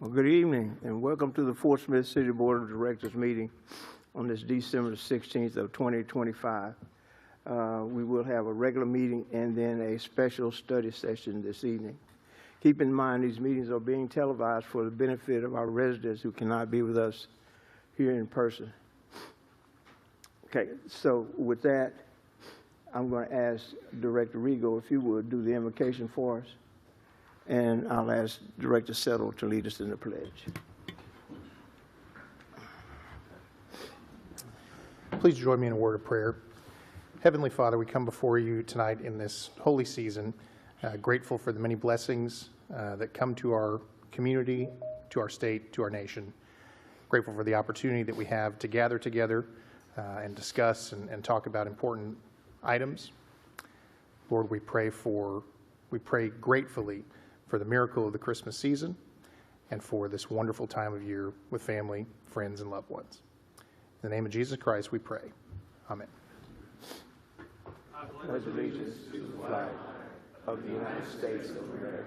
Well, good evening, and welcome to the Fort Smith City Board of Directors meeting on this December 16th of 2025. We will have a regular meeting and then a special study session this evening. Keep in mind these meetings are being televised for the benefit of our residents who cannot be with us here in person. Okay, so with that, I'm going to ask Director Rigo, if you would, do the invocation for us. And I'll ask Director Settle to lead us in the pledge. Please join me in a word of prayer. Heavenly Father, we come before you tonight in this holy season, grateful for the many blessings that come to our community, to our state, to our nation. Grateful for the opportunity that we have to gather together and discuss and talk about important items. Lord, we pray gratefully for the miracle of the Christmas season and for this wonderful time of year with family, friends, and loved ones. In the name of Jesus Christ, we pray. Amen. I pledge allegiance to the flag of the United States of America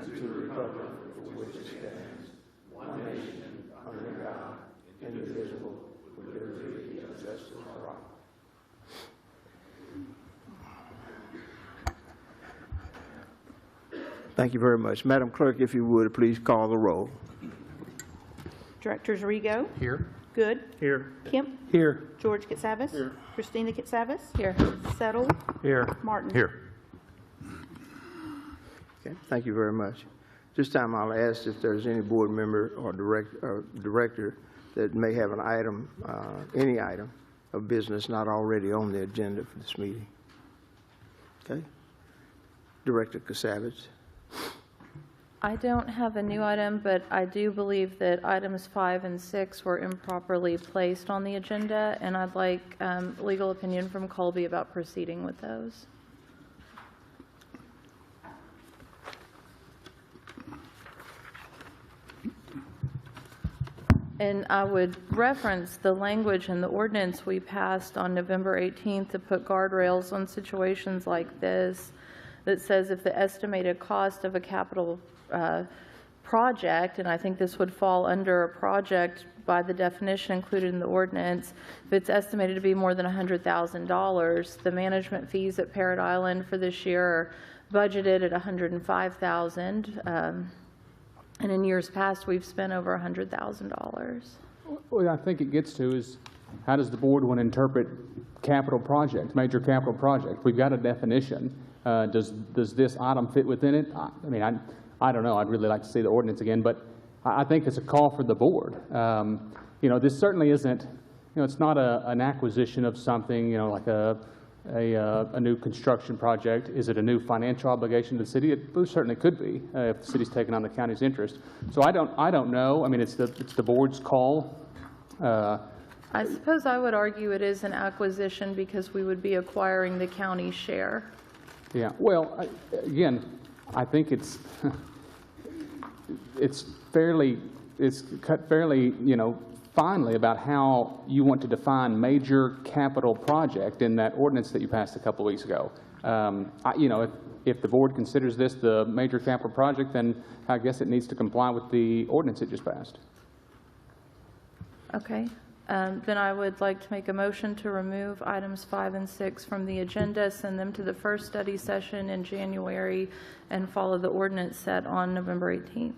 and to the republic for which it stands, one nation, under God, indivisible, with liberty and justice for all. Thank you very much. Madam Clerk, if you would, please call the roll. Directors Rigo. Here. Good. Here. Kemp. Here. George Katsavas. Here. Christina Katsavas. Here. Settle. Here. Martin. Here. Okay, thank you very much. This time I'll ask if there's any board member or director that may have an item, any item of business not already on the agenda for this meeting. Okay. Director Katsavas. I don't have a new item, but I do believe that items 5 and 6 were improperly placed on the agenda, and I'd like legal opinion from Colby about proceeding with those. And I would reference the language in the ordinance we passed on November 18th to put guardrails on situations like this that says if the estimated cost of a capital project, and I think this would fall under a project by the definition included in the ordinance, if it's estimated to be more than $100,000, the management fees at Parrot Island for this year are budgeted at $105,000. And in years past, we've spent over $100,000. What I think it gets to is, how does the board want to interpret capital project, major capital project? We've got a definition. Does this item fit within it? I mean, I don't know. I'd really like to see the ordinance again, but I think it's a call for the board. You know, this certainly isn't, you know, it's not an acquisition of something, you know, like a new construction project. Is it a new financial obligation to the city? It certainly could be if the city's taking on the county's interest. So I don't know. I mean, it's the board's call. I suppose I would argue it is an acquisition because we would be acquiring the county share. Yeah. Well, again, I think it's cut fairly, you know, finely about how you want to define major capital project in that ordinance that you passed a couple of weeks ago. You know, if the board considers this the major capital project, then I guess it needs to comply with the ordinance it just passed. Okay. Then I would like to make a motion to remove items 5 and 6 from the agenda, send them to the first study session in January, and follow the ordinance set on November 18th.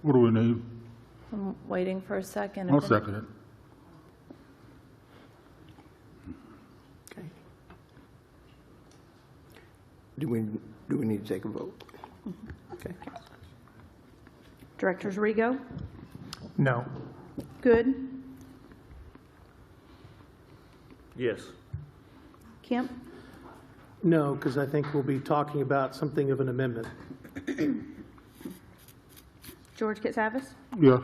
What do we need? I'm waiting for a second. I'll second it. Okay. Do we need to take a vote? Okay. Directors Rigo. No. Good. Yes. Kemp. No, because I think we'll be talking about something of an amendment. George Katsavas. Yeah.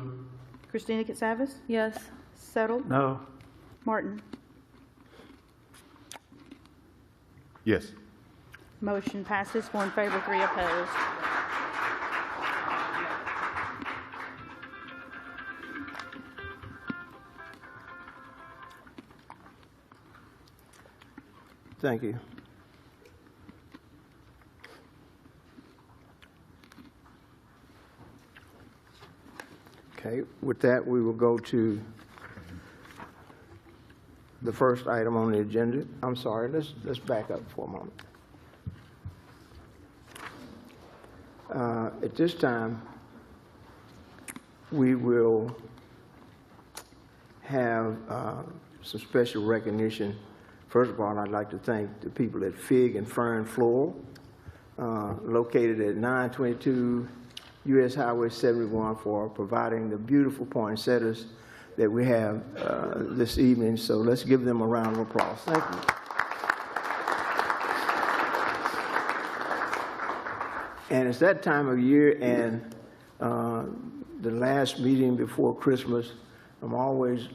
Christina Katsavas. Yes. Settle. No. Martin. Yes. Motion passes 4 in favor, 3 opposed. Thank you. Okay, with that, we will go to the first item on the agenda. I'm sorry, let's back up for a moment. At this time, we will have some special recognition. First of all, I'd like to thank the people at Fig and Fern Floral, located at 922 U.S. Highway 71, for providing the beautiful poinsettias that we have this evening. So let's give them a round of applause. Thank you. And it's that time of year, and the last meeting before Christmas, I'm always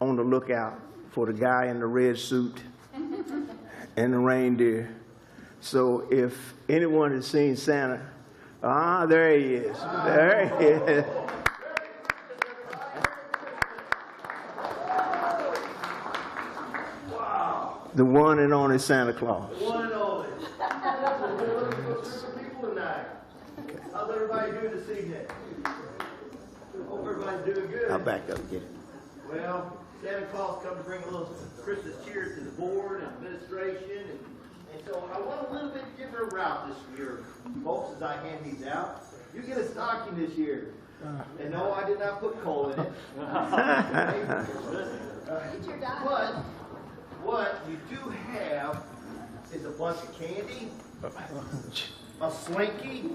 on the lookout for the guy in the red suit and the reindeer. So if anyone has seen Santa, there he is. There he is. The one and only Santa Claus. One and only. People tonight. How's everybody doing this evening? Hope everybody's doing good. I'll back up again. Well, Santa Claus come to bring a little Christmas cheer to the board and administration, and so I went a little bit different route this year, folks, as I hand these out. You get a stocking this year. And no, I did not put coal in it. But what you do have is a bunch of candy, a Slinky,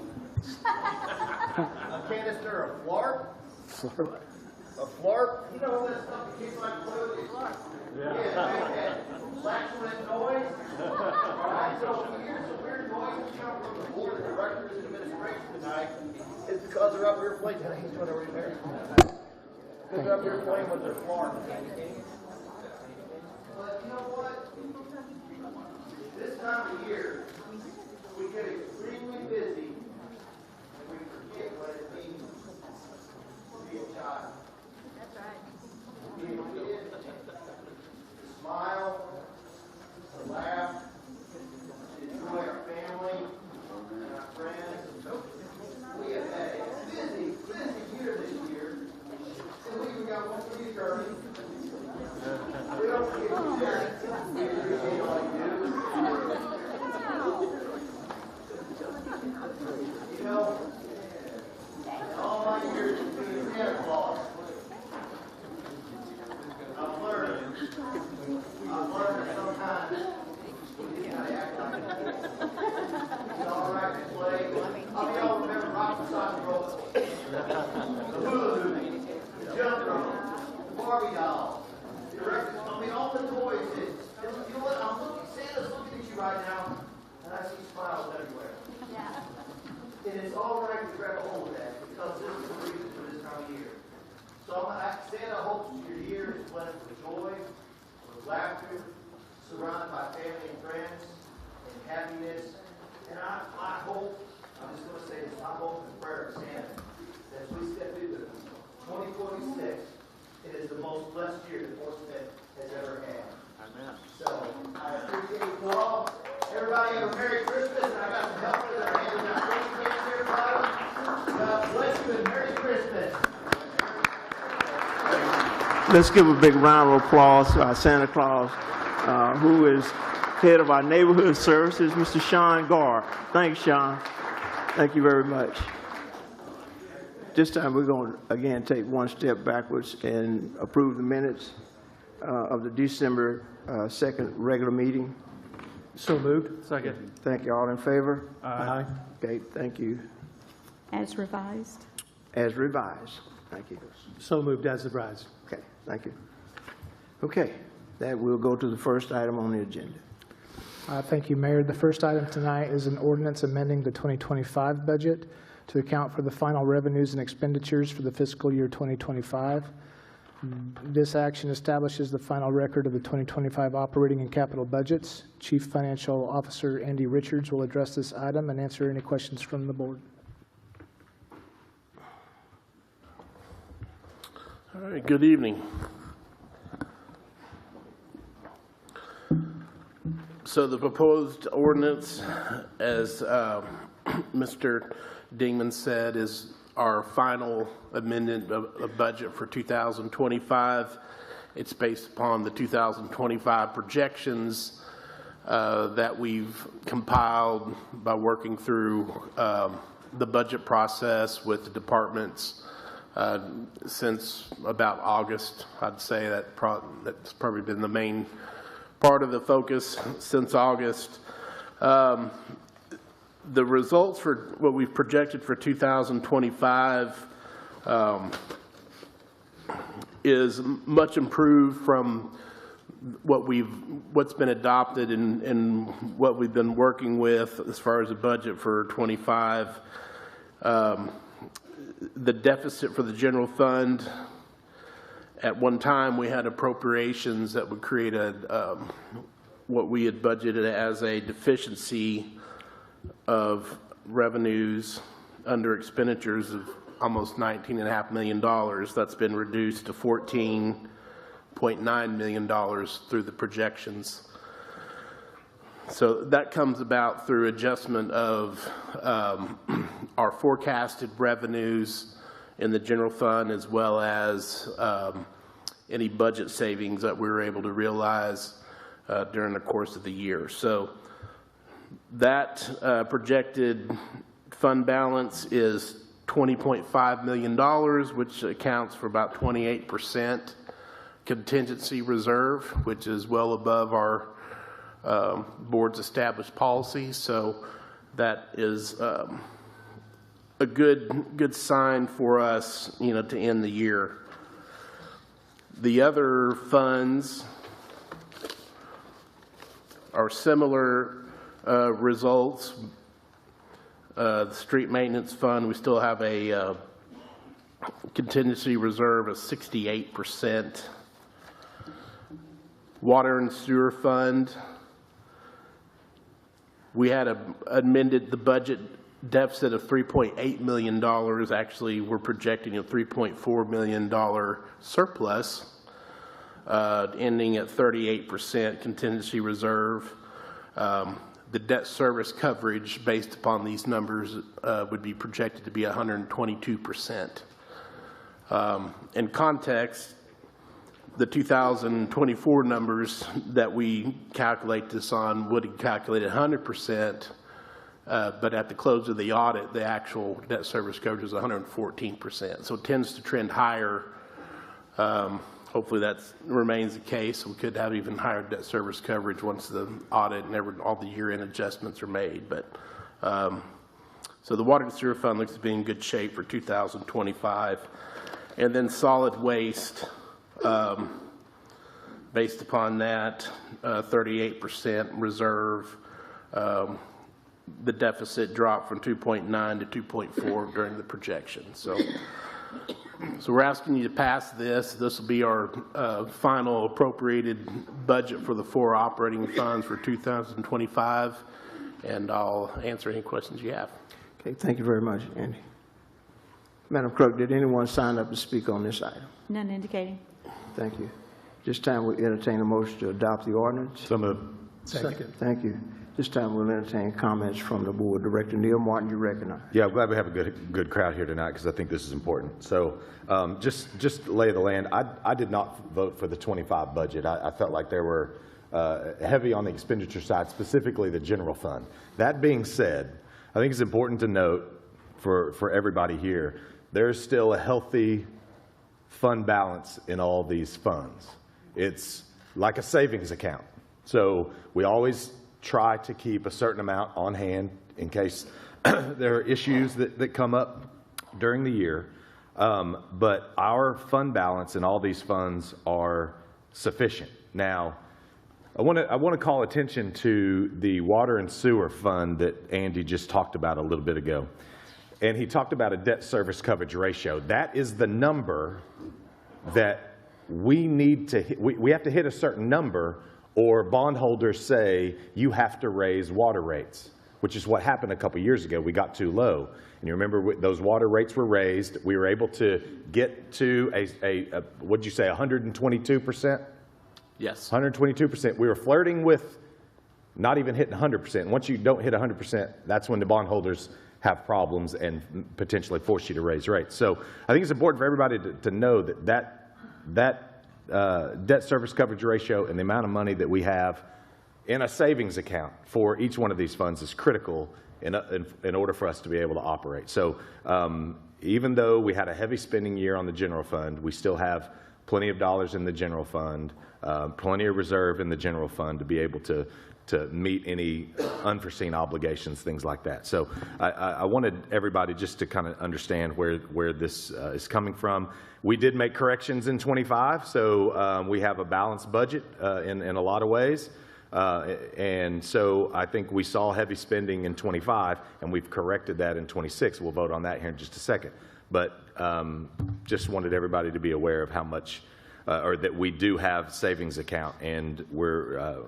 a canister of Flarp, a Flarp. You know that stuff that kids like to play with? Yeah. Flash-red noise. All right, so here's some weird noises coming from the board of directors and administration tonight. It's because they're up here playing. He's doing over there. They're up here playing with their Flarp. But you know what? This time of year, we get extremely busy, and we forget what it means to be a child. That's right. To be a kid, to smile, to laugh, to enjoy our family and our friends. We have had a busy year this year, and we even got one for you, Kirby. We don't forget you there. We appreciate all you do. You know, in all my years of being Santa Claus, I've learned that sometimes you gotta act like it. It's all right to play. How many of y'all remember rock and sock rope? The hula hoop, the jump rope, the Barbie doll. I mean, all the toys that, you know what, Santa's looking at you right now, and I see smiles everywhere. Yeah. And it's all right to grab a hold of that, because this is the reason for this time of year. So Santa hopes your year is blessed with joy, with laughter, surrounded by family and friends, and happiness. And I hope, I'm just going to say this, I hope and prayer of Santa, that as we step into 2046, it is the most blessed year that Forsgren has ever had. Amen. So, I appreciate you all. Everybody have a Merry Christmas, and I got some helpers that are handing out free candy, everybody. God bless you, and Merry Christmas. Let's give a big round of applause to our Santa Claus, who is head of our neighborhood services, Mr. Sean Garr. Thanks, Sean. Thank you very much. This time, we're going to, again, take one step backwards and approve the minutes of the December 2nd regular meeting. So moved. Second. Thank you. All in favor? Aye. Okay, thank you. As revised. As revised. Thank you. So moved as advised. Okay, thank you. Okay, that we'll go to the first item on the agenda. Thank you, Mayor. The first item tonight is an ordinance amending the 2025 budget to account for the final revenues and expenditures for the fiscal year 2025. This action establishes the final record of the 2025 operating and capital budgets. Chief Financial Officer Andy Richards will address this item and answer any questions from the board. All right, good evening. So the proposed ordinance, as Mr. Dingman said, is our final amendment of budget for 2025. It's based upon the 2025 projections that we've compiled by working through the budget process with the departments since about August. I'd say that's probably been the main part of the focus since August. The results for what we've projected for 2025 is much improved from what's been adopted and what we've been working with as far as the budget for 25. The deficit for the general fund, at one time we had appropriations that would create what we had budgeted as a deficiency of revenues under expenditures of almost $19.5 million. That's been reduced to $14.9 million through the projections. So that comes about through adjustment of our forecasted revenues in the general fund, as well as any budget savings that we were able to realize during the course of the year. So that projected fund balance is $20.5 million, which accounts for about 28% contingency reserve, which is well above our board's established policy. So that is a good sign for us, to end the year. The other funds are similar results. The street maintenance fund, we still have a contingency reserve of 68%. Water and sewer fund, we had amended the budget deficit of $3.8 million. Actually, we're projecting a $3.4 million surplus, ending at 38% contingency reserve. The debt service coverage based upon these numbers would be projected to be 122%. In context, the 2024 numbers that we calculate this on would have calculated 100%, but at the close of the audit, the actual debt service coverage is 114%. So it tends to trend higher. Hopefully that remains the case. We could have even higher debt service coverage once the audit and all the year-end adjustments are made. But so the water and sewer fund looks to be in good shape for 2025. And then solid waste, based upon that 38% reserve, the deficit dropped from 2.9 to 2.4 during the projection. So we're asking you to pass this. This will be our final appropriated budget for the 4 operating funds for 2025, and I'll answer any questions you have. Okay, thank you very much, Andy. Madam Clerk, did anyone sign up to speak on this item? None indicating. Thank you. This time we'll entertain a motion to adopt the ordinance. So moved. Second. Thank you. This time we'll entertain comments from the board. Director Neil Martin, you recognize. Yeah, I'm glad we have a good crowd here tonight because I think this is important. So just lay of the land, I did not vote for the 25 budget. I felt like there were heavy on the expenditure side, specifically the general fund. That being said, I think it's important to note for everybody here, there's still a healthy fund balance in all these funds. It's like a savings account. So we always try to keep a certain amount on hand in case there are issues that come up during the year. But our fund balance in all these funds are sufficient. Now, I want to call attention to the water and sewer fund that Andy just talked about a little bit ago. And he talked about a debt service coverage ratio. That is the number that we need to hit. We have to hit a certain number, or bondholders say you have to raise water rates, which is what happened a couple years ago. We got too low. And you remember those water rates were raised. We were able to get to what'd you say, 122%? Yes. 122%. We were flirting with not even hitting 100%. Once you don't hit 100%, that's when the bondholders have problems and potentially force you to raise rates. So I think it's important for everybody to know that debt service coverage ratio and the amount of money that we have in a savings account for each one of these funds is critical in order for us to be able to operate. So even though we had a heavy spending year on the general fund, we still have plenty of dollars in the general fund, plenty of reserve in the general fund to be able to meet any unforeseen obligations, things like that. So I wanted everybody just to kind of understand where this is coming from. We did make corrections in 25, so we have a balanced budget in a lot of ways. And so I think we saw heavy spending in 25, and we've corrected that in 26. We'll vote on that here in just a second. But just wanted everybody to be aware of how much, or that we do have savings account, and we're,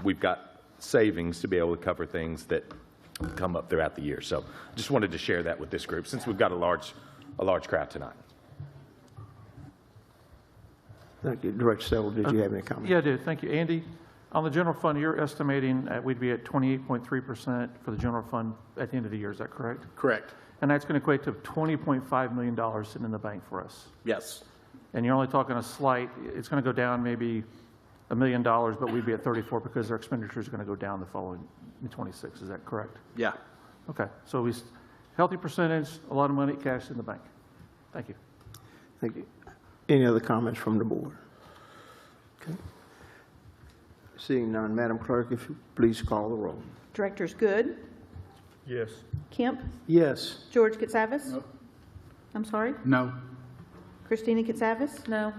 we've got savings to be able to cover things that come up throughout the year. So just wanted to share that with this group since we've got a large crowd tonight. Thank you. Director Settle, did you have any comments? Yeah, I did. Thank you. Andy, on the general fund, you're estimating we'd be at 28.3% for the general fund at the end of the year. Is that correct? Correct. And that's going to equate to $20.5 million sitting in the bank for us. Yes. And you're only talking a slight, it's going to go down maybe $1 million, but we'd be at 34 because our expenditures are going to go down the following in 26. Is that correct? Yeah. Okay. So healthy percentage, a lot of money, cash in the bank. Thank you. Thank you. Any other comments from the board? Okay. Seeing none, Madam Clerk, if you please call the roll. Directors Good, Yes. Kemp, Yes. George Katsavas. No. I'm sorry, No. Christina Katsavas, No.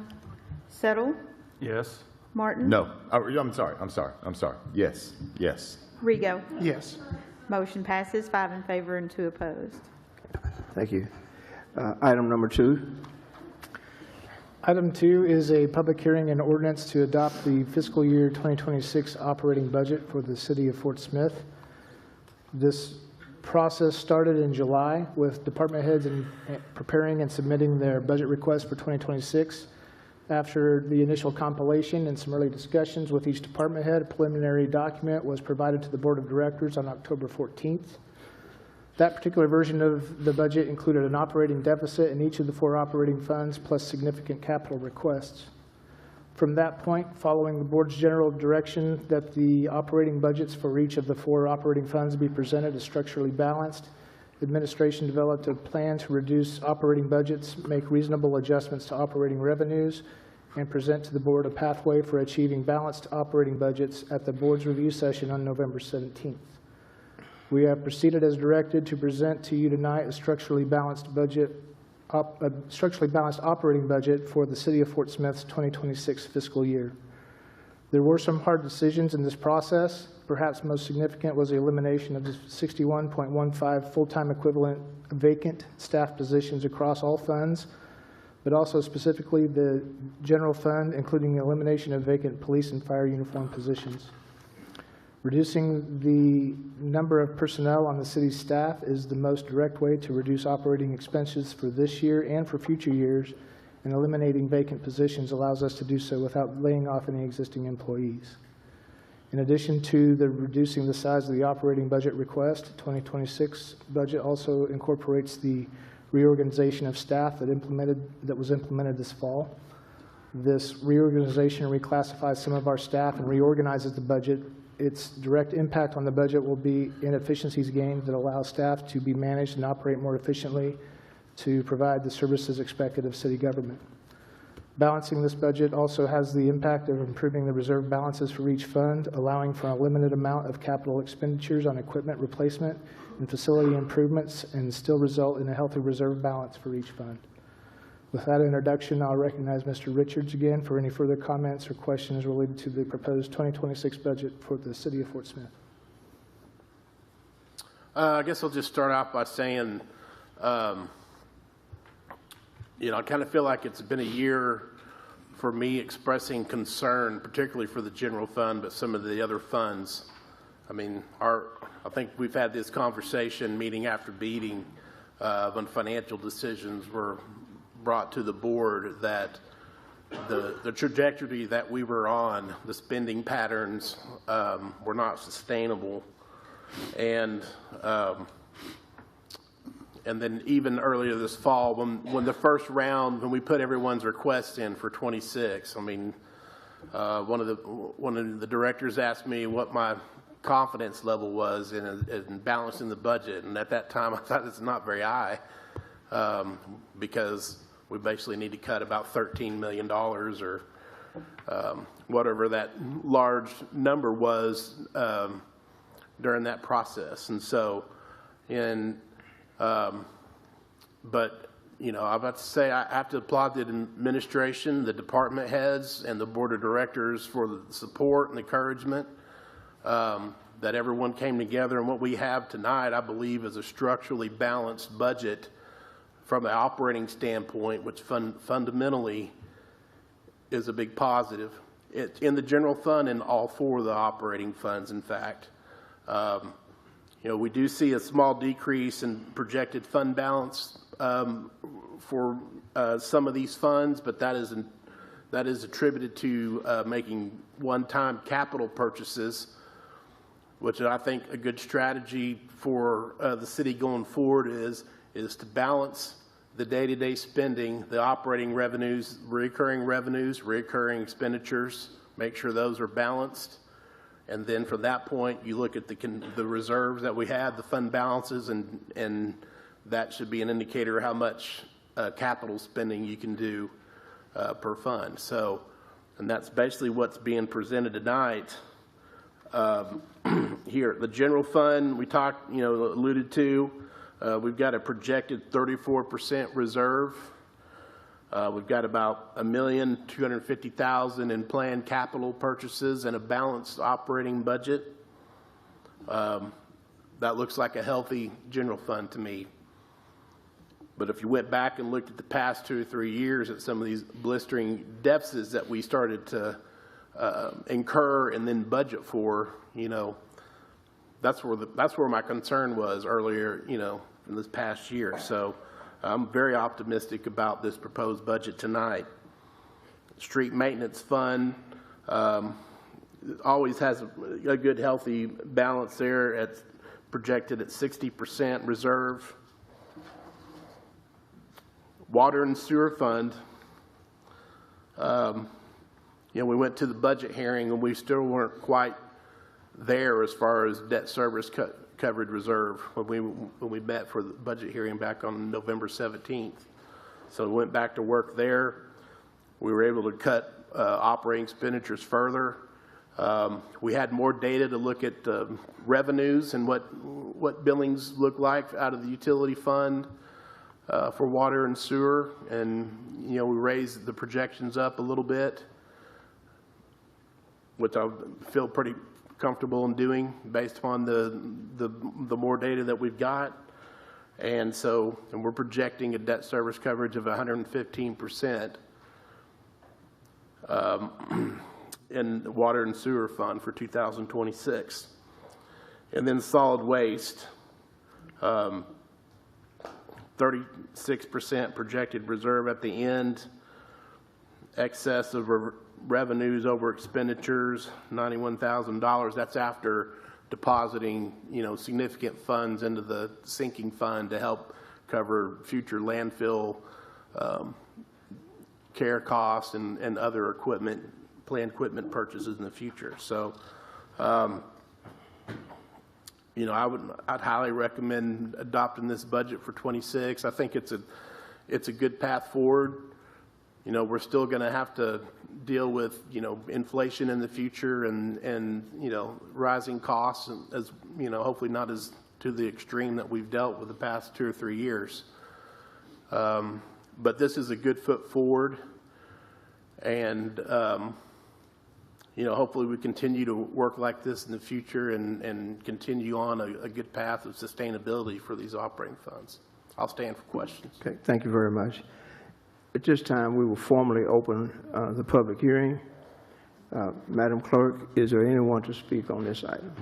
Settle, Yes. Martin. No, I'm sorry. Yes. Rego. Yes. Motion passes 5 in favor and 2 opposed. Thank you. Item number 2. Item 2 is a public hearing and ordinance to adopt the fiscal year 2026 operating budget for the city of Fort Smith. This process started in July with department heads preparing and submitting their budget requests for 2026. After the initial compilation and some early discussions with each department head, a preliminary document was provided to the board of directors on October 14th. That particular version of the budget included an operating deficit in each of the 4 operating funds, plus significant capital requests. From that point, following the board's general direction that the operating budgets for each of the 4 operating funds be presented as structurally balanced, administration developed a plan to reduce operating budgets, make reasonable adjustments to operating revenues, and present to the board a pathway for achieving balanced operating budgets at the board's review session on November 17th. We have proceeded as directed to present to you tonight a structurally balanced operating budget for the City of Fort Smith's 2026 fiscal year. There were some hard decisions in this process. Perhaps most significant was the elimination of the 61.15 full-time equivalent vacant staff positions across all funds, but also specifically the general fund, including the elimination of vacant police and fire uniform positions. Reducing the number of personnel on the city's staff is the most direct way to reduce operating expenses for this year and for future years, and eliminating vacant positions allows us to do so without laying off any existing employees. In addition to reducing the size of the operating budget request, 2026 budget also incorporates the reorganization of staff that was implemented this fall. This reorganization reclassifies some of our staff and reorganizes the budget. Its direct impact on the budget will be inefficiencies gained that allow staff to be managed and operate more efficiently to provide the services expected of city government. Balancing this budget also has the impact of improving the reserve balances for each fund, allowing for a limited amount of capital expenditures on equipment replacement and facility improvements, and still result in a healthy reserve balance for each fund. With that introduction, I'll recognize Mr. Richards again for any further comments or questions related to the proposed 2026 budget for the City of Fort Smith. I guess I'll just start out by saying, I kind of feel like it's been a year for me expressing concern, particularly for the general fund, but some of the other funds. I mean, I think we've had this conversation meeting after meeting when financial decisions were brought to the board that the trajectory that we were on, the spending patterns were not sustainable. And then even earlier this fall, when the first round, when we put everyone's requests in for 26, I mean, one of the directors asked me what my confidence level was in balancing the budget, and at that time I thought it's not very high, because we basically need to cut about $13 million or whatever that large number was during that process. And so, but you know, I'm about to say I have to applaud the administration, the department heads, and the board of directors for the support and encouragement that everyone came together. And what we have tonight, I believe, is a structurally balanced budget from an operating standpoint, which fundamentally is a big positive. It's in the general fund and all four of the operating funds, in fact. You know, we do see a small decrease in projected fund balance for some of these funds, but that is attributed to making one-time capital purchases, which I think a good strategy for the city going forward is to balance the day-to-day spending, the operating revenues, recurring expenditures, make sure those are balanced. And then from that point, you look at the reserves that we have, the fund balances, and that should be an indicator of how much capital spending you can do per fund. So, and that's basically what's being presented tonight. Here, the general fund we talked, you know, alluded to, we've got a projected 34% reserve. We've got about $1,250,000 in planned capital purchases and a balanced operating budget. That looks like a healthy general fund to me. But if you went back and looked at the past 2 or 3 years at some of these blistering deficits that we started to incur and then budget for, you know, that's where my concern was earlier, you know, in this past year. So I'm very optimistic about this proposed budget tonight. Street maintenance fund always has a good, healthy balance there. It's projected at 60% reserve. Water and sewer fund, you know, we went to the budget hearing and we still weren't quite there as far as debt service coverage reserve when we met for the budget hearing back on November 17th. So we went back to work there. We were able to cut operating expenditures further. We had more data to look at revenues and what billings look like out of the utility fund for water and sewer, and you know, we raised the projections up a little bit, which I feel pretty comfortable in doing based upon the more data that we've got. And so, and we're projecting a debt service coverage of 115% in the water and sewer fund for 2026. And then solid waste, 36% projected reserve at the end, excess of revenues over expenditures, $91,000. That's after depositing, you know, significant funds into the sinking fund to help cover future landfill care costs and other equipment, planned equipment purchases in the future. So, you know, I'd highly recommend adopting this budget for 26. I think it's a good path forward. You know, we're still going to have to deal with, you know, inflation in the future and you know, rising costs, as you know, hopefully not as to the extreme that we've dealt with the past 2 or 3 years. But this is a good foot forward, and you know, hopefully we continue to work like this in the future and continue on a good path of sustainability for these operating funds. I'll stand for questions. Okay, thank you very much. At this time, we will formally open the public hearing. Madam Clerk, is there anyone to speak on this item?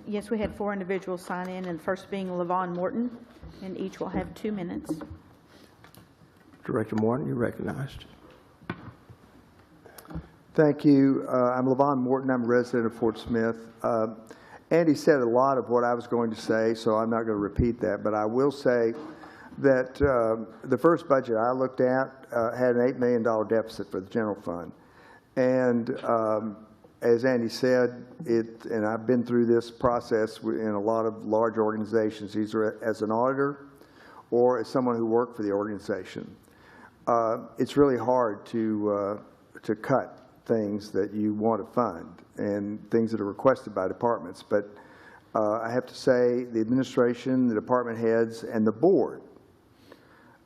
Yes, we had 4 individuals sign in, and the first being Levon Morton, and each will have 2 minutes. Director Morton, you're recognized. Thank you. I'm Levon Morton. I'm a resident of Fort Smith. Andy said a lot of what I was going to say, so I'm not going to repeat that. But I will say that the first budget I looked at had an $8 million deficit for the general fund. And as Andy said, and I've been through this process in a lot of large organizations, either as an auditor or as someone who worked for the organization. It's really hard to cut things that you want to fund and things that are requested by departments. But I have to say the administration, the department heads, and the board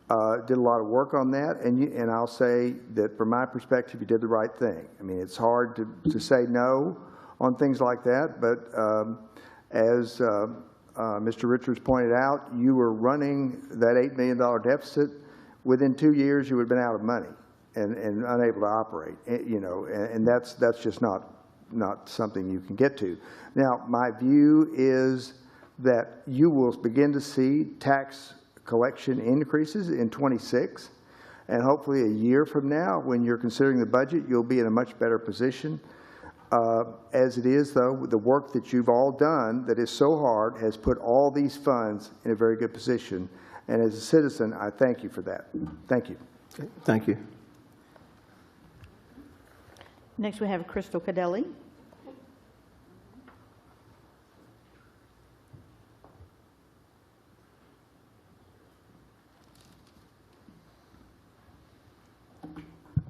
did a lot of work on that. And I'll say that from my perspective, you did the right thing. I mean, it's hard to say no on things like that. But as Mr. Richards pointed out, you were running that $8 million deficit. Within 2 years, you would have been out of money and unable to operate, you know, and that's just not something you can get to. Now, my view is that you will begin to see tax collection increases in '26, and hopefully a year from now, when you're considering the budget, you'll be in a much better position. As it is, though, the work that you've all done that is so hard has put all these funds in a very good position. And as a citizen, I thank you for that. Thank you. Okay, thank you. Next, we have Crystal Cadelli.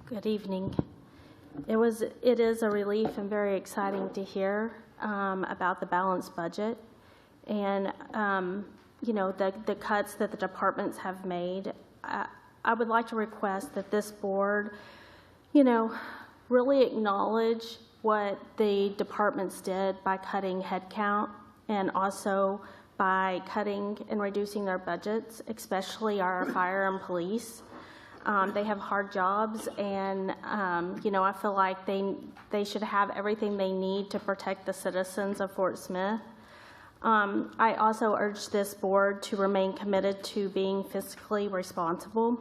Good evening. It is a relief and very exciting to hear about the balanced budget and you know, the cuts that the departments have made. I would like to request that this board, you know, really acknowledge what the departments did by cutting headcount and also by cutting and reducing their budgets, especially our fire and police. They have hard jobs, and you know, I feel like they should have everything they need to protect the citizens of Fort Smith. I also urge this board to remain committed to being fiscally responsible.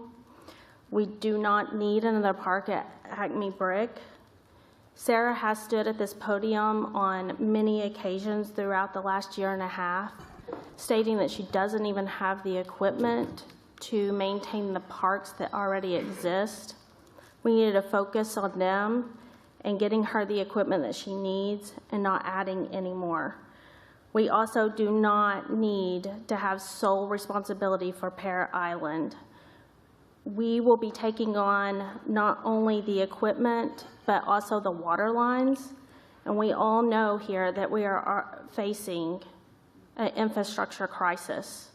We do not need another park at Acme Brick. Sarah has stood at this podium on many occasions throughout the last year and a half, stating that she doesn't even have the equipment to maintain the parks that already exist. We needed to focus on them and getting her the equipment that she needs and not adding any more. We also do not need to have sole responsibility for Pear Island. We will be taking on not only the equipment, but also the water lines. And we all know here that we are facing an infrastructure crisis.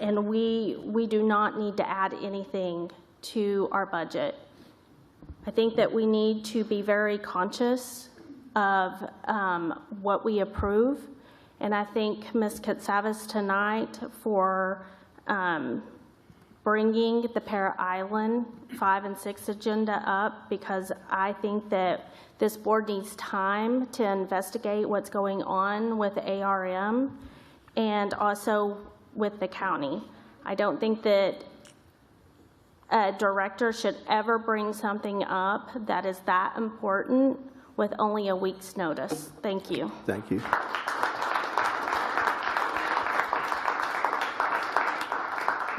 And we do not need to add anything to our budget. I think that we need to be very conscious of what we approve. And I thank Ms. Katsavas tonight for bringing the Pear Island 5 and 6 agenda up, because I think that this board needs time to investigate what's going on with ARM and also with the county. I don't think that a director should ever bring something up that is that important with only a week's notice. Thank you. Thank you.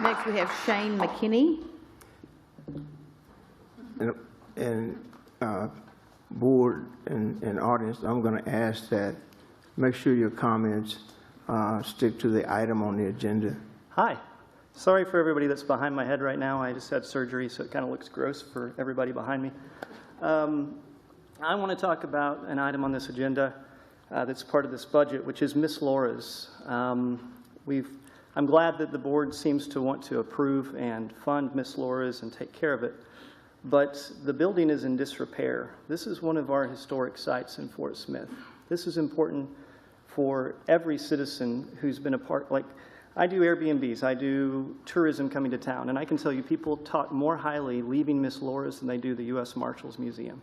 Next, we have Shane McKinney. And board and audience, I'm going to ask that make sure your comments stick to the item on the agenda. Hi. Sorry for everybody that's behind my head right now. I just had surgery, so it kind of looks gross for everybody behind me. I want to talk about an item on this agenda that's part of this budget, which is Miss Laura's. I'm glad that the board seems to want to approve and fund Miss Laura's and take care of it, but the building is in disrepair. This is one of our historic sites in Fort Smith. This is important for every citizen who's been a part. Like, I do Airbnbs, I do tourism coming to town, and I can tell you people talk more highly leaving Miss Laura's than they do the U.S. Marshals Museum.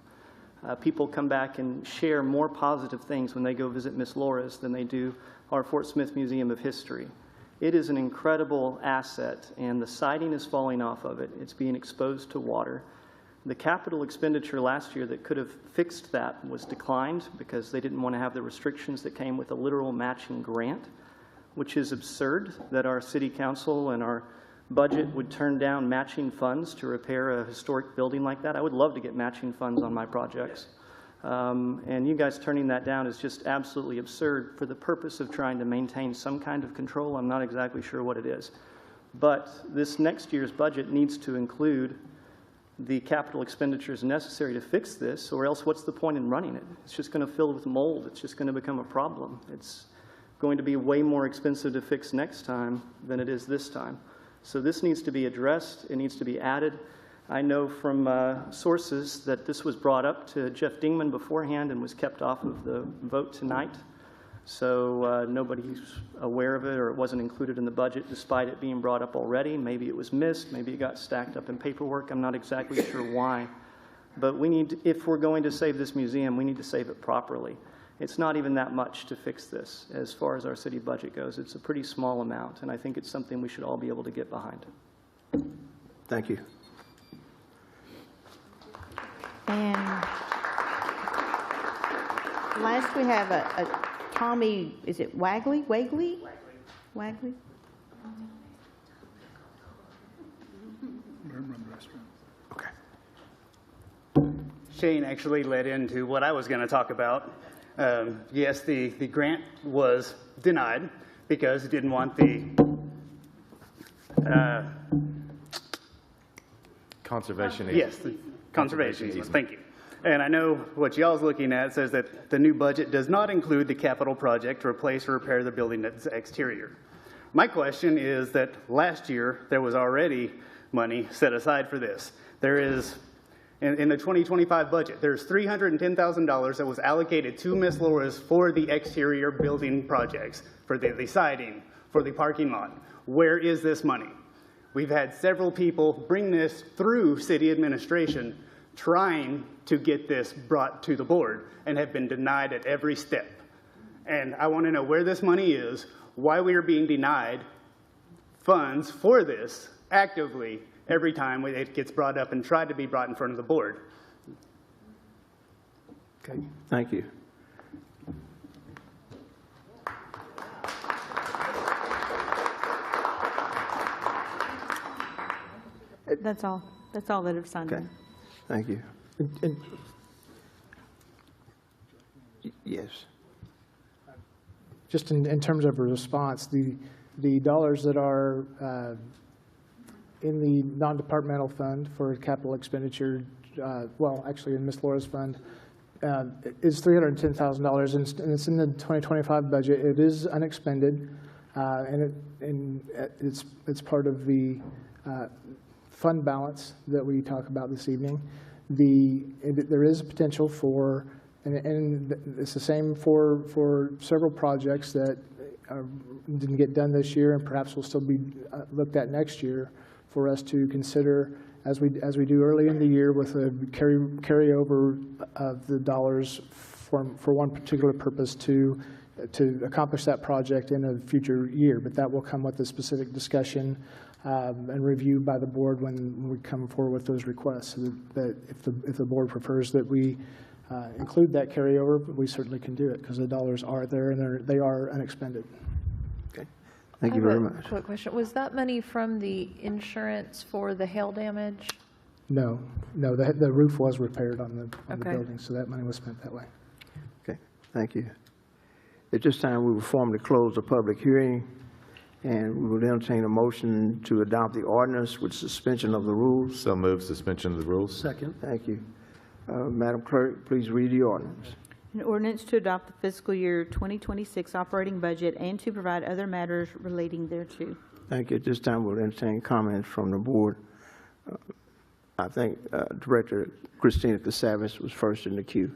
People come back and share more positive things when they go visit Miss Laura's than they do our Fort Smith Museum of History. It is an incredible asset, and the siding is falling off of it. It's being exposed to water. The capital expenditure last year that could have fixed that was declined because they didn't want to have the restrictions that came with a literal matching grant, which is absurd that our city council and our budget would turn down matching funds to repair a historic building like that. I would love to get matching funds on my projects. And you guys turning that down is just absolutely absurd for the purpose of trying to maintain some kind of control. I'm not exactly sure what it is. But this next year's budget needs to include the capital expenditures necessary to fix this, or else what's the point in running it? It's just going to fill with mold. It's just going to become a problem. It's going to be way more expensive to fix next time than it is this time. So this needs to be addressed. It needs to be added. I know from sources that this was brought up to Jeff Dingman beforehand and was kept off of the vote tonight. So nobody's aware of it, or it wasn't included in the budget despite it being brought up already. Maybe it was missed. Maybe it got stacked up in paperwork. I'm not exactly sure why. But we need, if we're going to save this museum, we need to save it properly. It's not even that much to fix this as far as our city budget goes. It's a pretty small amount, and I think it's something we should all be able to get behind. Thank you. And last we have a Tommy, is it Wagley? Wagley? Wagley? Okay. Shane actually led into what I was going to talk about. Yes, the grant was denied because it didn't want the Conservation. yes, the conservation easement. Thank you. And I know what y'all's looking at says that the new budget does not include the capital project to replace or repair the building exterior. My question is that last year there was already money set aside for this. There is, in the 2025 budget, there's $310,000 that was allocated to Ms. Laura's for the exterior building projects, for the siding, for the parking lot. Where is this money? We've had several people bring this through city administration trying to get this brought to the board and have been denied at every step. And I want to know where this money is, why we are being denied funds for this actively every time it gets brought up and tried to be brought in front of the board. Okay, thank you. That's all. That's all that have signed Okay, in. thank you. And Yes. just in terms of a response, the dollars that are in the non-departmental fund for capital expenditure, well, actually in Ms. Laura's fund, is $310,000, and it's in the 2025 budget. It is unexpended, and it's part of the fund balance that we talk about this evening. There is potential for, and it's the same for several projects that didn't get done this year and perhaps will still be looked at next year, for us to consider as we do early in the year with a carryover of the dollars for one particular purpose to accomplish that project in a future year. But that will come with a specific discussion and review by the board when we come forward with those requests. So that if the board prefers that we include that carryover, we certainly can do it because the dollars are there and they are unexpended. Okay, thank you very much. Quick question. Was that money from the insurance for the hail damage? No, the roof was repaired on the Okay. building, so that money was spent that way. Okay, thank you. At this time, we will formally close the public hearing, and we will entertain a motion to adopt the ordinance with suspension of the rules. So move suspension of the rules. Second. Thank you. Madam Clerk, please read the ordinance. An ordinance to adopt the fiscal year 2026 operating budget and to provide other matters relating thereto. Thank you. At this time, we'll entertain comments from the board. I think Director Christina Casavas was first in the queue.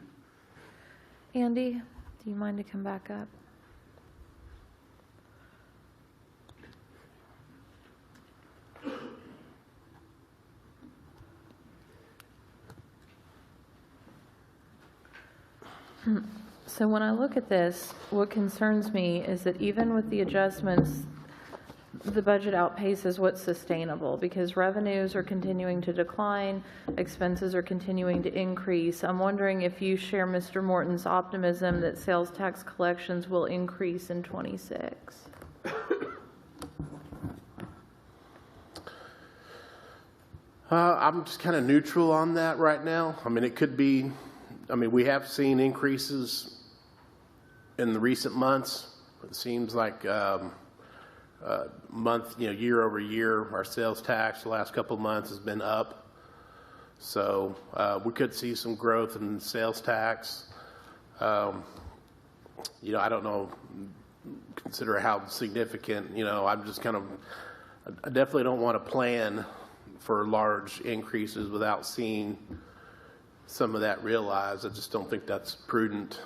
Andy, do you mind to come back up? So when I look at this, what concerns me is that even with the adjustments the budget outpaces what's sustainable, because revenues are continuing to decline, expenses are continuing to increase. I'm wondering if you share Mr. Morton's optimism that sales tax collections will increase in '26. I'm just kind of neutral on that right now. I mean, it could be, I mean, we have seen increases in the recent months. It seems like year over year, our sales tax the last couple of months has been up. So we could see some growth in sales tax. I don't know, consider how significant, I'm just kind of, I definitely don't want to plan for large increases without seeing some of that realized. I just don't think that's prudent.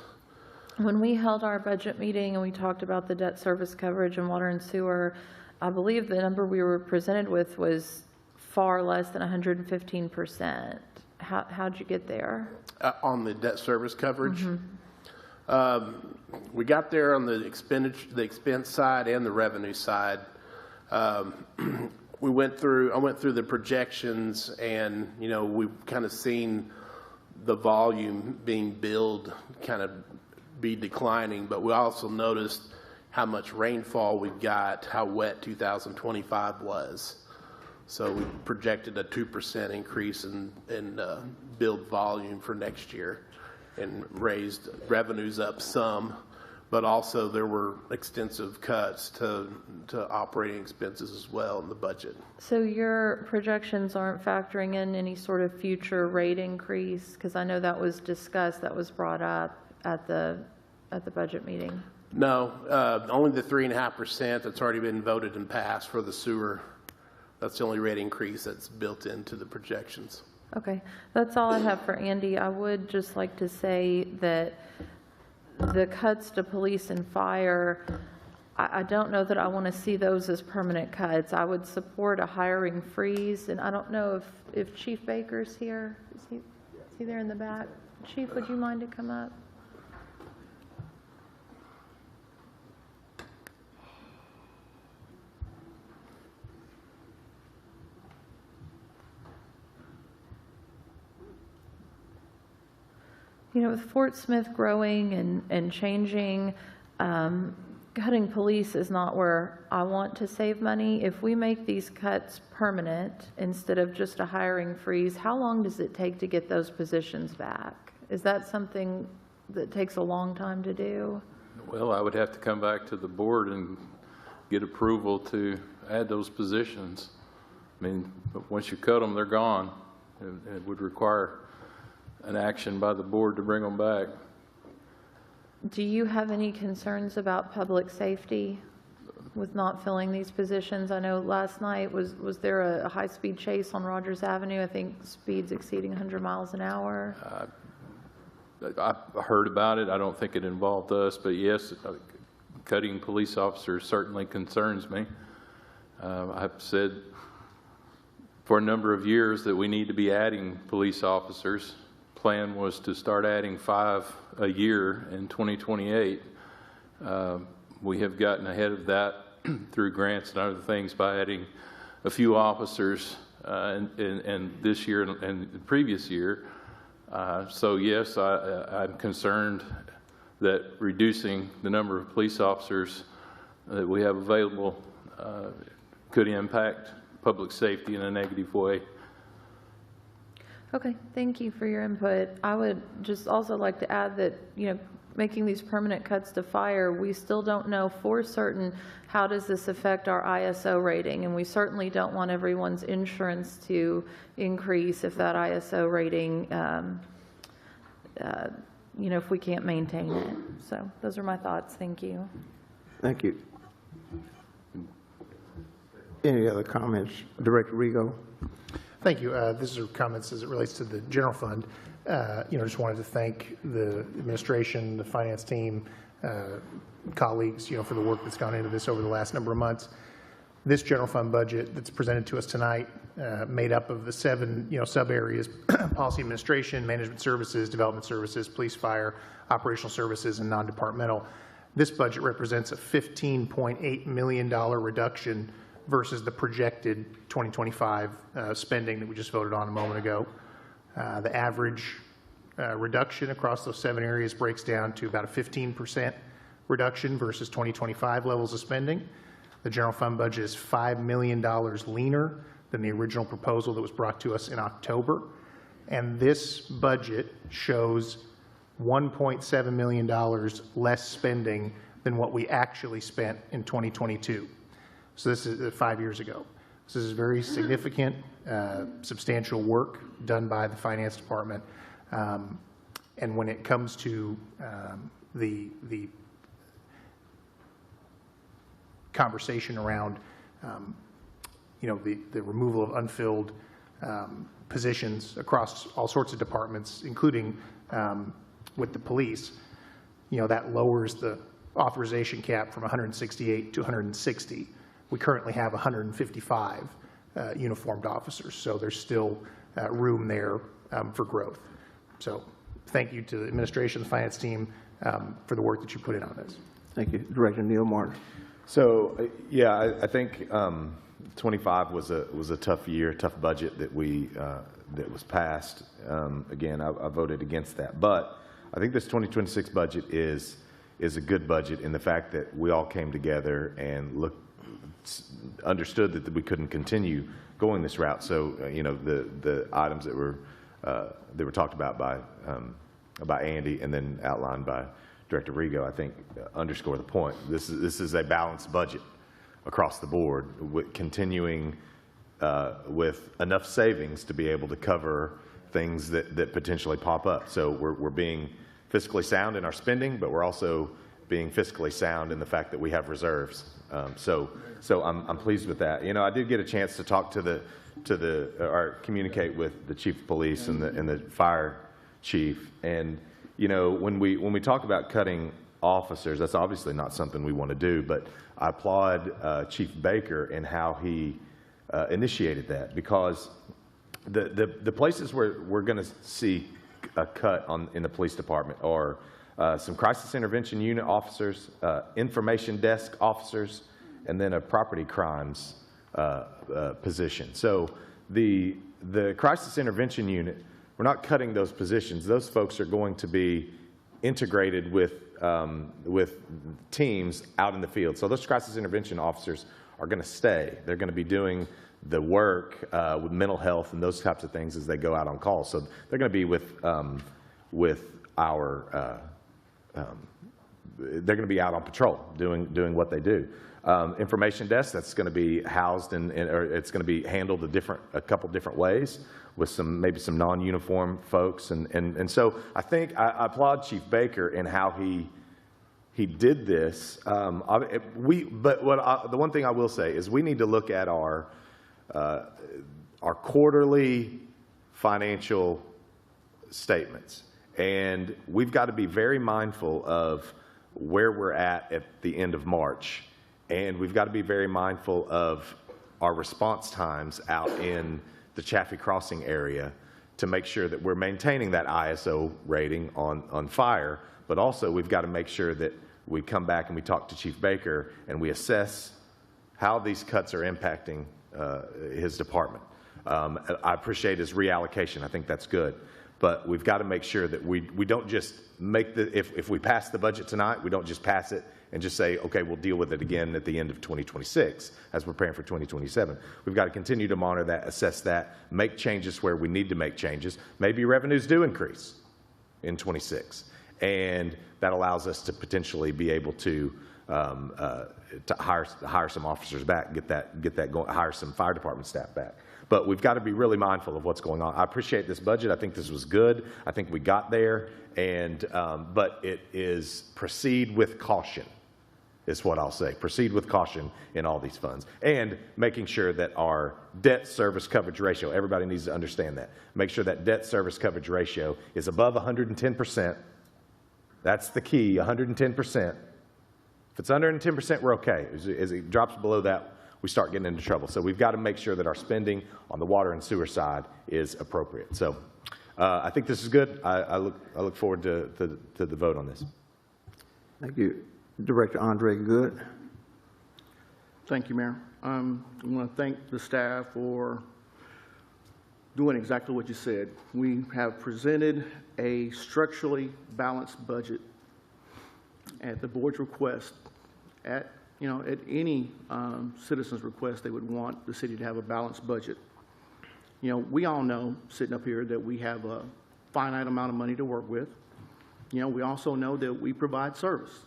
When we held our budget meeting and we talked about the debt service coverage and water and sewer, I believe the number we were presented with was far less than 115%. How'd you get there? On the debt service coverage? We got there on the expense side and the revenue side. I went through the projections, and we've kind of seen the volume being billed kind of be declining, but we also noticed how much rainfall we got, how wet 2025 was. So we projected a 2% increase in billed volume for next year, and raised revenues up some. But also there were extensive cuts to operating expenses as well in the budget. So your projections aren't factoring in any sort of future rate increase? Because I know that was discussed, that was brought up at the budget meeting. No, only the 3.5% that's already been voted and passed for the sewer. That's the only rate increase that's built into the projections. Okay, that's all I have for Andy. I would just like to say that the cuts to police and fire, I don't know that I want to see those as permanent cuts. I would support a hiring freeze, and I don't know if Chief Baker's here. Is he there in the back? Chief, would you mind to come up? With Fort Smith growing and changing, cutting police is not where I want to save money. If we make these cuts permanent instead of just a hiring freeze, how long does it take to get those positions back? Is that something that takes a long time to do? Well, I would have to come back to the board and get approval to add those positions. I mean, once you cut them, they're gone. It would require an action by the board to bring them back. Do you have any concerns about public safety with not filling these positions? I know last night, was there a high-speed chase on Rogers Avenue? I think speeds exceeding 100 miles an hour. I heard about it. I don't think it involved us, but yes, cutting police officers certainly concerns me. I've said for a number of years that we need to be adding police officers. Plan was to start adding 5 a year in 2028. We have gotten ahead of that through grants and other things by adding a few officers in this year and the previous year. So yes, I'm concerned that reducing the number of police officers that we have available could impact public safety in a negative way. Okay, thank you for your input. I would just also like to add that, making these permanent cuts to fire, we still don't know for certain how does this affect our ISO rating, and we certainly don't want everyone's insurance to increase if that ISO rating, if we can't maintain it. So those are my thoughts. Thank you. Thank you. Any other comments? Director Rigo? Thank you. These are comments as it relates to the general fund. Just wanted to thank the administration, the finance team, colleagues, for the work that's gone into this over the last number of months. This general fund budget that's presented to us tonight, made up of the 7, sub areas: policy administration, management services, development services, police, fire, operational services, and non-departmental. This budget represents a $15.8 million reduction versus the projected 2025 spending that we just voted on a moment ago. The average reduction across those 7 areas breaks down to about a 15% reduction versus 2025 levels of spending. The general fund budget is $5 million leaner than the original proposal that was brought to us in October. And this budget shows $1.7 million less spending than what we actually spent in 2022. So this is 5 years ago. So this is very significant, substantial work done by the finance department. And when it comes to the conversation around, the removal of unfilled positions across all sorts of departments, including with the police, that lowers the authorization cap from 168 to 160. We currently have 155 uniformed officers, so there's still room there for growth. So thank you to the administration, the finance team, for the work that you put in on this. Thank you. Director Neil Martin. So, yeah, I think 25 was a tough year, tough budget that that was passed. Again, I voted against that. But I think this 2026 budget is a good budget in the fact that we all came together and understood that we couldn't continue going this route. So, the items that were talked about by Andy and then outlined by Director Rigo, I think underscore the point. This is a balanced budget across the board, with continuing with enough savings to be able to cover things that potentially pop up. So we're being fiscally sound in our spending, but we're also being fiscally sound in the fact that we have reserves. So I'm pleased with that. I did get a chance to talk or communicate with the chief of police and the fire chief, and when we talk about cutting officers, that's obviously not something we want to do, but I applaud Chief Baker in how he initiated that, because the places where we're going to see a cut in the police department are some crisis intervention unit officers, information desk officers, and then a property crimes position. So the crisis intervention unit, we're not cutting those positions. Those folks are going to be integrated with teams out in the field. So those crisis intervention officers are going to stay. They're going to be doing the work with mental health and those types of things as they go out on call. So they're going to be with our they're going to be out on patrol doing what they do. Information desk, that's going to be housed or it's going to be handled a couple different ways with maybe some non-uniform folks, and so I think I applaud Chief Baker in how he did this. The one thing I will say is we need to look at our quarterly financial statements, and we've got to be very mindful of where we're at the end of March, and we've got to be very mindful of our response times out in the Chaffee Crossing area to make sure that we're maintaining that ISO rating on fire, but also we've got to make sure that we come back and we talk to Chief Baker and we assess how these cuts are impacting his department. I appreciate his reallocation. I think that's good. But we've got to make sure that we don't just if we pass the budget tonight, we don't just pass it and just say, okay, we'll deal with it again at the end of 2026 as we're preparing for 2027. We've got to continue to monitor that, assess that, make changes where we need to make changes. Maybe revenues do increase in 26, and that allows us to potentially be able to hire some officers back, get that going, hire some fire department staff back. But we've got to be really mindful of what's going on. I appreciate this budget. I think this was good. I think we got there, but it is proceed with caution is what I'll say. Proceed with caution in all these funds, and making sure that our debt service coverage ratio, everybody needs to understand that. Make sure that debt service coverage ratio is above 110%. That's the key, 110%. If it's under 110%, we're okay. As it drops below that, we start getting into trouble. So we've got to make sure that our spending on the water and sewer side is appropriate. So I think this is good. I look forward to the vote on this. Thank you. Director Andre Good. Thank you, Mayor. I want to thank the staff for doing exactly what you said. We have presented a structurally balanced budget at the board's request. At any citizen's request, they would want the city to have a balanced budget. We all know, sitting up here, that we have a finite amount of money to work with. We also know that we provide services,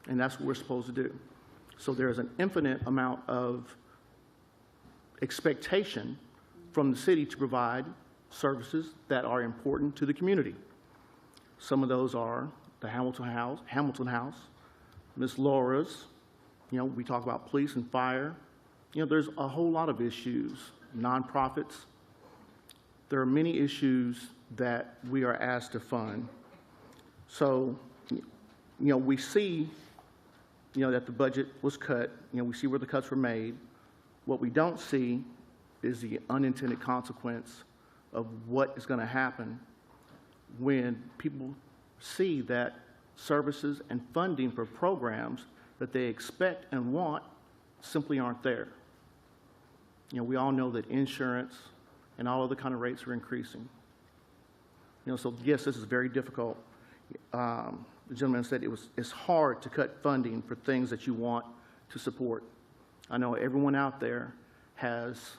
and that's what we're supposed to do. So there's an infinite amount of expectation from the city to provide services that are important to the community. Some of those are the Hamilton House, Miss Laura's. We talk about police and fire. There's a whole lot of issues, nonprofits. There are many issues that we are asked to fund. So, we see, that the budget was cut. We see where the cuts were made. What we don't see is the unintended consequence of what is going to happen when people see that services and funding for programs that they expect and want simply aren't there. We all know that insurance and all other kind of rates are increasing. So yes, this is very difficult. The gentleman said it's hard to cut funding for things that you want to support. I know everyone out there has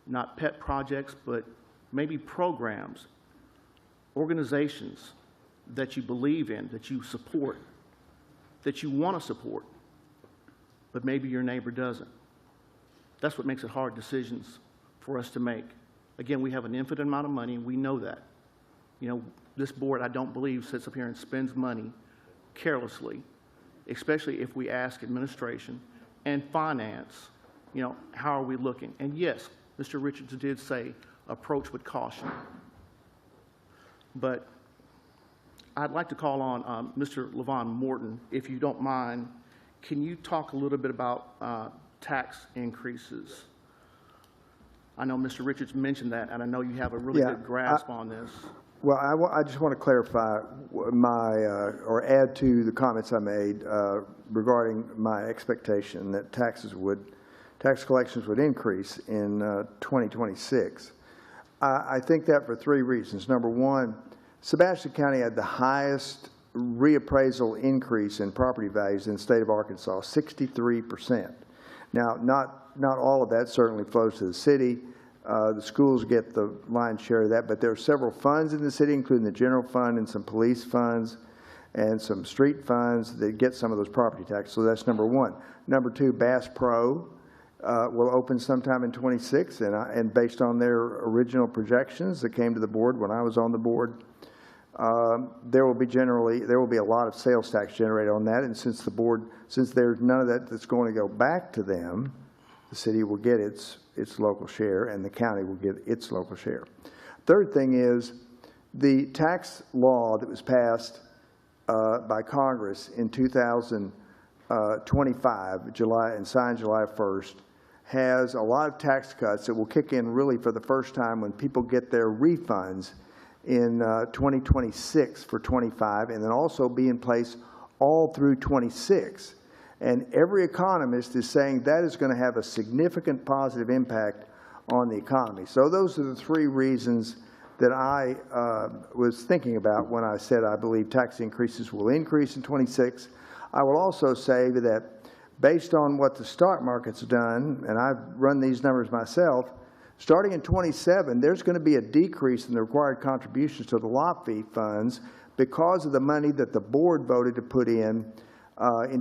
not pet projects, but maybe programs, organizations that you believe in, that you support, that you want to support, but maybe your neighbor doesn't. That's what makes it hard decisions for us to make. Again, we have an infinite amount of money, and we know that. This board, I don't believe, sits up here and spends money carelessly, especially if we ask administration and finance, how are we looking? And yes, Mr. Richards did say approach with caution. But I'd like to call on Mr. Levon Morton, if you don't mind. Can you talk a little bit about tax increases? I know Mr. Richards mentioned that, and I know you have a really good grasp on this. Well, I just want to clarify or add to the comments I made regarding my expectation that tax collections would increase in 2026. I think that for three reasons. Number one, Sebastian County had the highest reappraisal increase in property values in the state of Arkansas, 63%. Now, not all of that certainly flows to the city. The schools get the lion's share of that, but there are several funds in the city, including the general fund and some police funds and some street funds that get some of those property taxes. So that's number one. Number two, Bass Pro will open sometime in 26, and based on their original projections that came to the board when I was on the board, there will be a lot of sales tax generated on that. And since there's none of that that's going to go back to them, the city will get its local share, and the county will get its local share. Third thing is the tax law that was passed by Congress in 2025, and signed July 1st, has a lot of tax cuts that will kick in really for the first time when people get their refunds in 2026 for 25, and then also be in place all through 26. And every economist is saying that is going to have a significant positive impact on the economy. So those are the three reasons that I was thinking about when I said I believe tax increases will increase in 26. I will also say that based on what the stock market's done, and I've run these numbers myself, starting in 27, there's going to be a decrease in the required contributions to the lot fee funds because of the money that the board voted to put in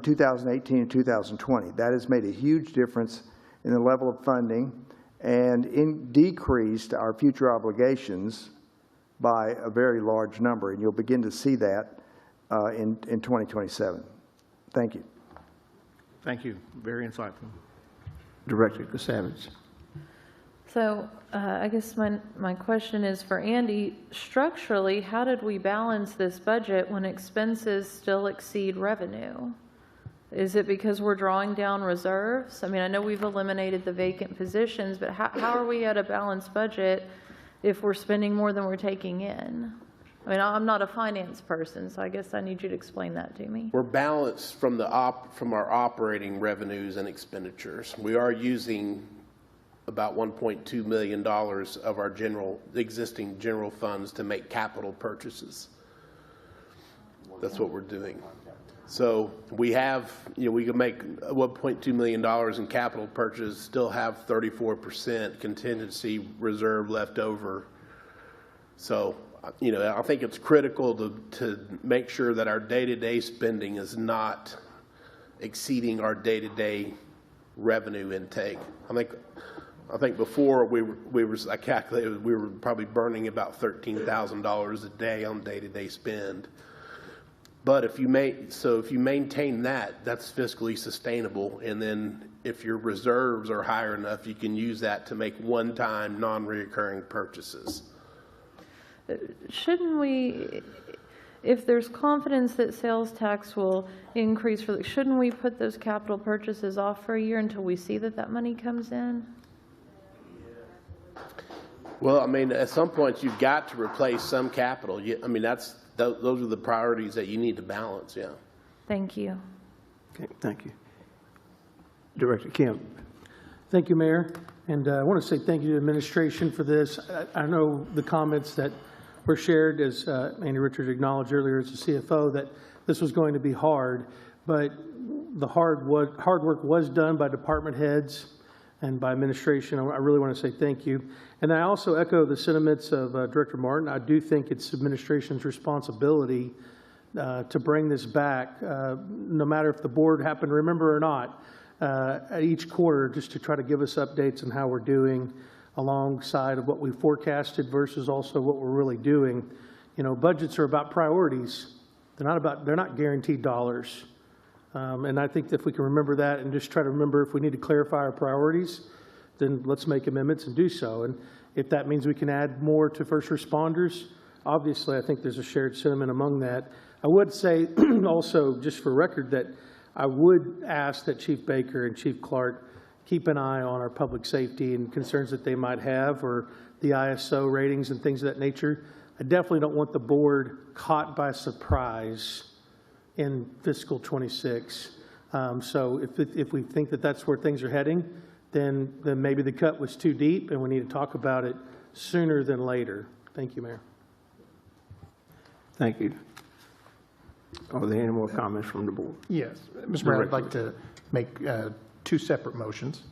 2018 and 2020. That has made a huge difference in the level of funding and decreased our future obligations by a very large number, and you'll begin to see that in 2027. Thank you. Thank you. Very insightful. Director Kasavage. So I guess my question is for Andy. Structurally, how did we balance this budget when expenses still exceed revenue? Is it because we're drawing down reserves? I mean, I know we've eliminated the vacant positions, but how are we at a balanced budget if we're spending more than we're taking in? I mean, I'm not a finance person, so I guess I need you to explain that to me. We're balanced from from our operating revenues and expenditures. We are using about $1.2 million of our existing general funds to make capital purchases. That's what we're doing. So we have, we can make $1.2 million in capital purchases, still have 34% contingency reserve left over. So, I think it's critical to make sure that our day-to-day spending is not exceeding our day-to-day revenue intake. I think before I calculated we were probably burning about $13,000 a day on day-to-day spend. But if you maintain that, that's fiscally sustainable. And then if your reserves are higher enough, you can use that to make one-time, non-reoccurring purchases. Shouldn't we, if there's confidence that sales tax will increase, shouldn't we put those capital purchases off for a year until we see that money comes in? Well, I mean, at some point you've got to replace some capital. I mean, those are the priorities that you need to balance. Yeah. Thank you. Okay, thank you. Director Kemp. Thank you, Mayor. And I want to say thank you to the administration for this. I know the comments that were shared, as Andy Richards acknowledged earlier as the CFO, that this was going to be hard, but the hard work was done by department heads and by administration. I really want to say thank you. And I also echo the sentiments of Director Martin. I do think it's administration's responsibility to bring this back, no matter if the board happened to remember or not, at each quarter, just to try to give us updates on how we're doing alongside of what we forecasted versus also what we're really doing. Budgets are about priorities. They're not guaranteed dollars. And I think that if we can remember that and just try to remember if we need to clarify our priorities, then let's make amendments and do so. And if that means we can add more to first responders, obviously I think there's a shared sentiment among that. I would say also, just for record, that I would ask that Chief Baker and Chief Clark keep an eye on our public safety and concerns that they might have, or the ISO ratings and things of that nature. I definitely don't want the board caught by surprise in fiscal 26. So if we think that that's where things are heading, then maybe the cut was too deep and we need to talk about it sooner than later. Thank you, Mayor. Thank you. Are there any more comments from the board? Yes. Mr. Mayor, I'd like to make two separate motions.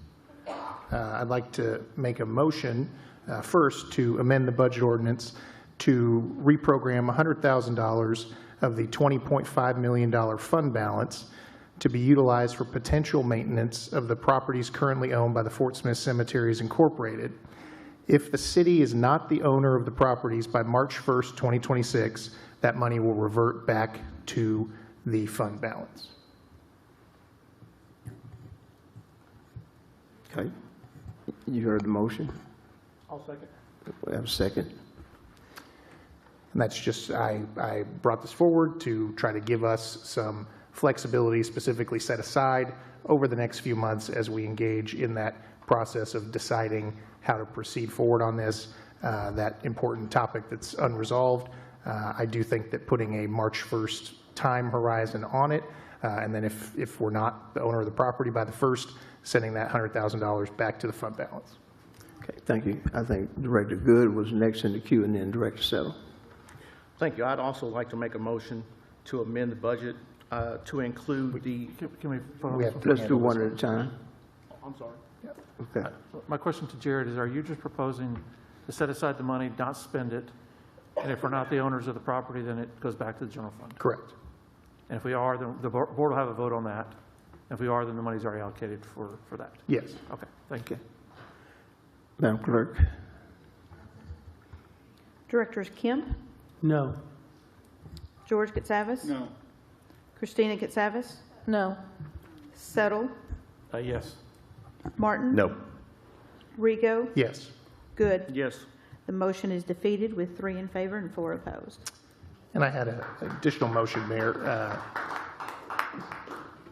I'd like to make a motion first to amend the budget ordinance to reprogram $100,000 of the $20.5 million fund balance to be utilized for potential maintenance of the properties currently owned by the Fort Smith Cemeteries Incorporated. If the city is not the owner of the properties by March 1st, 2026, that money will revert back to the fund balance. Okay. You heard the motion. I'll second. We have a second. And that's just, I brought this forward to try to give us some flexibility specifically set aside over the next few months as we engage in that process of deciding how to proceed forward on this, that important topic that's unresolved. I do think that putting a March 1st time horizon on it, and then if we're not the owner of the property by the 1st, sending that $100,000 back to the fund balance. Okay, thank you. I think Director Good was next in the queue, and then Director Settle. Thank you. I'd also like to make a motion to amend the budget to include the. Can we vote on We this have one? Let's do one at a time. I'm sorry. Okay. My question to Jared is, are you just proposing to set aside the money, not spend it, and if we're not the owners of the property, then it goes back to the general fund? Correct. And if we are, then the board will have a vote on that. If we are, then the money's already allocated for that. Yes. Okay, thank you. Madam Clerk. Directors Kemp, No. George Katsavas. No. Christina Katsavas, No. Settle, Yes. Martin. No. Rigo, Yes. Good. Yes. The motion is defeated with 3 in favor and 4 opposed. And I had an additional motion, Mayor,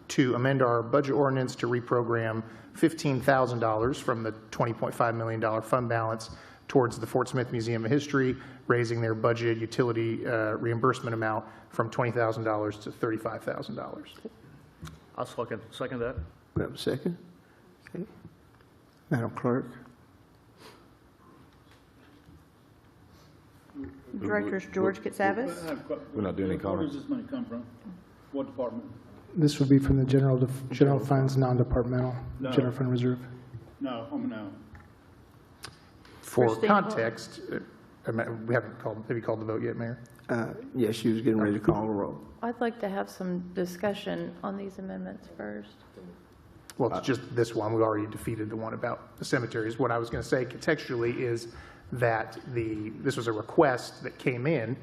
to amend our budget ordinance to reprogram $15,000 from the $20.5 million fund balance towards the Fort Smith Museum of History, raising their budgeted utility reimbursement amount from $20,000 to $35,000. I'll second that. We have a second? Okay. Madam Clerk? Directors George Katsavas, We're not doing any Where comments. does this money come from? What department? This would be from the general funds, non-departmental, No. general fund reserve. No, no. For Christine, context, we haven't called, have you called the vote yet, Mayor? Yes, she was getting ready to call the roll. I'd like to have some discussion on these amendments first. Well, it's just this one. We already defeated the one about the cemeteries. What I was going to say contextually is that this was a request that came in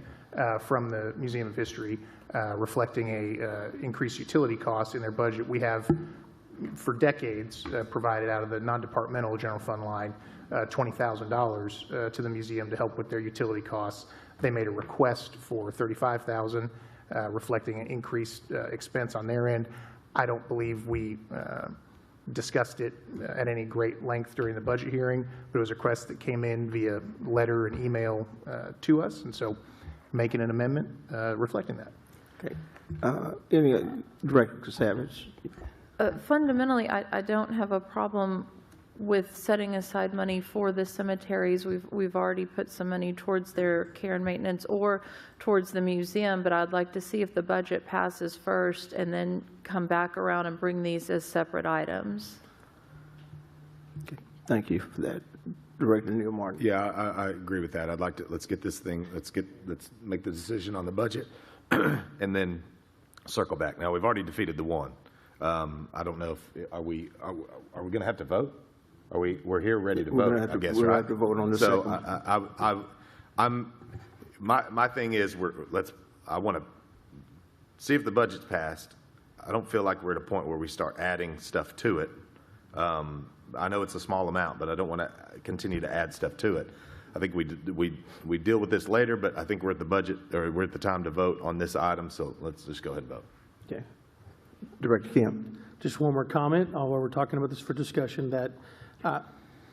from the Museum of History reflecting a increased utility cost in their budget. We have, for decades, provided out of the non-departmental general fund line $20,000 to the museum to help with their utility costs. They made a request for $35,000, reflecting an increased expense on their end. I don't believe we discussed it at any great length during the budget hearing, but it was a request that came in via letter and email to us, and so making an amendment reflecting that. Okay. Any Director Savage? Fundamentally, I don't have a problem with setting aside money for the cemeteries. We've already put some money towards their care and maintenance or towards the museum, but I'd like to see if the budget passes first and then come back around and bring these as separate items. Okay. Thank you for that. Director Neil Martin. Yeah, I agree with that. I'd like to, let's get this thing, let's make the decision on the budget and then circle back. Now, we've already defeated the one. I don't know if, are we going to have to vote? We're here ready to vote, I guess, right? We'll have to vote on the second. So my thing is, I want to see if the budget's passed. I don't feel like we're at a point where we start adding stuff to it. I know it's a small amount, but I don't want to continue to add stuff to it. I think we deal with this later, but I think we're at the budget, or we're at the time to vote on this item, so let's just go ahead and vote. Okay. Director Kemp. Just one more comment, while we're talking about this for discussion, that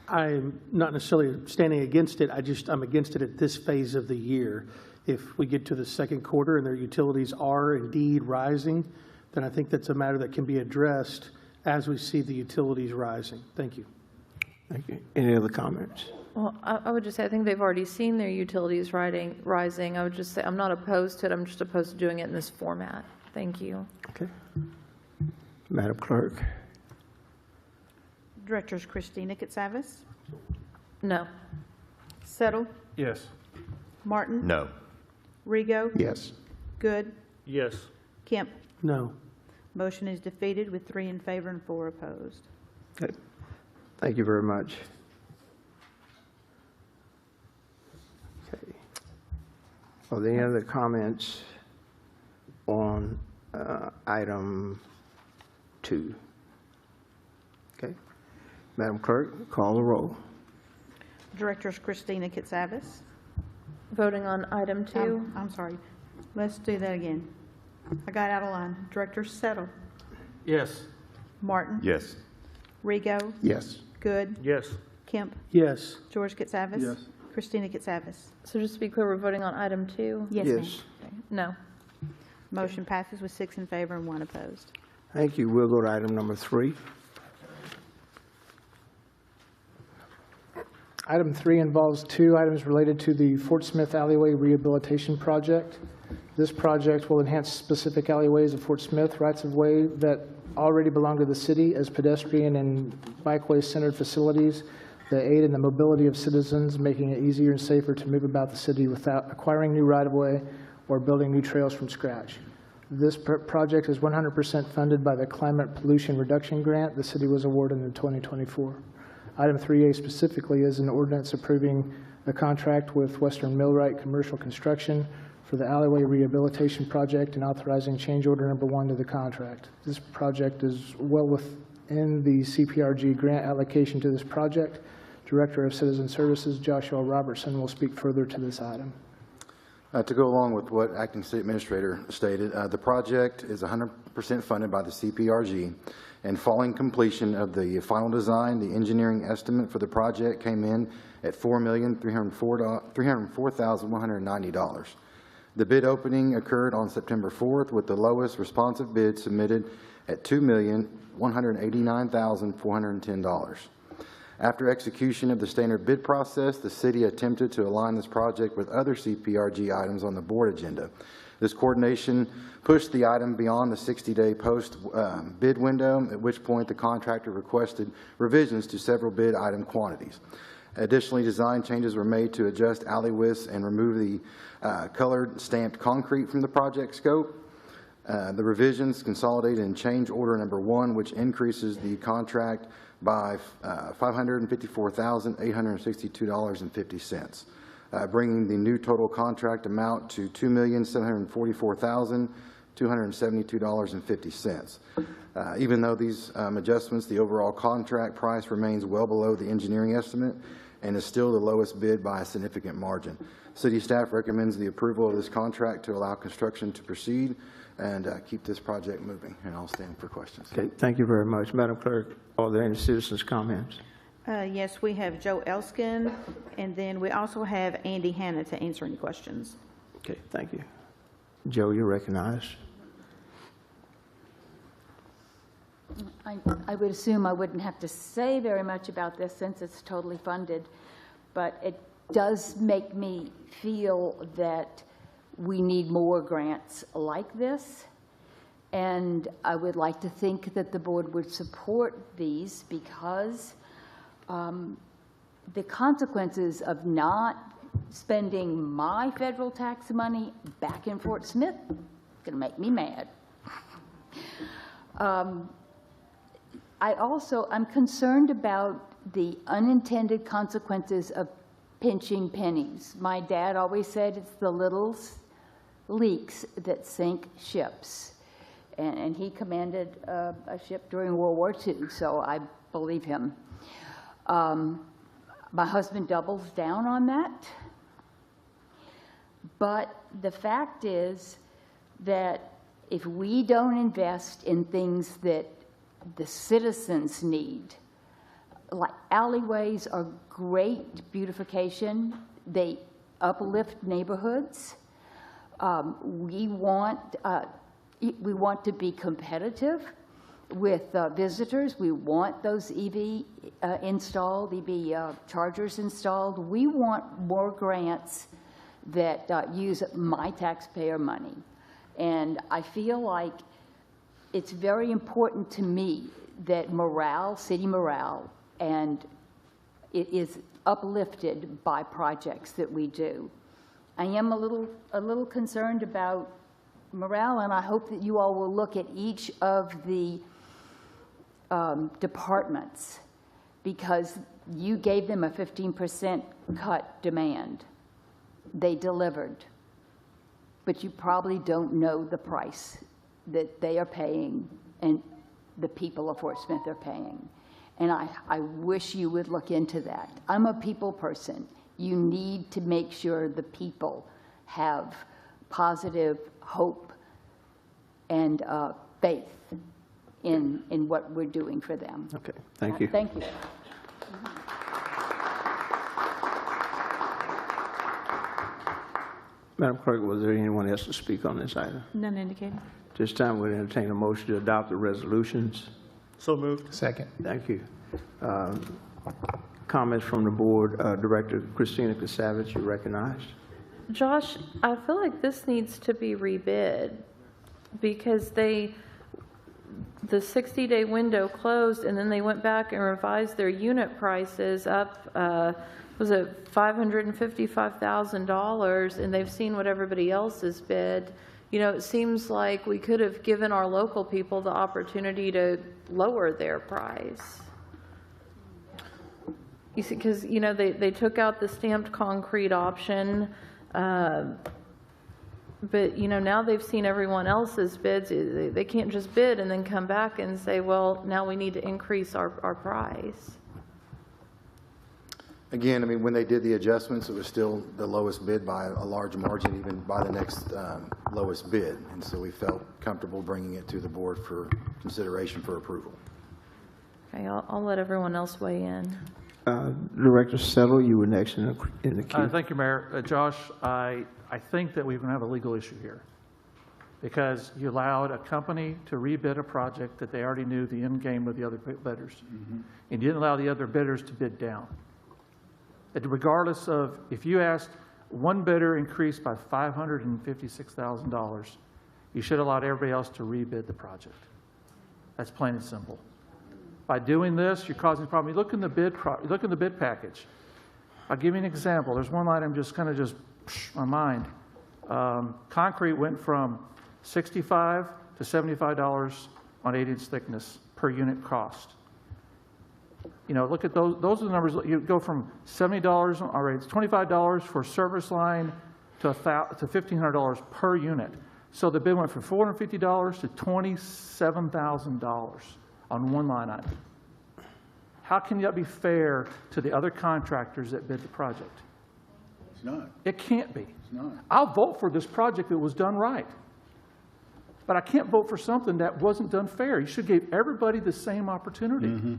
I'm not necessarily standing against it. I'm against it at this phase of the year. If we get to the second quarter and their utilities are indeed rising, then I think that's a matter that can be addressed as we see the utilities rising. Thank you. Thank you. Any other comments? Well, I would just say I think they've already seen their utilities rising. I would just say I'm not opposed to it. I'm just opposed to doing it in this format. Thank you. Okay. Madam Clerk. Directors Christina Katsavas, No. Settle, Yes. Martin, No. Rego, Yes. Good, Yes. Kemp. No. Motion is defeated with 3 in favor and 4 opposed. Okay. Thank you very much. Okay. Are there any other comments on item 2? Okay. Madam Clerk, call the roll. Directors Christina Katsavas. Voting on item 2. I'm sorry. Let's do that again. I got out of line. Director Settle, Yes. Martin, Yes. Rego, Yes. Good, Yes. Kemp, Yes. George Katsavas. Yes. Christina Katsavas. So just to be clear, we're voting on item 2? Yes, ma'am. Yes. No. Motion passes with 6 in favor and 1 opposed. Thank you. We'll go to item number 3. Item 3 involves 2 items related to the Fort Smith Alleyway Rehabilitation Project. This project will enhance specific alleyways of Fort Smith rights-of-way that already belong to the city as pedestrian and bikeway-centered facilities that aid in the mobility of citizens, making it easier and safer to move about the city without acquiring new right-of-way or building new trails from scratch. This project is 100% funded by the Climate Pollution Reduction Grant the city was awarded in 2024. Item 3A specifically is an ordinance approving a contract with Western Millwright Commercial Construction for the Alleyway Rehabilitation Project and authorizing change order number 1 to the contract. This project is well within the CPRG grant allocation to this project. Director of Citizen Services Joshua Robertson will speak further to this item. To go along with what Acting City Administrator stated, the project is 100% funded by the CPRG, and following completion of the final design, the engineering estimate for the project came in at $4,304,190. The bid opening occurred on September 4th with the lowest responsive bid submitted at $2,189,410. After execution of the standard bid process, the city attempted to align this project with other CPRG items on the board agenda. This coordination pushed the item beyond the 60-day post-bid window, at which point the contractor requested revisions to several bid item quantities. Additionally, design changes were made to adjust alleyways and remove the colored stamped concrete from the project scope. The revisions consolidated in change order number 1, which increases the contract by $554,862.50, bringing the new total contract amount to $2,744,272.50. Even though these adjustments, the overall contract price remains well below the engineering estimate and is still the lowest bid by a significant margin. City staff recommends the approval of this contract to allow construction to proceed and keep this project moving. And I'll stand for questions. Okay, thank you very much. Madam Clerk, are there any citizens' comments? Yes, we have Joe Elskin, and then we also have Andy Hanna to answer any questions. Okay, thank you. Joe, you're recognized. I would assume I wouldn't have to say very much about this since it's totally funded, but it does make me feel that we need more grants like this, and I would like to think that the board would support these because the consequences of not spending my federal tax money back in Fort Smith is going to make me mad. I'm concerned about the unintended consequences of pinching pennies. My dad always said it's the little leaks that sink ships. And he commanded a ship during World War II, so I believe him. My husband doubles down on that. But the fact is that if we don't invest in things that the citizens need, like alleyways are great beautification. They uplift neighborhoods. We want to be competitive with visitors. We want those EV installed, EV chargers installed. We want more grants that use my taxpayer money. And I feel like it's very important to me that morale, city morale, and it is uplifted by projects that we do. I am a little concerned about morale, and I hope that you all will look at each of the departments, because you gave them a 15% cut demand. They delivered, but you probably don't know the price that they are paying and the people of Fort Smith are paying. And I wish you would look into that. I'm a people person. You need to make sure the people have positive hope and faith in what we're doing for them. Okay, thank you. Thank you. Madam Clerk, was there anyone else to speak on this item? None indicated. This time we'll entertain a motion to adopt the resolutions. So moved. Second. Thank you. Comments from the board. Director Christina Casavage, you're recognized. Josh, I feel like this needs to be rebid because the 60-day window closed and then they went back and revised their unit prices up, was it $555,000, and they've seen what everybody else has bid. You know, it seems like we could have given our local people the opportunity to lower their price. You see, because, you know, they took out the stamped concrete option, but, you know, now they've seen everyone else's bids. They can't just bid and then come back and say, well, now we need to increase our price. Again, I mean, when they did the adjustments, it was still the lowest bid by a large margin, even by the next lowest bid. And so we felt comfortable bringing it to the board for consideration for approval. Okay, I'll let everyone else weigh in. Director Settle, you were next in the queue. Thank you, Mayor. Josh, I think that we're going to have a legal issue here because you allowed a company to rebid a project that they already knew the end game with the other bidders. And you didn't allow the other bidders to bid down. Regardless of, if you asked one bidder increased by $556,000, you should have allowed everybody else to rebid the project. That's plain and simple. By doing this, you're causing a problem. You look in the bid package. I'll give you an example. There's one item just kind of just my mind. Concrete went from $65 to $75 on 8-inch thickness per unit cost. You know, look at those. Those are the numbers. You go from $70, all right, it's $25 for service line to $1,500 per unit. So the bid went from $450 to $27,000 on one line item. How can that be fair to the other contractors that bid the project? It's not. It can't be. It's not. I'll vote for this project that was done right. But I can't vote for something that wasn't done fair. You should give everybody the same opportunity.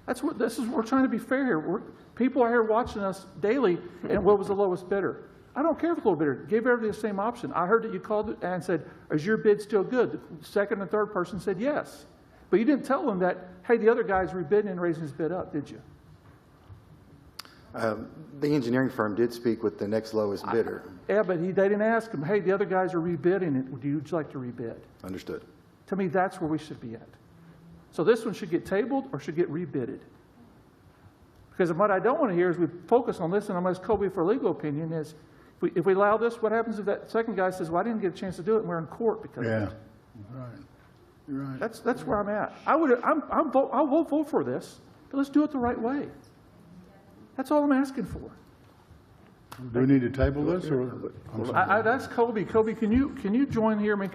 This is we're trying to be fair here. People are here watching us daily, and what was the lowest bidder? I don't care if the lowest bidder gave everybody the same option. I heard that you called it and said, "Is your bid still good?" The second and third person said yes, but you didn't tell them that, hey, the other guy's rebidding and raising his bid up, did you? The engineering firm did speak with the next lowest bidder. Yeah, but they didn't ask him, hey, the other guys are rebidding it. Would you like to rebid? Understood. To me, that's where we should be at. So this one should get tabled or should get rebidded. Because what I don't want to hear is we focus on this, and I'm going to ask Kobe for a legal opinion, is if we allow this, what happens if that second guy says, well, I didn't get a chance to do it, and we're in court because of it? Right. You're right. That's where I'm at. I'll vote for this, but let's do it the right way. That's all I'm asking for. Do we need to table this, or? That's Kobe. Kobe, can you join here? We're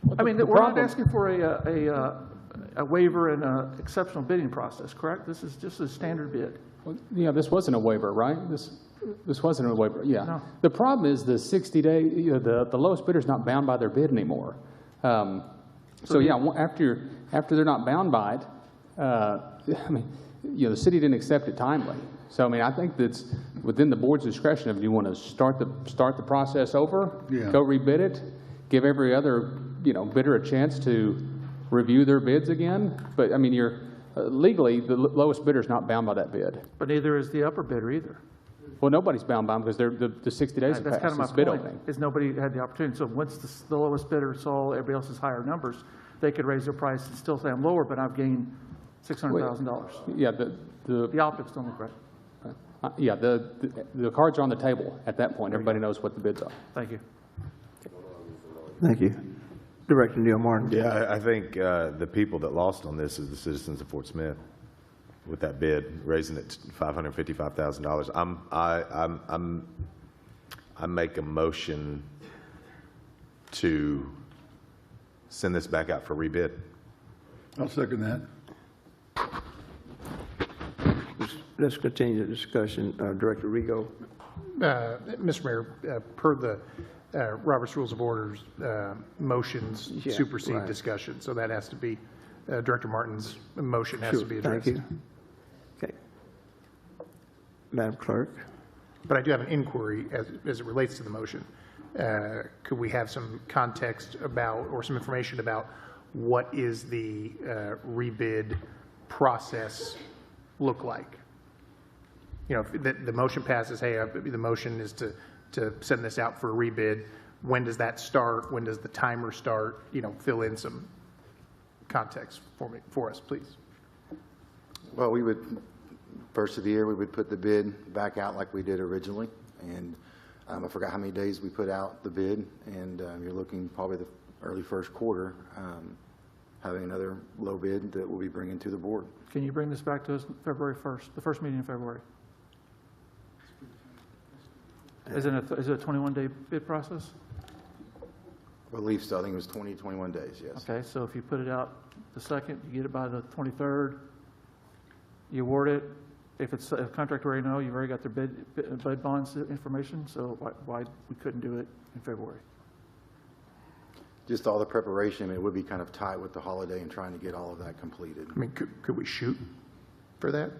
not asking for a waiver and an exceptional bidding process, correct? This is just a standard bid. Well, yeah, this wasn't a waiver, right? This wasn't a waiver. Yeah. No. The problem is the 60-day. The lowest bidder's not bound by their bid anymore. So yeah, after they're not bound by it, the city didn't accept it timely. So I think that's within the board's discretion if you want to start the process over, go rebid it, give every other bidder a chance to review their bids again. But you're legally the lowest bidder is not bound by that bid. But neither is the upper bidder either. Well, nobody's bound by them because the 60 days have That's passed kind of my since bid point. opening. Is nobody had the opportunity. So once the lowest bidder saw everybody else's higher numbers, they could raise their price and still say I'm lower, but I've gained $600,000. Yeah, the optics don't look right. Yeah, the cards are on the table at that point. Everybody knows what the bids are. Thank you. Thank you. Director Neil Martin. Yeah, I think the people that lost on this is the citizens of Fort Smith with that bid, raising it to $555,000. I make a motion to send this back out for rebid. I'll second that. Let's continue the discussion. Director Rigo. Mr. Mayor, per the Robert's Rules of Orders, motions supersede discussion. So that has to be, Director Martin's motion has to be addressed. Thank you. Okay. Madam Clerk. But I do have an inquiry as it relates to the motion. Could we have some context about, or some information about what is the rebid process look like? If the motion passes, hey, the motion is to send this out for a rebid. When does that start? When does the timer start? Fill in some context for us, please. Well, we would, first of the year, we would put the bid back out like we did originally. And I forgot how many days we put out the bid. And you're looking probably the early first quarter, having another low bid that we'll be bringing to the board. Can you bring this back to us February 1st, the first meeting in February? Is it a 21-day bid process? I believe so. I think it was 20, 21 days, yes. Okay, so if you put it out the 2nd, you get it by the 23rd, you award it. If it's a contractor already know, you've already got their bid bonds information, so why we couldn't do it in February? Just all the preparation, it would be kind of tight with the holiday and trying to get all of that completed. Could we shoot for that?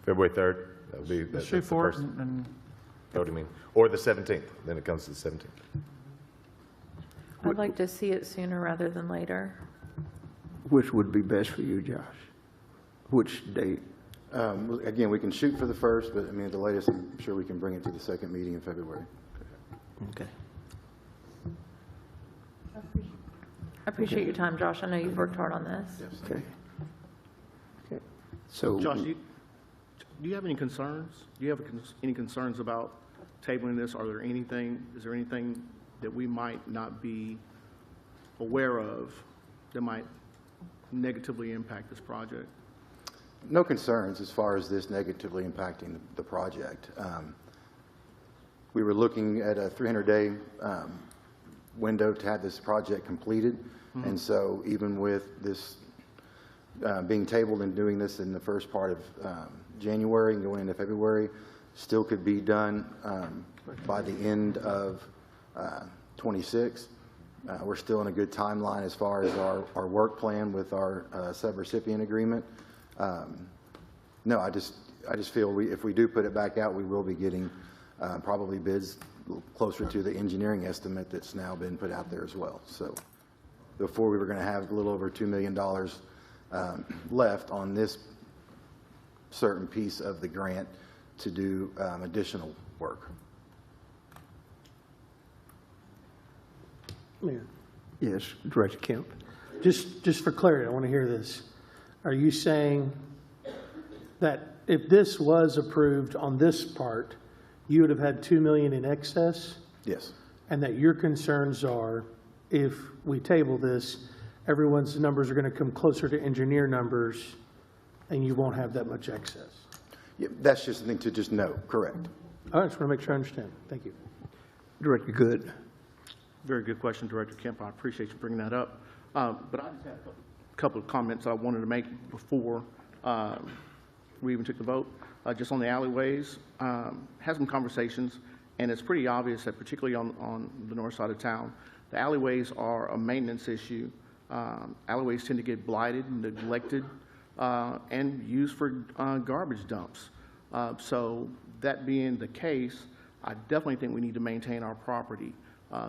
February 3rd, that would be, Let's that's shoot the for it first, and what do you mean? Or the 17th, then it comes to the 17th. I'd like to see it sooner rather than later. Which would be best for you, Josh? Which date? Again, we can shoot for the 1st, but I mean, at the latest, I'm sure we can bring it to the 2nd meeting in February. Okay. I appreciate your time, Josh. I know you've worked hard on this. Okay. Okay. So. Josh, do you have any concerns? Do you have any concerns about tabling this? Is there anything that we might not be aware of that might negatively impact this project? No concerns as far as this negatively impacting the project. We were looking at a 300-day window to have this project completed. And so even with this being tabled and doing this in the first part of January and going into February, still could be done by the end of 26. We're still in a good timeline as far as our work plan with our sub-recipient agreement. No, I just feel if we do put it back out, we will be getting probably bids closer to the engineering estimate that's now been put out there as well. So before we were going to have a little over $2 million left on this certain piece of the grant to do additional work. Mayor, Yes, Director Kemp. just for clarity, I want to hear this. Are you saying that if this was approved on this part, you would have had 2 million in excess? Yes. And that your concerns are, if we table this, everyone's numbers are going to come closer to engineer numbers, and you won't have that much excess? Yeah, that's just something to just note, correct. I just want to make sure I understand. Thank you. Director Good. Very good question, Director Kemp. I appreciate you bringing that up. But I just had a couple of comments I wanted to make before we even took the vote. Just on the alleyways, had some conversations, and it's pretty obvious that particularly on the north side of town, the alleyways are a maintenance issue. Alleyways tend to get blighted and neglected and used for garbage dumps. So that being the case, I definitely think we need to maintain our property.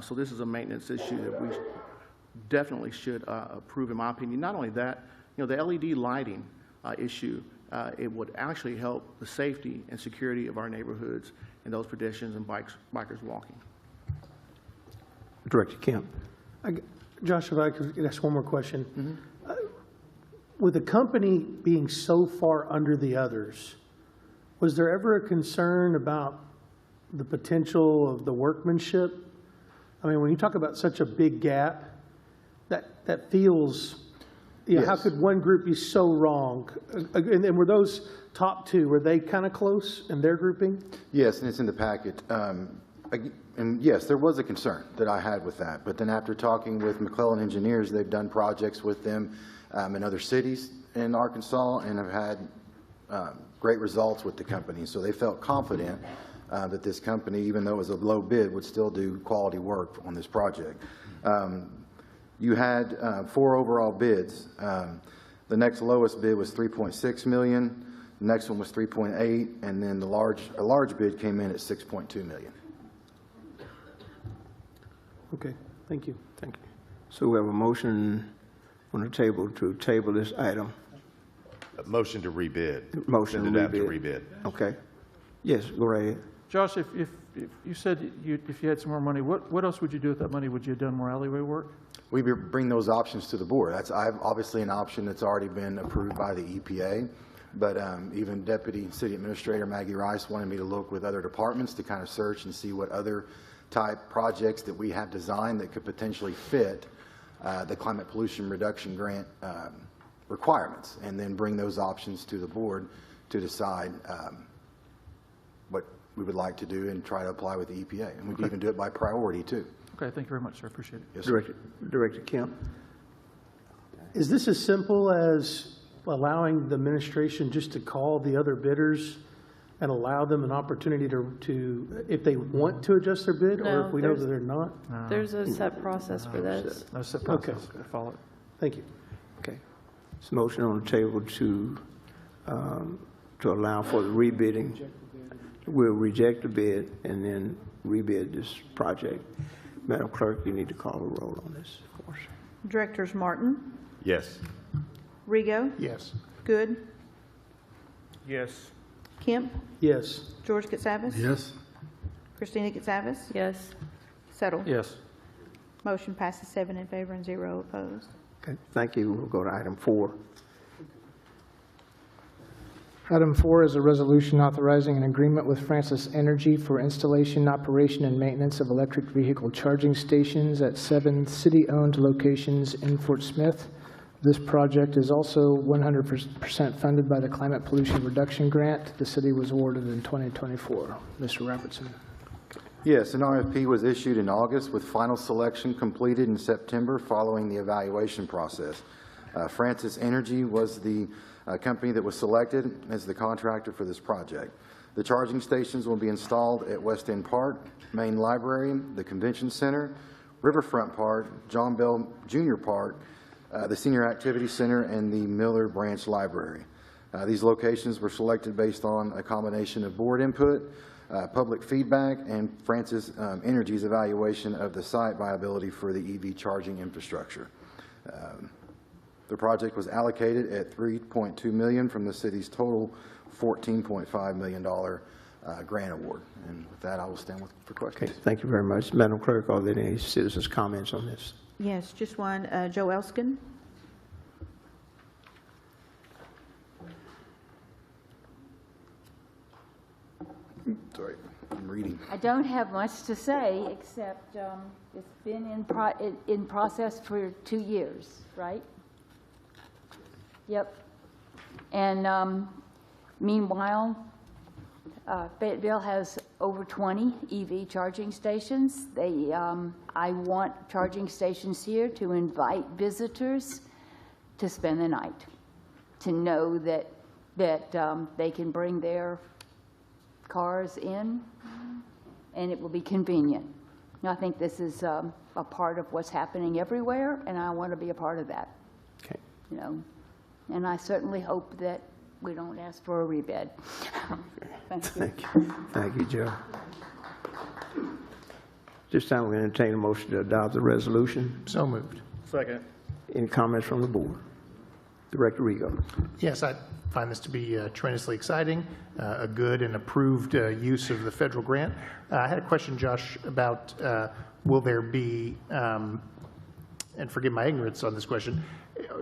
So this is a maintenance issue that we definitely should approve, in my opinion. Not only that, the LED lighting issue, it would actually help the safety and security of our neighborhoods and those pedestrians and bikers walking. Director Kemp. Josh, if I could ask one more question. With the company being so far under the others, was there ever a concern about the potential of the workmanship? I mean, when you talk about such a big gap, that feels, Yes. How could one group be so wrong? And were those top two, were they kind of close in their grouping? Yes, and it's in the packet. And yes, there was a concern that I had with that. But then after talking with McClellan Engineers, they've done projects with them in other cities in Arkansas and have had great results with the company. So they felt confident that this company, even though it was a low bid, would still do quality work on this project. You had 4 overall bids. The next lowest bid was $3.6 million. The next one was $3.8, and then a large bid came in at $6.2 million. Okay, thank you. Thank you. So we have a motion on the table to table this item. A motion to rebid. Motion to adapt rebid. Okay. Yes, go right ahead. Josh, if you said if you had some more money, what else would you do with that money? Would you have done more alleyway work? We bring those options to the board. That's obviously an option that's already been approved by the EPA, but even Deputy City Administrator Maggie Rice wanted me to look with other departments to kind of search and see what other type projects that we have designed that could potentially fit the climate pollution reduction grant requirements, and then bring those options to the board to decide what we would like to do and try to apply with the EPA. And we can even do it by priority too. Okay, thank you very much, sir. Appreciate it. Yes, sir. Director Kemp. Is this as simple as allowing the administration just to call the other bidders and allow them an opportunity to if they want to adjust their bid, No, or if we know that they're not? There's a set process for this. No set process. Okay. Follow it. Thank you. Okay. It's a motion on the table to allow for the rebidding. We'll reject the bid and then rebid this project. Madam Clerk, you need to call the roll on this, of course. Directors Martin, Yes. Rego, Yes. Good, Yes. Kemp, Yes. George Katsavas. Yes. Christina Katsavas. Yes. Settle. Yes. Motion passes 7 in favor and 0 opposed. Okay, thank you. We'll go to item 4. Item 4 is a resolution authorizing an agreement with Francis Energy for installation, operation, and maintenance of electric vehicle charging stations at 7 city-owned locations in Fort Smith. This project is also 100% funded by the Climate Pollution Reduction Grant. The city was awarded in 2024. Mr. Robertson. Yes, an RFP was issued in August with final selection completed in September following the evaluation process. Francis Energy was the company that was selected as the contractor for this project. The charging stations will be installed at West End Park, Main Library, the Convention Center, Riverfront Park, John Bell Jr. Park, the Senior Activity Center, and the Miller Branch Library. These locations were selected based on a combination of board input, public feedback, and Francis Energy's evaluation of the site viability for the EV charging infrastructure. The project was allocated at $3.2 million from the city's total $14.5 million grant award. And with that, I will stand for questions. Okay, thank you very much. Madam Clerk, are there any citizens' comments on this? Yes, just one. Joe Elskin. Sorry, I'm reading. I don't have much to say, except it's been in process for 2 years, right? Yep. And meanwhile, Fayetteville has over 20 EV charging stations. I want charging stations here to invite visitors to spend the night, to know that they can bring their cars in, and it will be convenient. I think this is a part of what's happening everywhere, and I want to be a part of that. Okay. You know, and I certainly hope that we don't ask for a rebid. Thank you. Thank you. Thank you, Joe. This time we're going to entertain a motion to adopt the resolution. So moved. Second. Any comments from the board? Director Rego. Yes, I find this to be tremendously exciting, a good and approved use of the federal grant. I had a question, Josh, about will there be, and forgive my ignorance on this question,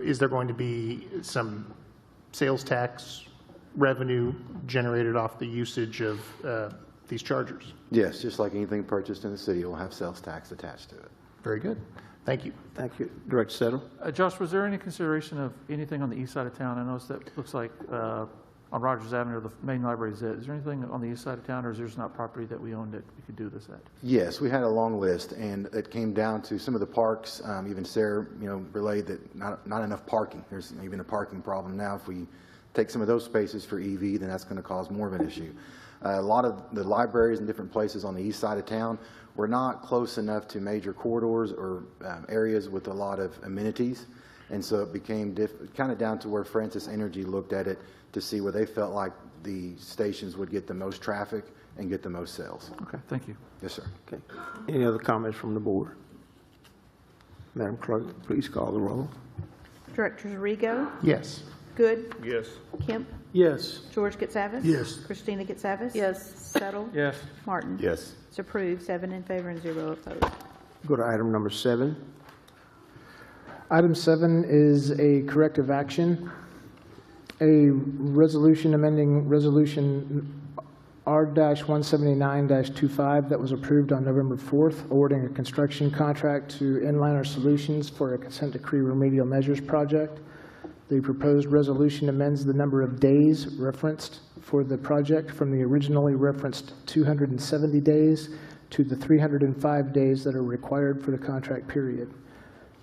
is there going to be some sales tax revenue generated off the usage of these chargers? Yes, just like anything purchased in the city, it will have sales tax attached to it. Very good. Thank you. Thank you. Director Settle. Josh, was there any consideration of anything on the east side of town? I noticed that looks like on Rogers Avenue, the main library is it. Is there anything on the east side of town, or is there not property that we own that we could do this at? Yes, we had a long list, and it came down to some of the parks. Even Sarah, relayed that not enough parking. There's even a parking problem now. If we take some of those spaces for EV, then that's going to cause more of an issue. A lot of the libraries and different places on the east side of town were not close enough to major corridors or areas with a lot of amenities, and so it became kind of down to where Francis Energy looked at it to see where they felt like the stations would get the most traffic and get the most sales. Okay, thank you. Yes, sir. Okay. Any other comments from the board? Madam Clerk, please call the roll. Directors Rego, Yes. Good, Yes. Kemp, Yes. George Katsavas. Yes. Christina Katsavas. Yes. Settle. Yes. Martin. Yes. It's approved, 7 in favor and 0 opposed. Go to item number 7. Item 7 is a corrective action, a resolution amending Resolution R-179-25 that was approved on November 4th, awarding a construction contract to InLiner Solutions for a consent decree remedial measures project. The proposed resolution amends the number of days referenced for the project from the originally referenced 270 days to the 305 days that are required for the contract period.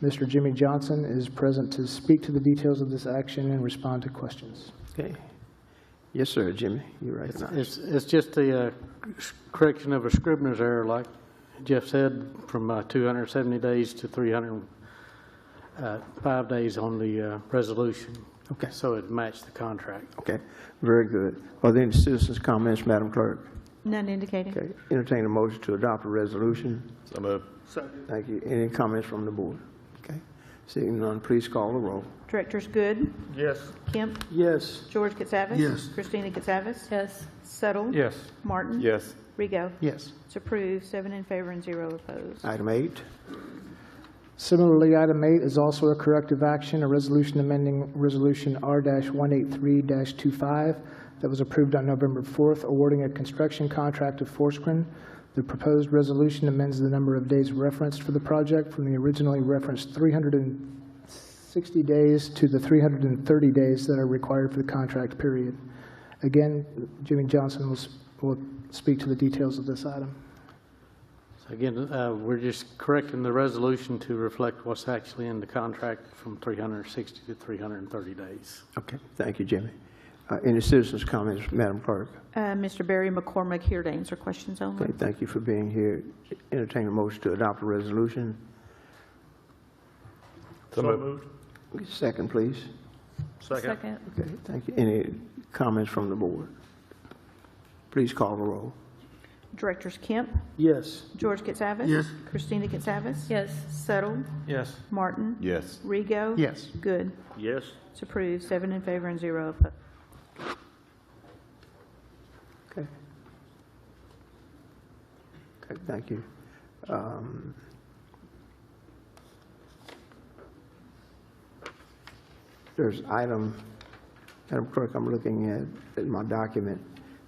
Mr. Jimmy Johnson is present to speak to the details of this action and respond to questions. Okay. Yes, sir, Jimmy. You're right. It's just a correction of a Scribner's error, like Jeff said, from 270 days to 300. 5 days on the resolution. Okay. So it matched the contract. Okay, very good. Are there any citizens' comments, Madam Clerk? None indicating. Okay, entertain a motion to adopt a resolution. So moved. Thank you. Any comments from the board? Okay, seeing none, please call the roll. Directors Good, Yes. Kemp, Yes. George Katsavas. Yes. Christina Katsavas. Yes. Settle. Yes. Martin. Yes. Rigo. Yes. It's approved, 7 in favor and 0 opposed. Item 8. Similarly, item 8 is also a corrective action, a resolution amending Resolution R-183-25 that was approved on November 4th, awarding a construction contract to Forsgren. The proposed resolution amends the number of days referenced for the project from the originally referenced 360 days to the 330 days that are required for the contract period. Again, Jimmy Johnson will speak to the details of this item. So again, we're just correcting the resolution to reflect what's actually in the contract from 360 to 330 days. Okay, thank you, Jimmy. Any citizens' comments, Madam Clerk? Mr. Barry McCormick here to answer questions only. Okay, thank you for being here. Entertain a motion to adopt a resolution. So moved. Second, please. Second. Okay, thank you. Any comments from the board? Please call the roll. Directors Kemp, Yes. George Katsavas. Yes. Christina Katsavas. Yes. Settle. Yes. Martin. Yes. Rigo. Yes. Good. Yes. It's approved, 7 in favor and 0 opposed. Okay. Okay, thank you. There's item, Madam Clerk, I'm looking at my document.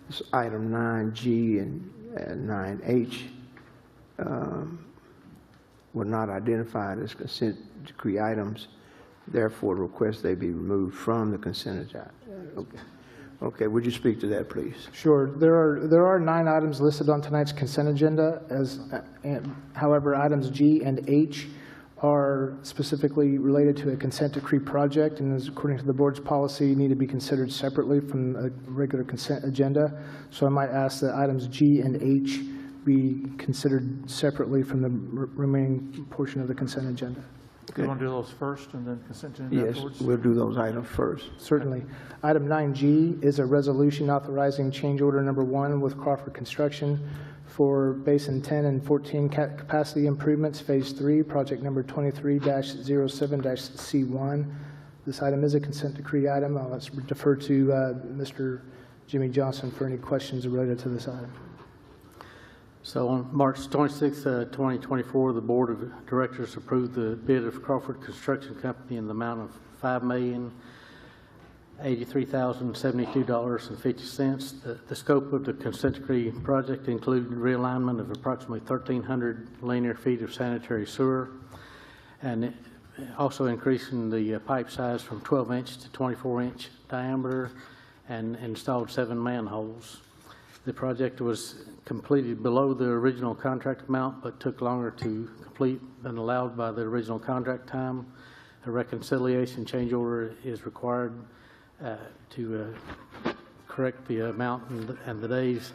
It's item 9G and 9H were not identified as consent decree items. Therefore, request they be removed from the consent agenda. Okay. Okay, would you speak to that, please? Sure. There are 9 items listed on tonight's consent agenda. However, items G and H are specifically related to a consent decree project, and as according to the board's policy, need to be considered separately from a regular consent agenda. So I might ask that items G and H be considered separately from the remaining portion of the consent agenda. Do you want to do those first and then consent agenda Yes, afterwards? we'll do those items first. Certainly. Item 9G is a resolution authorizing change order number 1 with Crawford Construction for Basin 10 and 14 capacity improvements, Phase 3, project number 23-07-C1. This item is a consent decree item. I'll defer to Mr. Jimmy Johnson for any questions related to this item. So on March 26, 2024, the Board of Directors approved the bid of Crawford Construction Company in the amount of $5,083,072.50. The scope of the consent decree project included realignment of approximately 1,300 linear feet of sanitary sewer, and also increasing the pipe size from 12-inch to 24-inch diameter, and installed 7 manholes. The project was completed below the original contract amount, but took longer to complete than allowed by the original contract time. A reconciliation change order is required to correct the amount and the days.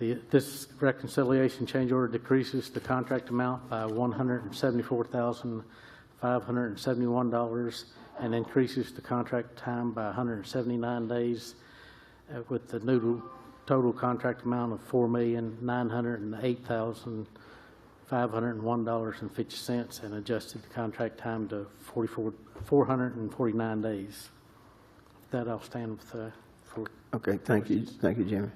This reconciliation change order decreases the contract amount by $174,571 and increases the contract time by 179 days with the new total contract amount of $4,908,501.50 and adjusted the contract time to 449 days. That I'll stand with for. Okay, thank you, Jimmy.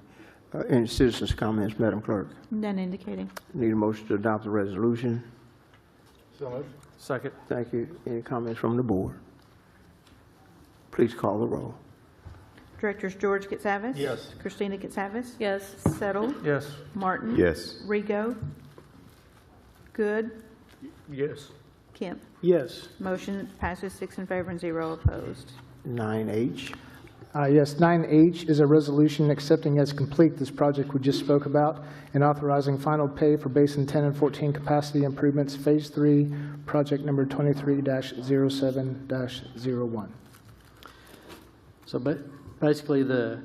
Any citizens' comments, Madam Clerk? None indicating. Need a motion to adopt the resolution. So moved. Second. Thank you. Any comments from the board? Please call the roll. Directors George Katsavas. Yes. Christina Katsavas. Yes. Settle. Yes. Martin. Yes. Rigo. Good. Yes. Kemp. Yes. Motion passes 6 in favor and 0 opposed. 9H. Yes, 9H is a resolution accepting as complete this project we just spoke about and authorizing final pay for Basin 10 and 14 capacity improvements, Phase 3, project number 23-07-01. So basically, the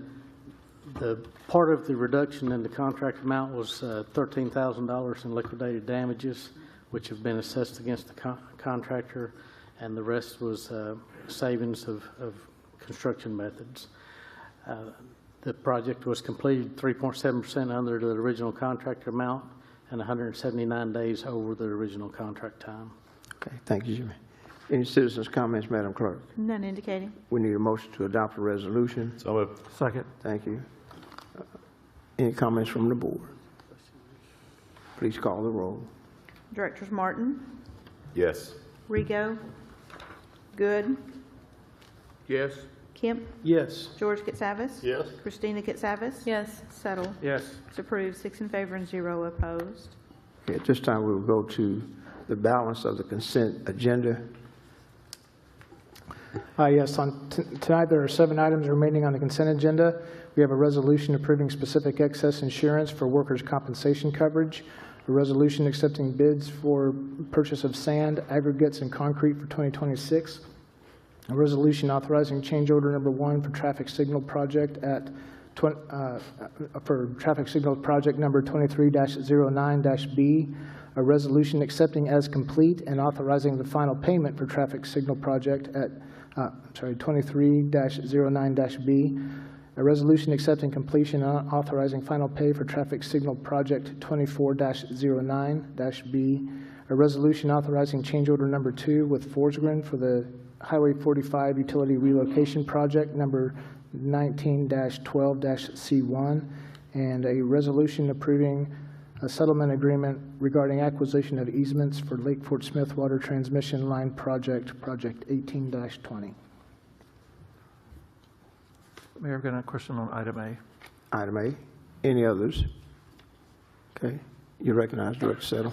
part of the reduction in the contract amount was $13,000 in liquidated damages, which have been assessed against the contractor, and the rest was savings of construction methods. The project was completed 3.7% under the original contractor amount and 179 days over the original contract time. Okay, thank you, Jimmy. Any citizens' comments, Madam Clerk? None indicating. We need a motion to adopt the resolution. So moved. Second. Thank you. Any comments from the board? Please call the roll. Directors Martin, Yes. Rego, Good, Yes. Kemp, Yes. George Katsavas. Yes. Christina Katsavas. Yes. Settle. Yes. It's approved, 6 in favor and 0 opposed. Okay, at this time, we will go to the balance of the consent agenda. Yes, tonight there are 7 items remaining on the consent agenda. We have a resolution approving specific excess insurance for workers' compensation coverage, a resolution accepting bids for purchase of sand, aggregates, and concrete for 2026, a resolution authorizing change order number 1 for traffic signal project for traffic signal project number 23-09-B, a resolution accepting as complete and authorizing the final payment for traffic signal project at 23-09-B, a resolution accepting completion and authorizing final pay for traffic signal project 24-09-B, a resolution authorizing change order number 2 with Forsgren for the Highway 45 utility relocation project number 19-12-C1, and a resolution approving a settlement agreement regarding acquisition of easements for Lake Fort Smith Water Transmission Line Project, Project 18-20. Mayor, I've got a question on item A. Item A. Any others? Okay. You recognize Director Settle.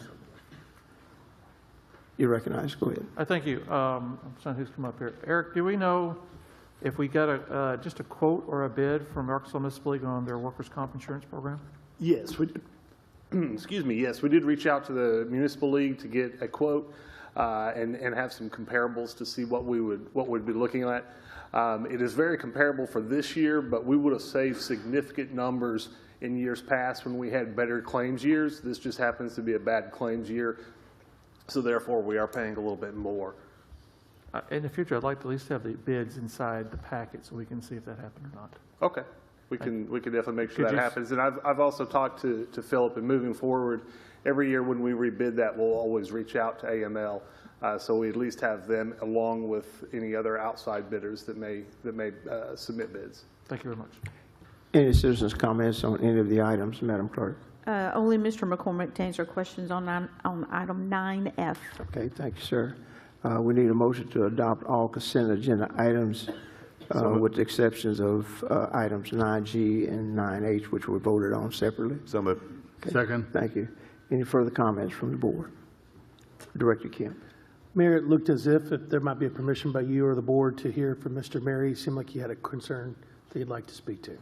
You recognize. Go ahead. Thank you. I'm sorry who's come up here. Eric, do we know if we got just a quote or a bid from Arkansas Municipal League on their workers' comp insurance program? Yes, we did. Excuse me. Yes, we did reach out to the municipal league to get a quote and have some comparables to see what we'd be looking at. It is very comparable for this year, but we would have saved significant numbers in years past when we had better claims years. This just happens to be a bad claims year, so therefore we are paying a little bit more. In the future, I'd like to at least have the bids inside the packet so we can see if that happened or not. Okay. We can definitely make sure Could that you happens. And I've also talked to Philip, and moving forward, every year when we rebid that, we'll always reach out to AML. So we at least have them along with any other outside bidders that may submit bids. Thank you very much. Any citizens' comments on any of the items, Madam Clerk? Only Mr. McCormick to answer questions on item 9F. Okay, thank you, sir. We need a motion to adopt all consent agenda items with the exceptions of items 9G and 9H, which were voted on separately. So moved. Okay. Second. Thank you. Any further comments from the board? Director Kemp. Mayor, it looked as if there might be a permission by you or the board to hear from Mr. Mary. It seemed like he had a concern that he'd like to speak to.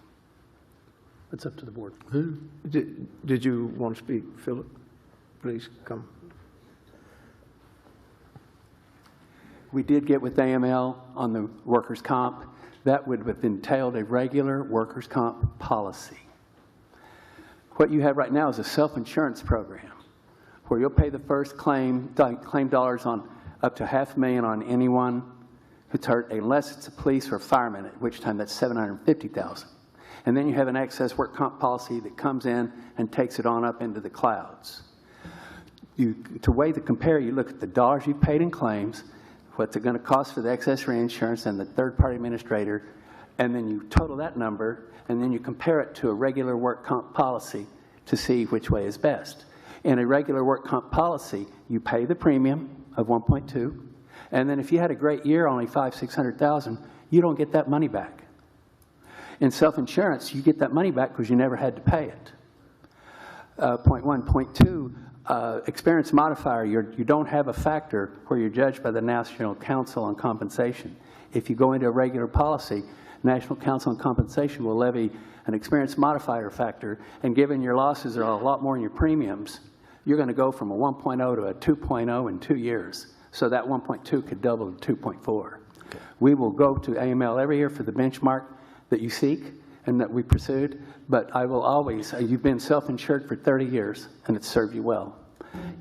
It's up to the board. Who? Did you want to speak, Philip? Please come. We did get with AML on the workers' comp. That would have entailed a regular workers' comp policy. What you have right now is a self-insurance program where you'll pay the first claim dollars on up to $500,000 on anyone who's hurt, unless it's a police or a fireman, at which time that's $750,000. And then you have an excess work comp policy that comes in and takes it on up into the clouds. To weigh the compare, you look at the dollars you've paid in claims, what's it going to cost for the excess reinsurance and the third-party administrator, and then you total that number, and then you compare it to a regular work comp policy to see which way is best. In a regular work comp policy, you pay the premium of 1.2, and then if you had a great year, only $500,000-$600,000, you don't get that money back. In self-insurance, you get that money back because you never had to pay it. Point one. Point two, experience modifier, you don't have a factor where you're judged by the National Council on Compensation. If you go into a regular policy, National Council on Compensation will levy an experience modifier factor, and given your losses are a lot more in your premiums, you're going to go from a 1.0 to a 2.0 in 2 years. So that 1.2 could double to 2.4. Okay. We will go to AML every year for the benchmark that you seek and that we pursued, but I will always, you've been self-insured for 30 years, and it's served you well.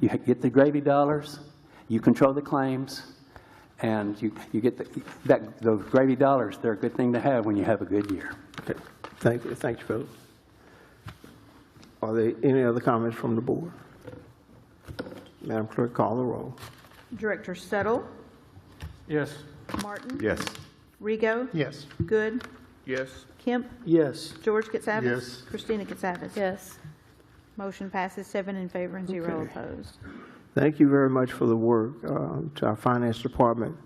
You get the gravy dollars, you control the claims, And you get those gravy dollars, they're a good thing to have when you have a good year. Okay, thank you, Philip. Are there any other comments from the board? Madam Clerk, call the roll. Director Settle, Yes. Martin, Yes. Rego, Yes. Good, Yes. Kemp, Yes. George Katsavas. Yes. Christina Katsavas. Yes. Motion passes 7 in favor and 0 opposed. Thank you very much for the work. To our finance department,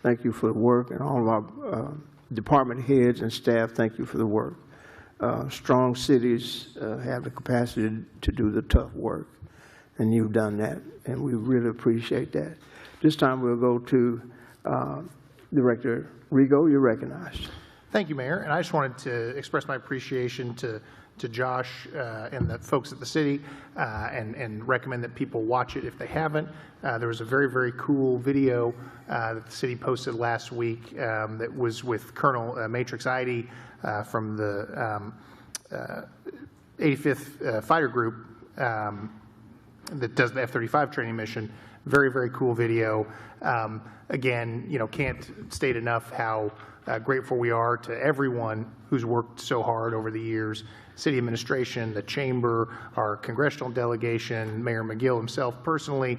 thank you for the work, and all of our department heads and staff, thank you for the work. Strong cities have the capacity to do the tough work, and you've done that, and we really appreciate that. This time we'll go to Director Rego. You're recognized. Thank you, Mayor. And I just wanted to express my appreciation to Josh and the folks at the city and recommend that people watch it if they haven't. There was a very, very cool video that the city posted last week that was with Colonel Matrix Ide from the 85th Fighter Group that does the F-35 training mission. Very, very cool video. Again, can't state enough how grateful we are to everyone who's worked so hard over the years. City administration, the chamber, our congressional delegation, Mayor McGill himself personally,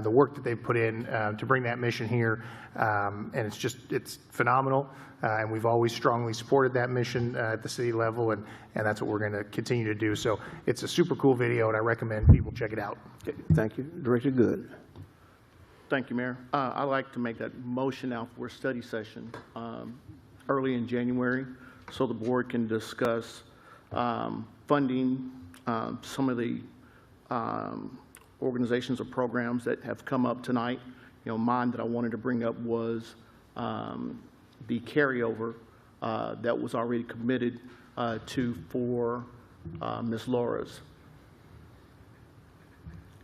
the work that they've put in to bring that mission here. And it's phenomenal. And we've always strongly supported that mission at the city level, and that's what we're going to continue to do. So it's a super cool video, and I recommend people check it out. Okay, thank you. Director Good. Thank you, Mayor. I'd like to make that motion now for a study session early in January so the board can discuss funding some of the organizations or programs that have come up tonight. Mine that I wanted to bring up was the carryover that was already committed to for Ms. Laura's.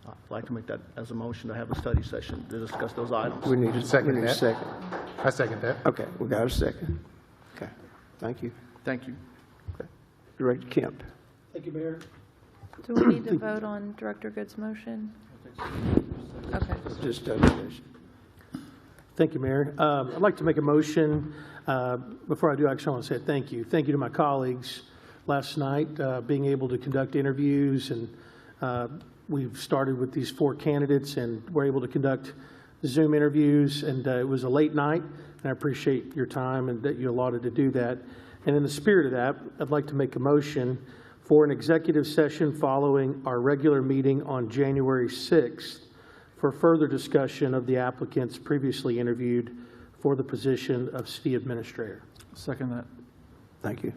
I'd like to make that as a motion to have a study session to discuss those items. We need a second. I second that. Okay, we got a second. Okay, thank you. Thank you. Okay. Director Kemp. Thank you, Mayor. Do we need to vote on Director Good's motion? Okay. Just study session. Thank you, Mayor. I'd like to make a motion. Before I do, actually, I want to say thank you. Thank you to my colleagues last night, being able to conduct interviews, and we've started with these 4 candidates, and we're able to conduct Zoom interviews, and it was a late night, and I appreciate your time and that you allotted to do that. And in the spirit of that, I'd like to make a motion for an executive session following our regular meeting on January 6th for further discussion of the applicants previously interviewed for the position of city administrator. Second that. Thank you.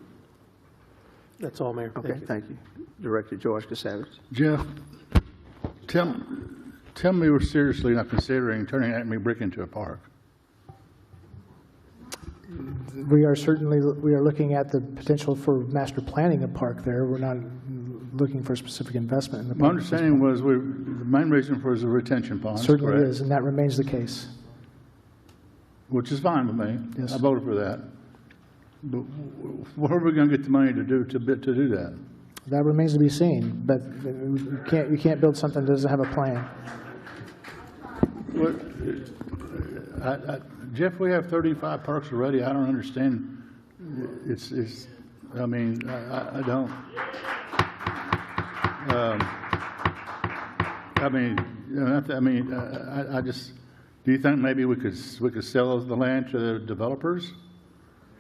That's all, Mayor. Okay, thank you. Director George Katsavas. Jeff, tell me we're seriously not considering turning Acme Brick into a park. We are looking at the potential for master planning a park there. We're not looking for specific investment in the park. My understanding was the main reason for it is a retention pond. Certainly correct? is, and that remains the case. Which is fine with me. Yes. I voted for that. But where are we going to get the money to do that? That remains to be seen, but you can't build something that doesn't have a plan. Jeff, we have 35 parks already. I don't understand. I don't. I just. Do you think maybe we could sell the land to the developers,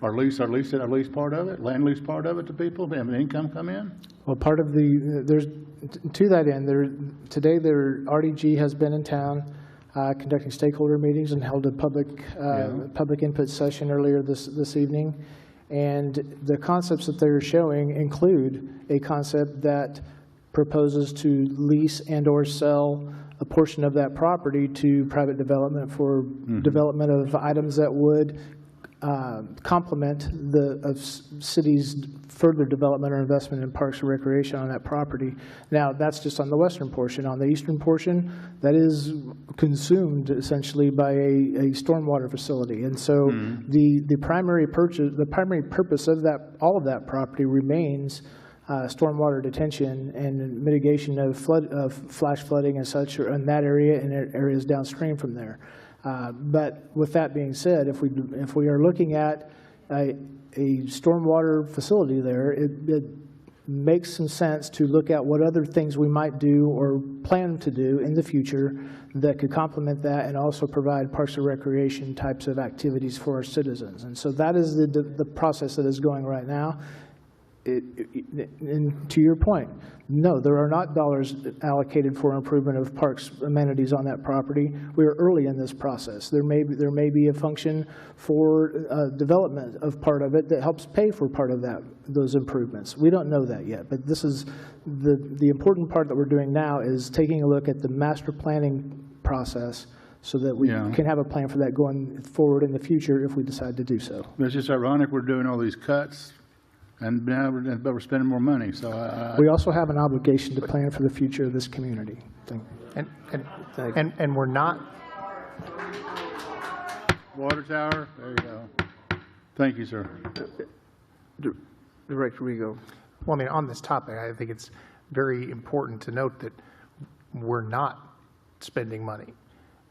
or lease part of it, land lease part of it to people, have an income come in? Well, part of there's to that end. Today, RDG has been in town conducting stakeholder meetings and held a public input session earlier this evening. And the concepts that they're showing include a concept that proposes to lease and/or sell a portion of that property to private development for development of items that would complement the city's further development or investment in parks and recreation on that property. Now, that's just on the western portion. On the eastern portion, that is consumed essentially by a stormwater facility. And so the primary purpose of all of that property remains stormwater detention and mitigation of flash flooding and such in that area and areas downstream from there. But with that being said, if we are looking at a stormwater facility there, it makes some sense to look at what other things we might do or plan to do in the future that could complement that and also provide parks and recreation types of activities for our citizens. And so that is the process that is going right now. And to your point, no, there are not dollars allocated for improvement of parks amenities on that property. We are early in this process. There may be a function for development of part of it that helps pay for part of those improvements. We don't know that yet, but this is the important part that we're doing now is taking a look at the master planning process so that we can have a plan for that going forward in the future if we decide to do so. It's just ironic we're doing all these cuts. And now we're spending more money, so we also have an obligation to plan for the future of this community. And we're not. Water tower, there you go. Thank you, sir. Director Rego. Well, I mean, on this topic, I think it's very important to note that we're not spending money.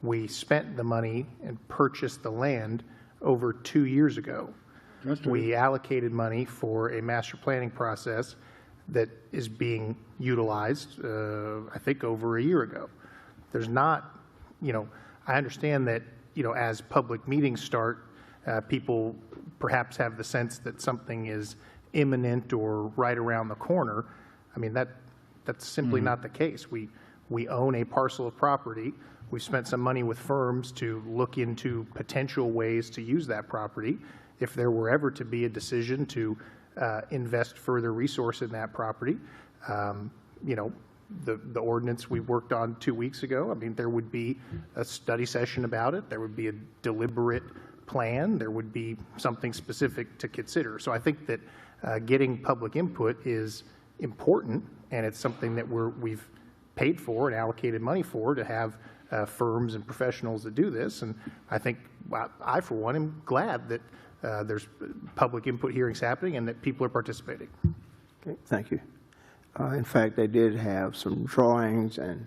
We spent the money and purchased the land over 2 years ago. We allocated money for a master planning process that is being utilized, I think, over a year ago. There's not, I understand that, as public meetings start, people perhaps have the sense that something is imminent or right around the corner. I mean, that's simply not the case. We own a parcel of property. We've spent some money with firms to look into potential ways to use that property. If there were ever to be a decision to invest further resource in that property, the ordinance we worked on 2 weeks ago, I mean, there would be a study session about it. There would be a deliberate plan. There would be something specific to consider. So I think that getting public input is important, and it's something that we've paid for and allocated money for to have firms and professionals that do this. And I think I, for one, am glad that there's public input hearings happening and that people are participating. Okay, thank you. In fact, they did have some drawings and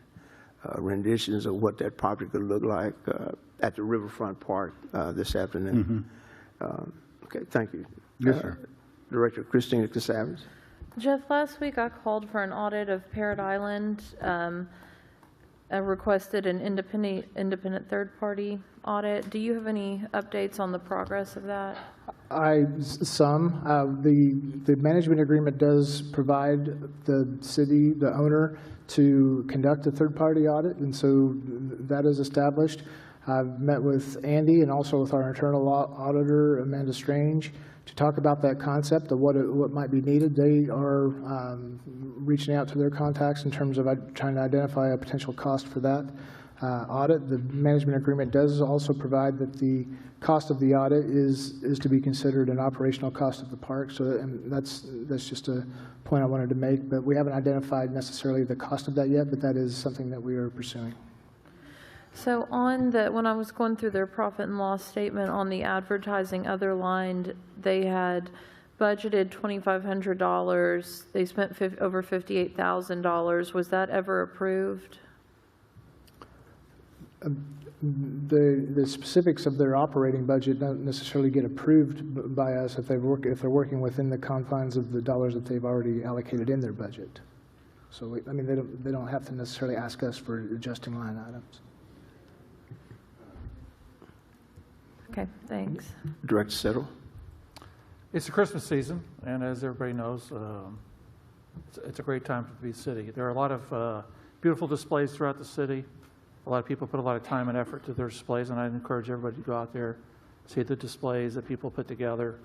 renditions of what that property could look like at the Riverfront Park this afternoon. Okay, thank you. Yes, sir. Director Christina Casavas. Jeff, last week I called for an audit of Parrot Island. I requested an independent third-party audit. Do you have any updates on the progress of that? The management agreement does provide the city, the owner, to conduct a third-party audit, and so that is established. I've met with Andy and also with our internal auditor, Amanda Strange, to talk about that concept of what might be needed. They are reaching out to their contacts in terms of trying to identify a potential cost for that audit. The management agreement does also provide that the cost of the audit is to be considered an operational cost of the park. So and that's just a point I wanted to make. But we haven't identified necessarily the cost of that yet, but that is something that we are pursuing. So when I was going through their profit and loss statement on the advertising other line, they had budgeted $2,500. They spent over $58,000. Was that ever approved? The specifics of their operating budget don't necessarily get approved by us if they're working within the confines of the dollars that they've already allocated in their budget. So I mean, they don't have to necessarily ask us for adjusting line items. Okay, thanks. Director Settle. It's the Christmas season, and as everybody knows, it's a great time to be a city. There are a lot of beautiful displays throughout the city. A lot of people put a lot of time and effort to their displays, and I'd encourage everybody to go out there, see the displays that people put together,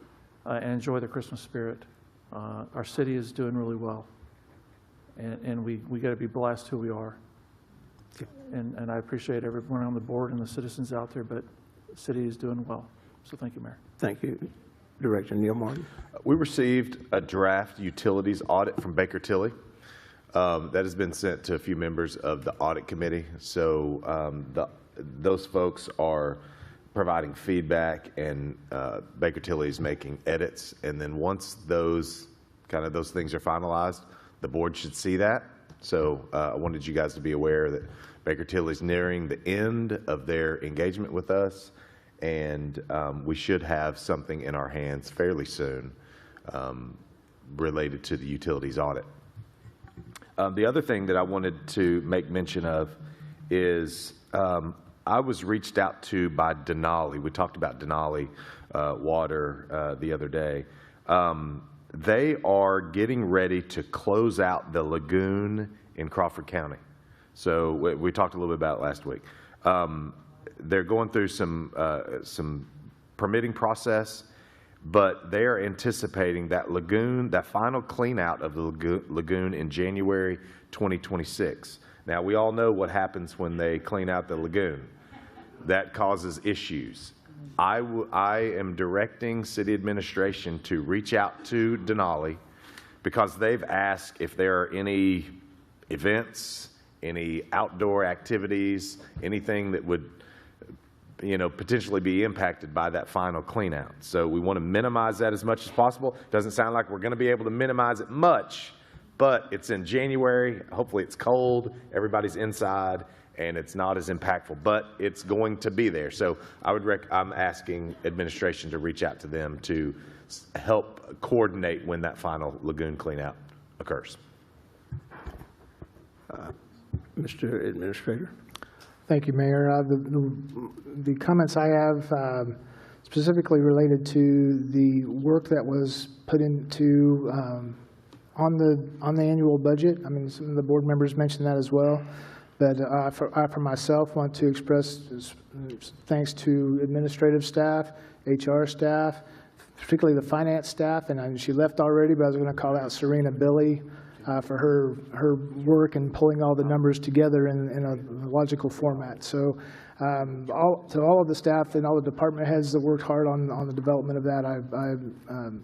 and enjoy the Christmas spirit. Our city is doing really well, and we got to be blessed who we are. And I appreciate everyone on the board and the citizens out there, but the city is doing well. So thank you, Mayor. Thank you. Director Neil Martin. We received a draft utilities audit from Baker Tilly. That has been sent to a few members of the audit committee. So those folks are providing feedback, and Baker Tilly is making edits. And then once those things are finalized, the board should see that. So I wanted you guys to be aware that Baker Tilly's nearing the end of their engagement with us, and we should have something in our hands fairly soon related to the utilities audit. The other thing that I wanted to make mention of is I was reached out to by Denali. We talked about Denali Water the other day. They are getting ready to close out the lagoon in Crawford County. So we talked a little bit about it last week. They're going through some permitting process, but they are anticipating that lagoon, that final clean out of the lagoon in January 2026. Now, we all know what happens when they clean out the lagoon. That causes issues. I am directing city administration to reach out to Denali because they've asked if there are any events, any outdoor activities, anything that would, potentially be impacted by that final clean out. So we want to minimize that as much as possible. Doesn't sound like we're going to be able to minimize it much, but it's in January. Hopefully it's cold, everybody's inside, and it's not as impactful, but it's going to be there. So I'm asking administration to reach out to them to help coordinate when that final lagoon clean out occurs. Mr. Administrator. Thank you, Mayor. The comments I have specifically related to the work that was put into on the annual budget. I mean, some of the board members mentioned that as well. But I, for myself, want to express thanks to administrative staff, HR staff, particularly the finance staff. And she left already, but I was going to call out Serena Billy for her work in pulling all the numbers together in a logical format. So to all of the staff and all the department heads that worked hard on the development of that, I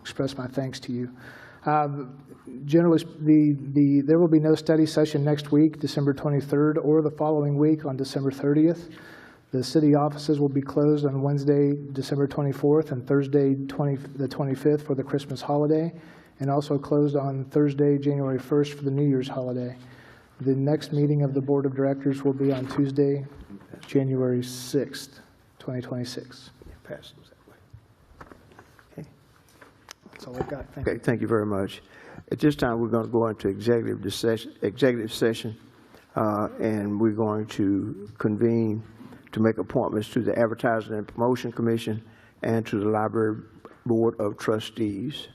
express my thanks to you. Generally, there will be no study session next week, December 23rd, or the following week on December 30th. The city offices will be closed on Wednesday, December 24th, and Thursday, the 25th for the Christmas holiday, and also closed on Thursday, January 1st for the New Year's holiday. The next meeting of the Board of Directors will be on Tuesday, January 6th, 2026. Pass those that way. Okay. That's all I've got. Thank you. Okay, thank you very much. At this time, we're going to go into executive session, and we're going to convene to make appointments to the Advertising and Promotion Commission and to the Library Board of Trustees.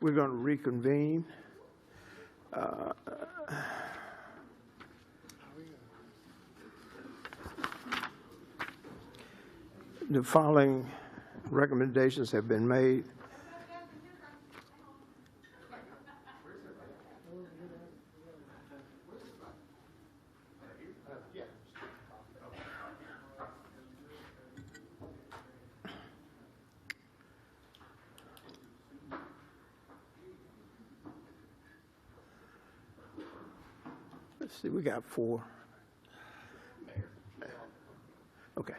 We're going to reconvene. The following recommendations have been made. Let's see, we got 4. Okay.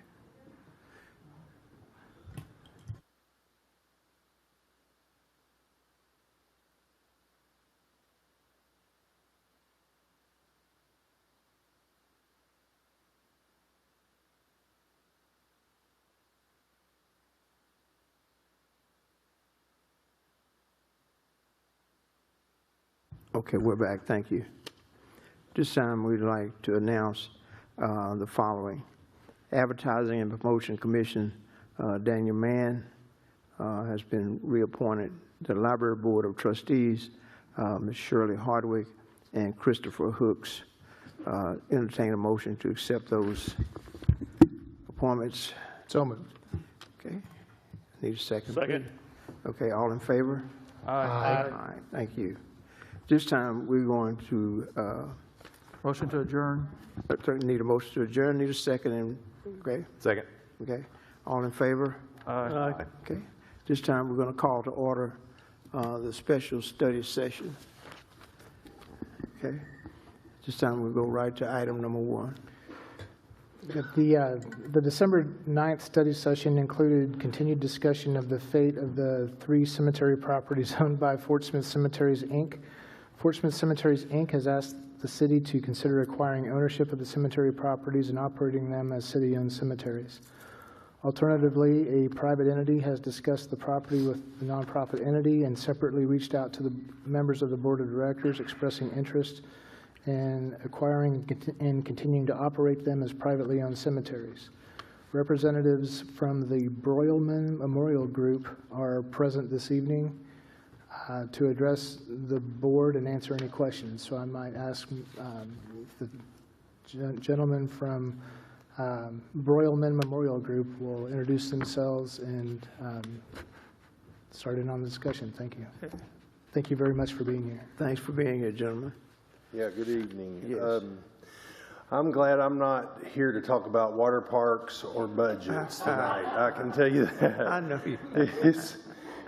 Okay, we're back. Thank you. This time, we'd like to announce the following. Advertising and Promotion Commission, Daniel Mann has been reappointed. The Library Board of Trustees, Ms. Shirley Hardwick and Christopher Hooks. Entertain a motion to accept those appointments. So moved. Okay. Need a second? Second. Please? Okay, all in favor? Aye. All right, thank you. This time, we're going to Motion to adjourn. need a motion to adjourn. Need a second, and okay, Second. okay. All in favor? Aye. Okay. This time, we're going to call to order the special study session. Okay. This time, we'll go right to item number 1. The December 9th study session included continued discussion of the fate of the 3 cemetery properties owned by Fort Smith Cemeteries, Inc. Fort Smith Cemeteries, Inc. has asked the city to consider acquiring ownership of the cemetery properties and operating them as city-owned cemeteries. Alternatively, a private entity has discussed the property with the nonprofit entity and separately reached out to the members of the board of directors expressing interest in acquiring and continuing to operate them as privately owned cemeteries. Representatives from the Broilman Memorial Group are present this evening to address the board and answer any questions. So I might ask the gentleman from Broilman Memorial Group will introduce themselves and start in on the discussion. Thank you. Thank you very much for being here. Thanks for being here, gentlemen. Yeah, good evening. Yes. I'm glad I'm not here to talk about water parks or budgets tonight. I can tell you that. I know you.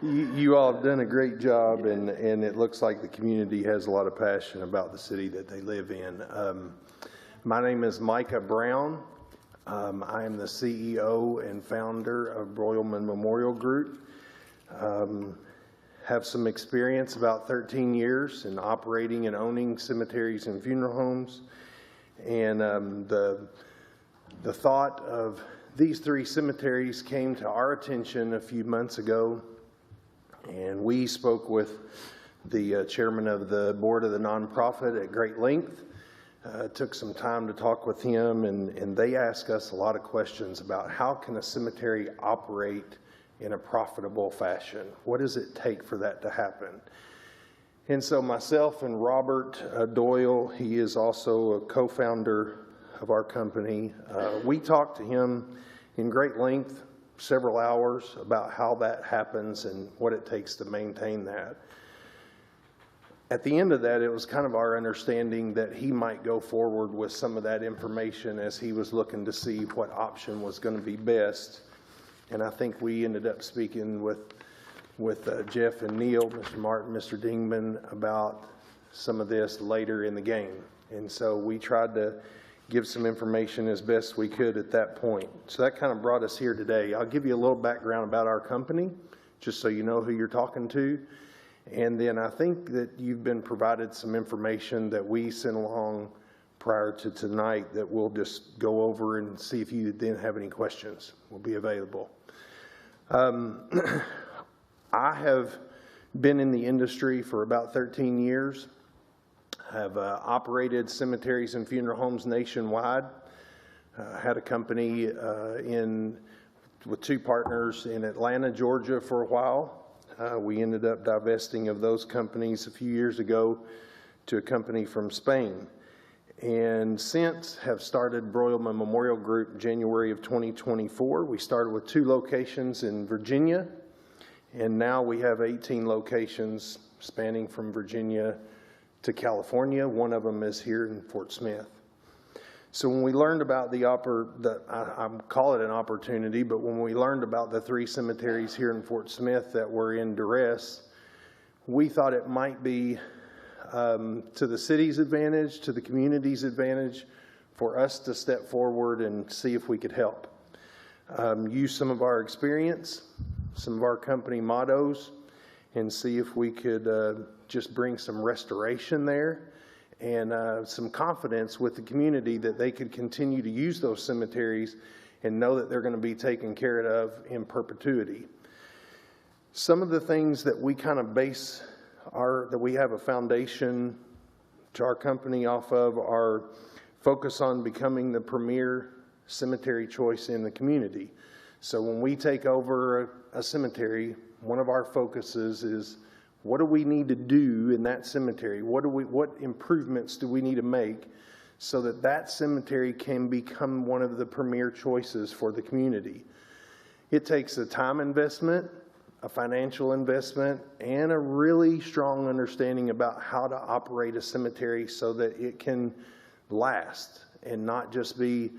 You all have done a great job, and it looks like the community has a lot of passion about the city that they live in. My name is Micah Brown. I am the CEO and founder of Broilman Memorial Group. Have some experience, about 13 years, in operating and owning cemeteries and funeral homes. And the thought of these 3 cemeteries came to our attention a few months ago, and we spoke with the chairman of the board of the nonprofit at great length. Took some time to talk with him, and they asked us a lot of questions about how can a cemetery operate in a profitable fashion. What does it take for that to happen? And so myself and Robert Doyle, he is also a co-founder of our company, we talked to him in great length, several hours, about how that happens and what it takes to maintain that. At the end of that, it was kind of our understanding that he might go forward with some of that information as he was looking to see what option was going to be best. And I think we ended up speaking with Jeff and Neil, Mr. Martin, Mr. Dingman, about some of this later in the game. And so we tried to give some information as best we could at that point. So that kind of brought us here today. I'll give you a little background about our company, just so you know who you're talking to. And then I think that you've been provided some information that we sent along prior to tonight that we'll just go over and see if you then have any questions. Will be available. I have been in the industry for about 13 years. Have operated cemeteries and funeral homes nationwide. Had a company with 2 partners in Atlanta, Georgia for a while. We ended up divesting of those companies a few years ago to a company from Spain. And since have started Broilman Memorial Group January of 2024. We started with 2 locations in Virginia, and now we have 18 locations spanning from Virginia to California. One of them is here in Fort Smith. So when we learned about I call it an opportunity, but when we learned about the 3 cemeteries here in Fort Smith that were in duress, we thought it might be to the city's advantage, to the community's advantage, for us to step forward and see if we could help. Use some of our experience, some of our company mottos, and see if we could just bring some restoration there and some confidence with the community that they could continue to use those cemeteries and know that they're going to be taken care of in perpetuity. Some of the things that we kind of base that we have a foundation to our company off of are focus on becoming the premier cemetery choice in the community. So when we take over a cemetery, one of our focuses is, what do we need to do in that cemetery? What improvements do we need to make so that that cemetery can become one of the premier choices for the community? It takes a time investment, a financial investment, and a really strong understanding about how to operate a cemetery so that it can last and not just be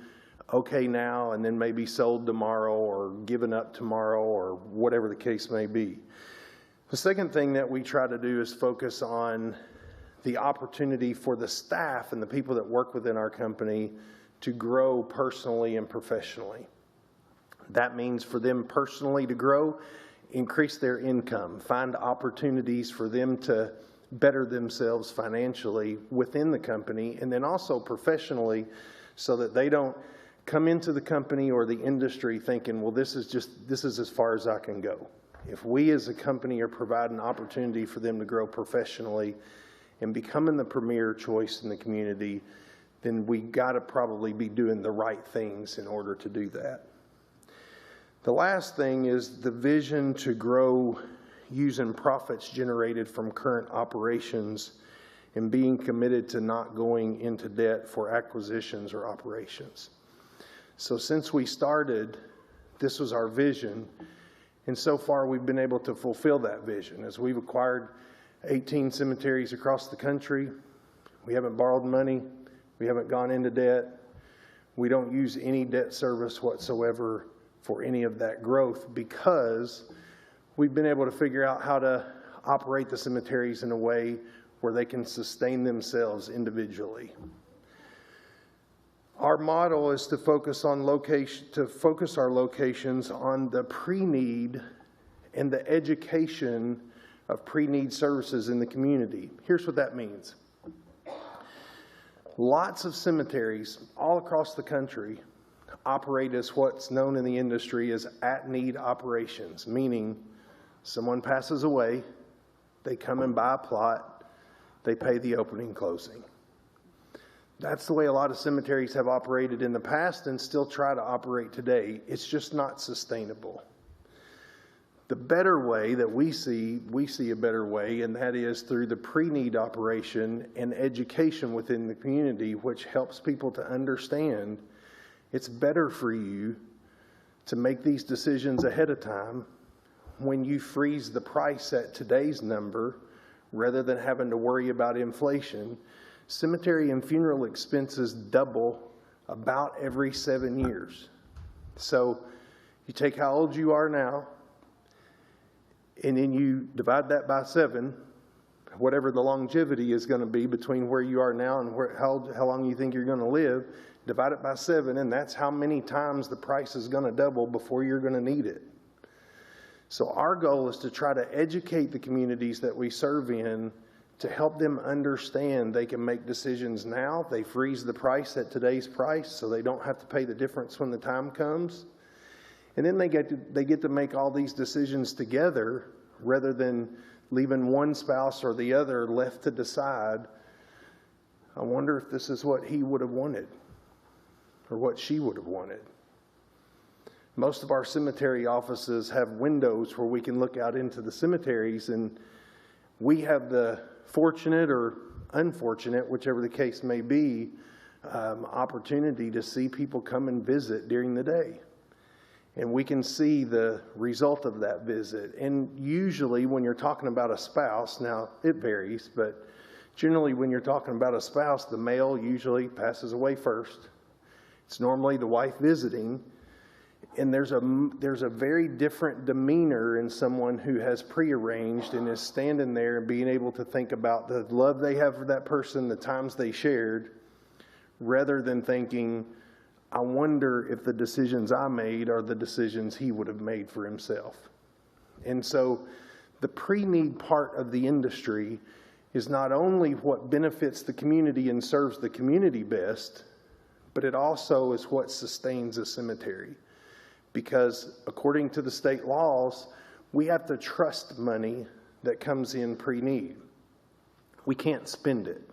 okay now and then maybe sold tomorrow or given up tomorrow or whatever the case may be. The second thing that we try to do is focus on the opportunity for the staff and the people that work within our company to grow personally and professionally. That means for them personally to grow, increase their income, find opportunities for them to better themselves financially within the company, and then also professionally, so that they don't come into the company or the industry thinking, well, this is as far as I can go. If we as a company are providing opportunity for them to grow professionally and becoming the premier choice in the community, then we got to probably be doing the right things in order to do that. The last thing is the vision to grow using profits generated from current operations and being committed to not going into debt for acquisitions or operations. So since we started, this was our vision, and so far we've been able to fulfill that vision. As we've acquired 18 cemeteries across the country, we haven't borrowed money, we haven't gone into debt, we don't use any debt service whatsoever for any of that growth, because we've been able to figure out how to operate the cemeteries in a way where they can sustain themselves individually. Our model is to focus our locations on the pre-need and the education of pre-need services in the community. Here's what that means. Lots of cemeteries all across the country operate as what's known in the industry as at-need operations, meaning someone passes away, they come and buy a plot, they pay the opening closing. That's the way a lot of cemeteries have operated in the past and still try to operate today. It's just not sustainable. The better way that we see a better way, and that is through the pre-need operation and education within the community, which helps people to understand it's better for you to make these decisions ahead of time when you freeze the price at today's number rather than having to worry about inflation. Cemetery and funeral expenses double about every 7 years. So you take how old you are now, and then you divide that by 7, whatever the longevity is going to be between where you are now and how long you think you're going to live, divide it by 7, and that's how many times the price is going to double before you're going to need it. So our goal is to try to educate the communities that we serve in to help them understand they can make decisions now. They freeze the price at today's price so they don't have to pay the difference when the time comes. And then they get to make all these decisions together rather than leaving one spouse or the other left to decide, I wonder if this is what he would have wanted or what she would have wanted. Most of our cemetery offices have windows where we can look out into the cemeteries, and we have the fortunate or unfortunate, whichever the case may be, opportunity to see people come and visit during the day. And we can see the result of that visit. And usually when you're talking about a spouse, now it varies, but generally when you're talking about a spouse, the male usually passes away first. It's normally the wife visiting. And there's a very different demeanor in someone who has prearranged and is standing there and being able to think about the love they have for that person, the times they shared, rather than thinking, I wonder if the decisions I made are the decisions he would have made for himself. And so the pre-need part of the industry is not only what benefits the community and serves the community best, but it also is what sustains a cemetery. Because according to the state laws, we have to trust money that comes in pre-need. We can't spend it.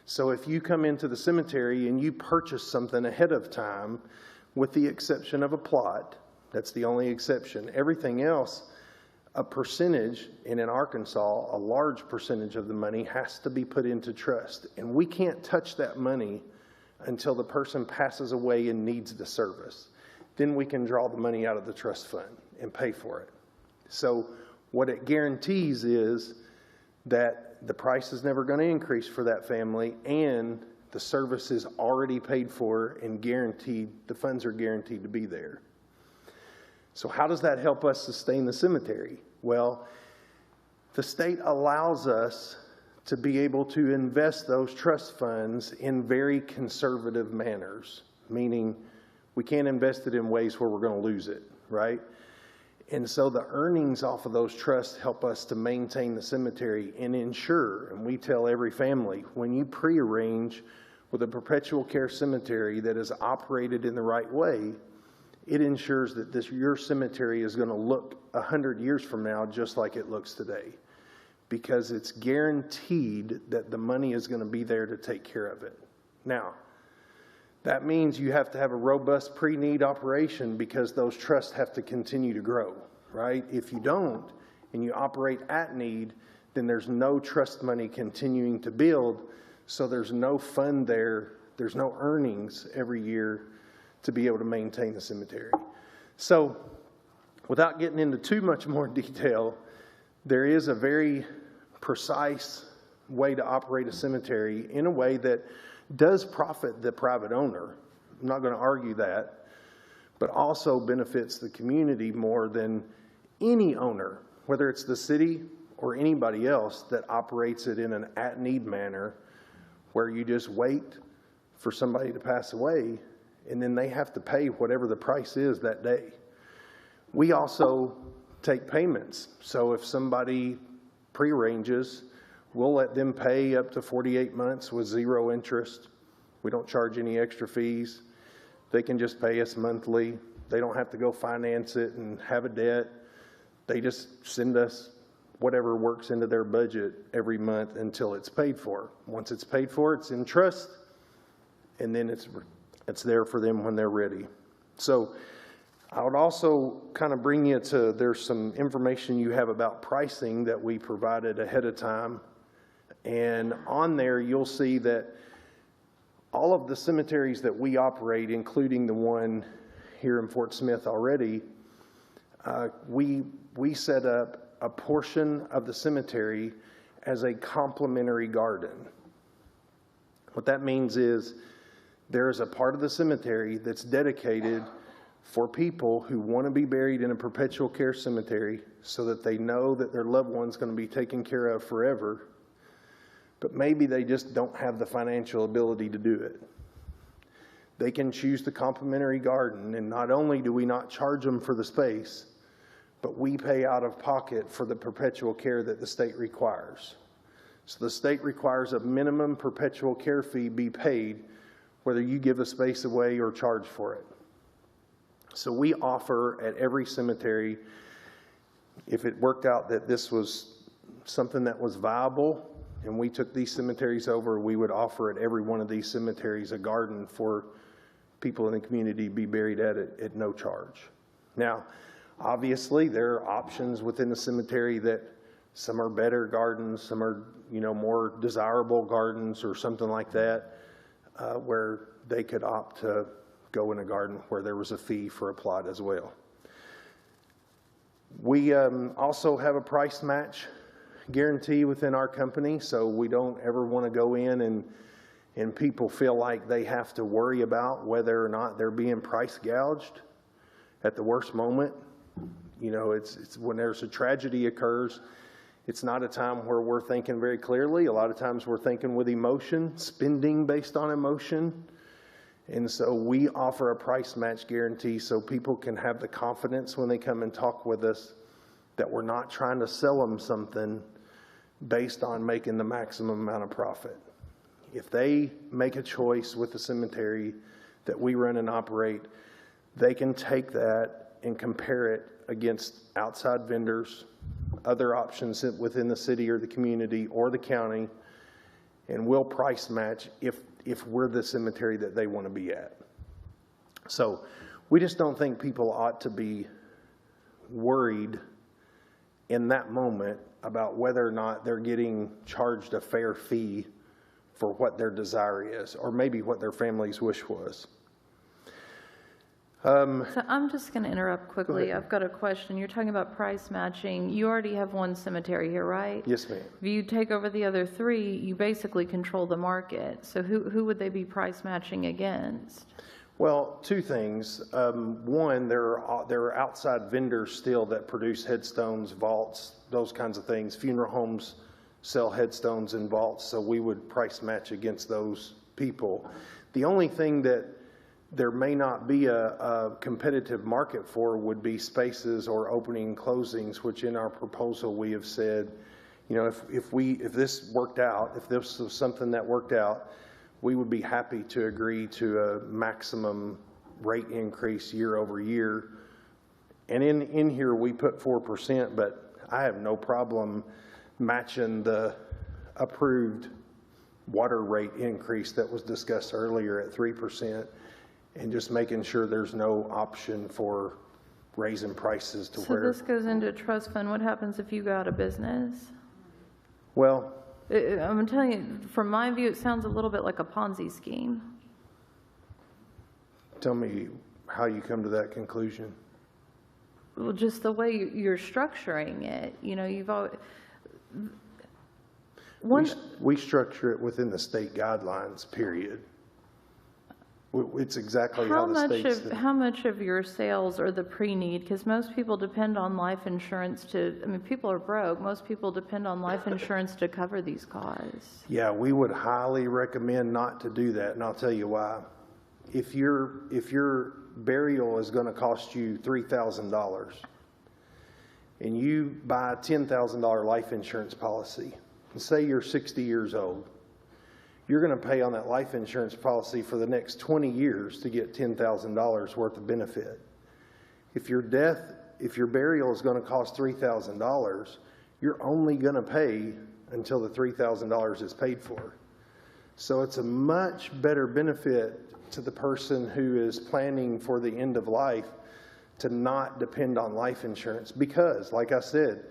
So if you come into the cemetery and you purchase something ahead of time, with the exception of a plot, that's the only exception. Everything else, a percentage, and in Arkansas, a large percentage of the money has to be put into trust. And we can't touch that money until the person passes away and needs the service. Then we can draw the money out of the trust fund and pay for it. So what it guarantees is that the price is never going to increase for that family, and the service is already paid for and guaranteed, the funds are guaranteed to be there. So how does that help us sustain the cemetery? Well, the state allows us to be able to invest those trust funds in very conservative manners, meaning we can't invest it in ways where we're going to lose it, right? And so the earnings off of those trusts help us to maintain the cemetery and ensure, and we tell every family, when you prearrange with a perpetual care cemetery that is operated in the right way, it ensures that your cemetery is going to look 100 years from now just like it looks today, because it's guaranteed that the money is going to be there to take care of it. Now, that means you have to have a robust pre-need operation, because those trusts have to continue to grow, right? If you don't, and you operate at need, then there's no trust money continuing to build, so there's no fund there, there's no earnings every year to be able to maintain the cemetery. So, without getting into too much more detail, there is a very precise way to operate a cemetery in a way that does profit the private owner. I'm not going to argue that, but also benefits the community more than any owner, whether it's the city or anybody else that operates it in an at-need manner, where you just wait for somebody to pass away and then they have to pay whatever the price is that day. We also take payments. So if somebody prearranges, we'll let them pay up to 48 months with zero interest. We don't charge any extra fees. They can just pay us monthly. They don't have to go finance it and have a debt. They just send us whatever works into their budget every month until it's paid for. Once it's paid for, it's in trust, and then it's there for them when they're ready. So I would also kind of bring you to, there's some information you have about pricing that we provided ahead of time. And on there, you'll see that all of the cemeteries that we operate, including the one here in Fort Smith already, we set up a portion of the cemetery as a complimentary garden. What that means is there is a part of the cemetery that's dedicated for people who want to be buried in a perpetual care cemetery so that they know that their loved one's going to be taken care of forever, but maybe they just don't have the financial ability to do it. They can choose the complimentary garden, and not only do we not charge them for the space, but we pay out of pocket for the perpetual care that the state requires. So the state requires a minimum perpetual care fee be paid whether you give the space away or charge for it. So we offer at every cemetery, if it worked out that this was something that was viable and we took these cemeteries over, we would offer at every one of these cemeteries a garden for people in the community be buried at no charge. Now, obviously, there are options within the cemetery that some are better gardens, some are, more desirable gardens or something like that, where they could opt to go in a garden where there was a fee for a plot as well. We also have a price match guarantee within our company, so we don't ever want to go in and people feel like they have to worry about whether or not they're being price gouged at the worst moment. It's when there's a tragedy occurs, it's not a time where we're thinking very clearly. A lot of times we're thinking with emotion, spending based on emotion. And so we offer a price match guarantee so people can have the confidence when they come and talk with us that we're not trying to sell them something based on making the maximum amount of profit. If they make a choice with the cemetery that we run and operate, they can take that and compare it against outside vendors, other options within the city or the community or the county, and we'll price match if we're the cemetery that they want to be at. So we just don't think people ought to be worried in that moment about whether or not they're getting charged a fair fee for what their desire is, or maybe what their family's wish was. So I'm just going to interrupt quickly. I've got a question. You're talking about price matching. You already have one cemetery here, right? Yes, ma'am. If you take over the other three, you basically control the market. So who would they be price matching against? Well, two things. One, there are outside vendors still that produce headstones, vaults, those kinds of things. Funeral homes sell headstones and vaults, so we would price match against those people. The only thing that there may not be a competitive market for would be spaces or opening and closings, which in our proposal we have said, if this worked out, if this was something that worked out, we would be happy to agree to a maximum rate increase year over year. And in here we put 4%, but I have no problem matching the approved water rate increase that was discussed earlier at 3%, and just making sure there's no option for raising prices to So this goes into a trust fund. What happens if you go out of business? Well, I'm telling you, from my view, it sounds a little bit like a Ponzi scheme. Tell me how you come to that conclusion. Well, just the way you're structuring it. You've always... We structure it within the state guidelines, period. It's exactly how the state's... How much of your sales are the pre-need? Because most people depend on life insurance people are broke. Most people depend on life insurance to cover these costs. Yeah, we would highly recommend not to do that, and I'll tell you why. If your burial is going to cost you $3,000, and you buy a $10,000 life insurance policy, and say you're 60 years old, you're going to pay on that life insurance policy for the next 20 years to get $10,000 worth of benefit. If your burial is going to cost $3,000, you're only going to pay until the $3,000 is paid for. So it's a much better benefit to the person who is planning for the end of life to not depend on life insurance, because, like I said,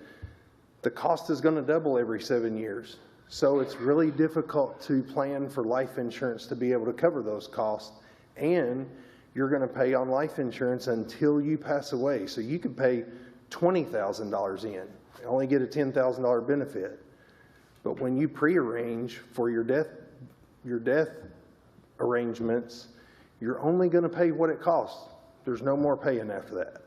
the cost is going to double every 7 years. So it's really difficult to plan for life insurance to be able to cover those costs, and you're going to pay on life insurance until you pass away. So you could pay $20,000 in, only get a $10,000 benefit. But when you prearrange for your death arrangements, you're only going to pay what it costs. There's no more paying after that.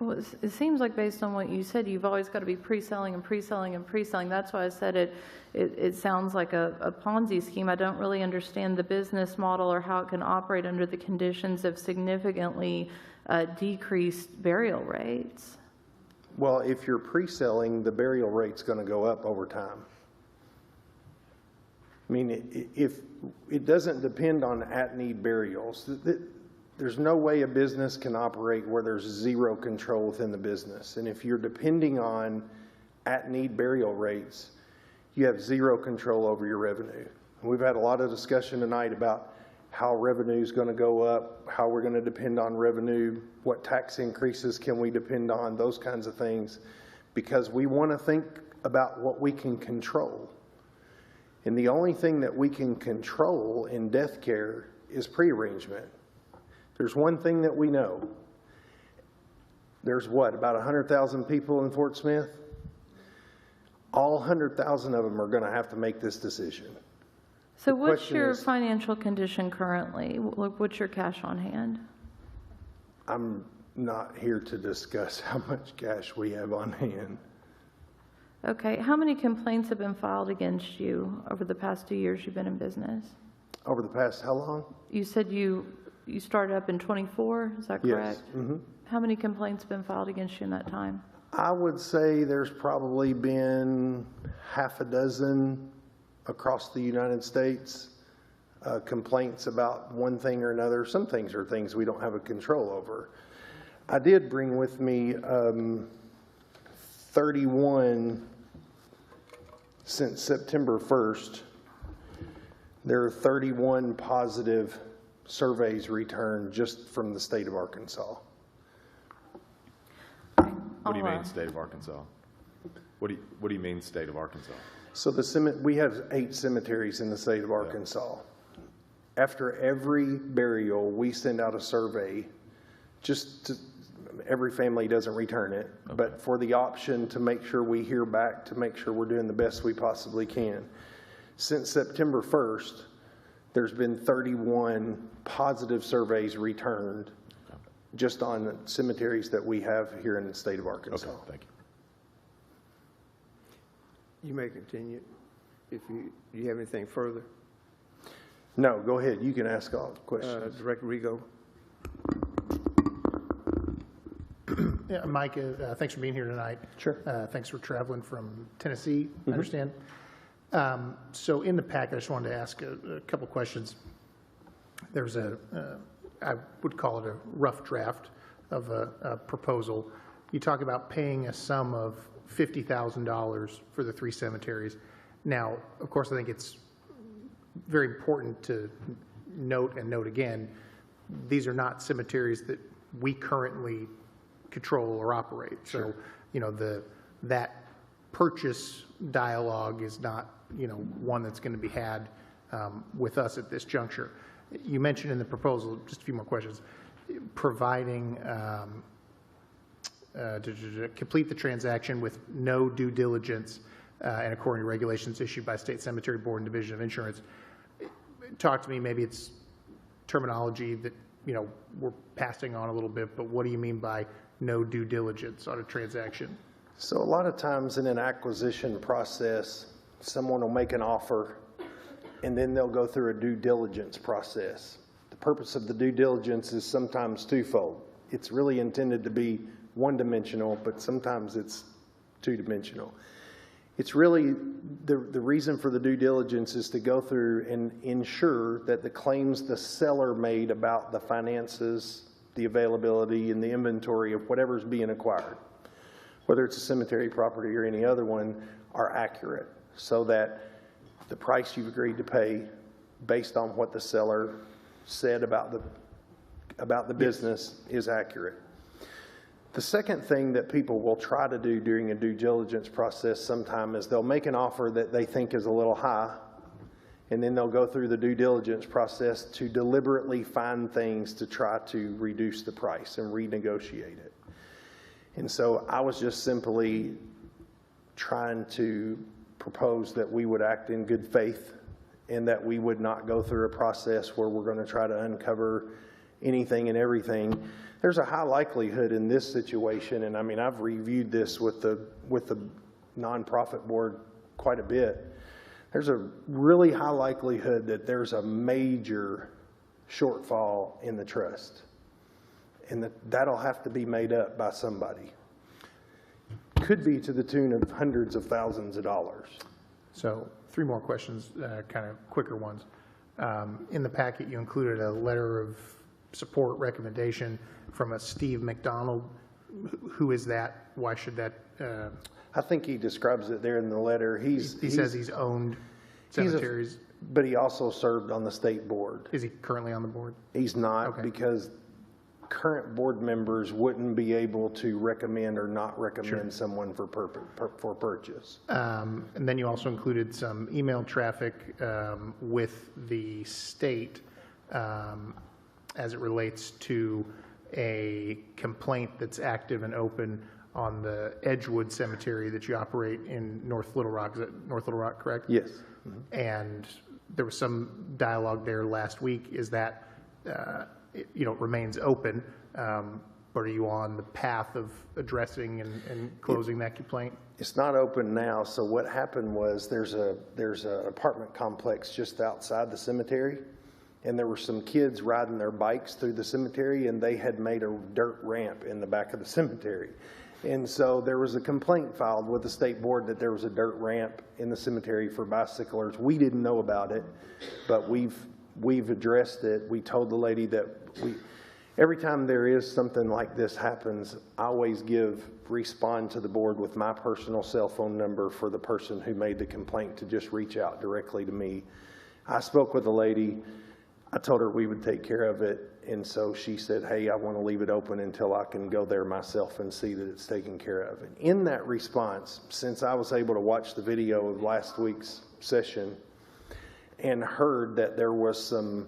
Well, it seems like based on what you said, you've always got to be pre-selling and pre-selling and pre-selling. That's why I said it sounds like a Ponzi scheme. I don't really understand the business model or how it can operate under the conditions of significantly decreased burial rates. Well, if you're pre-selling, the burial rate's going to go up over time. I mean, if it doesn't depend on at-need burials. There's no way a business can operate where there's zero control within the business. And if you're depending on at-need burial rates, you have zero control over your revenue. And we've had a lot of discussion tonight about how revenue is going to go up, how we're going to depend on revenue, what tax increases can we depend on, those kinds of things, because we want to think about what we can control. And the only thing that we can control in death care is pre-arrangement. There's one thing that we know. There's what, about 100,000 people in Fort Smith? All 100,000 of them are going to have to make this decision. So what's your financial condition currently? What's your cash on hand? I'm not here to discuss how much cash we have on hand. Okay, how many complaints have been filed against you over the past 2 years you've been in business? Over the past how long? You said you started up in 24, is that correct? Yes. Mm-hmm. How many complaints have been filed against you in that time? I would say there's probably been half a dozen across the United States, complaints about one thing or another. Some things are things we don't have a control over. I did bring with me 31 since September 1st. There are 31 positive surveys returned just from the state of Arkansas. What do you mean, state of Arkansas? What do you mean, state of Arkansas? So we have 8 cemeteries in the state of Arkansas. After every burial, we send out a survey. Every family doesn't return it, but for the option to make sure we hear back, to make sure we're doing the best we possibly can. Since September 1st, there's been 31 positive surveys returned just on cemeteries that we have here in the state of Arkansas. Okay, thank you. You may continue if do you have anything further? No, go ahead. You can ask all the questions. Director Rigo. Yeah, Mike, thanks for being here tonight. Sure. Thanks for traveling from Tennessee, I understand. So in the packet, I just wanted to ask a couple questions. There's I would call it a rough draft of a proposal. You talk about paying a sum of $50,000 for the 3 cemeteries. Now, of course, I think it's very important to note again, these are not cemeteries that we currently control or operate. So, that purchase dialogue is not, one that's going to be had with us at this juncture. You mentioned in the proposal, just a few more questions, providing to complete the transaction with no due diligence and according to regulations issued by State Cemetery Board and Division of Insurance. Talk to me, maybe it's terminology that, we're passing on a little bit, but what do you mean by no due diligence on a transaction? So a lot of times in an acquisition process, someone will make an offer and then they'll go through a due diligence process. The purpose of the due diligence is sometimes twofold. It's really intended to be one-dimensional, but sometimes it's two-dimensional. It's really, the reason for the due diligence is to go through and ensure that the claims the seller made about the finances, the availability, and the inventory of whatever's being acquired, whether it's a cemetery property or any other one, are accurate, so that the price you've agreed to pay based on what the seller said about the business is accurate. The second thing that people will try to do during a due diligence process sometime is they'll make an offer that they think is a little high, and then they'll go through the due diligence process to deliberately find things to try to reduce the price and renegotiate it. And so I was just simply trying to propose that we would act in good faith and that we would not go through a process where we're going to try to uncover anything and everything. There's a high likelihood in this situation, and I mean, I've reviewed this with the nonprofit board quite a bit. There's a really high likelihood that there's a major shortfall in the trust, and that'll have to be made up by somebody. Could be to the tune of hundreds of thousands of dollars. So 3 more questions, kind of quicker ones. In the packet, you included a letter of support recommendation from a Steve McDonald. Who is that? Why should that? I think he describes it there in the letter. He says he's owned cemeteries. but he also served on the state board. Is he currently on the board? He's not, Okay. because current board members wouldn't be able to recommend or not recommend someone for purchase. And then you also included some email traffic with the state as it relates to a complaint that's active and open on the Edgewood Cemetery that you operate in North Little Rock. Is that North Little Rock, correct? Yes. And there was some dialogue there last week. Is that, it remains open, but are you on the path of addressing and closing that complaint? It's not open now. So what happened was there's an apartment complex just outside the cemetery, and there were some kids riding their bikes through the cemetery, and they had made a dirt ramp in the back of the cemetery. And so there was a complaint filed with the state board that there was a dirt ramp in the cemetery for bicyclers. We didn't know about it, but we've addressed it. We told the lady that every time there is something like this happens, I always respond to the board with my personal cell phone number for the person who made the complaint to just reach out directly to me. I spoke with the lady. I told her we would take care of it, and so she said, hey, I want to leave it open until I can go there myself and see that it's taken care of. And in that response, since I was able to watch the video of last week's session and heard that there was some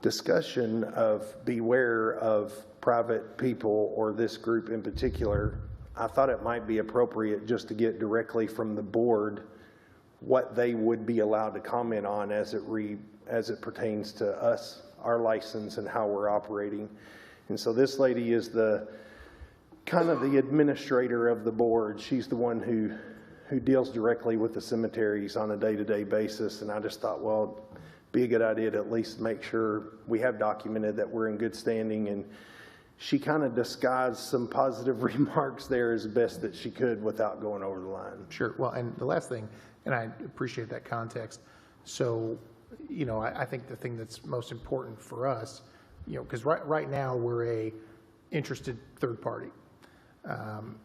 discussion of beware of private people or this group in particular, I thought it might be appropriate just to get directly from the board what they would be allowed to comment on as it pertains to us, our license, and how we're operating. And so this lady is the kind of the administrator of the board. She's the one who deals directly with the cemeteries on a day-to-day basis. And I just thought, well, it'd be a good idea to at least make sure we have documented that we're in good standing. And she kind of disguised some positive remarks there as best that she could without going over the line. Sure. Well, and the last thing, and I appreciate that context. So, I think the thing that's most important for us, because right now we're a interested third party.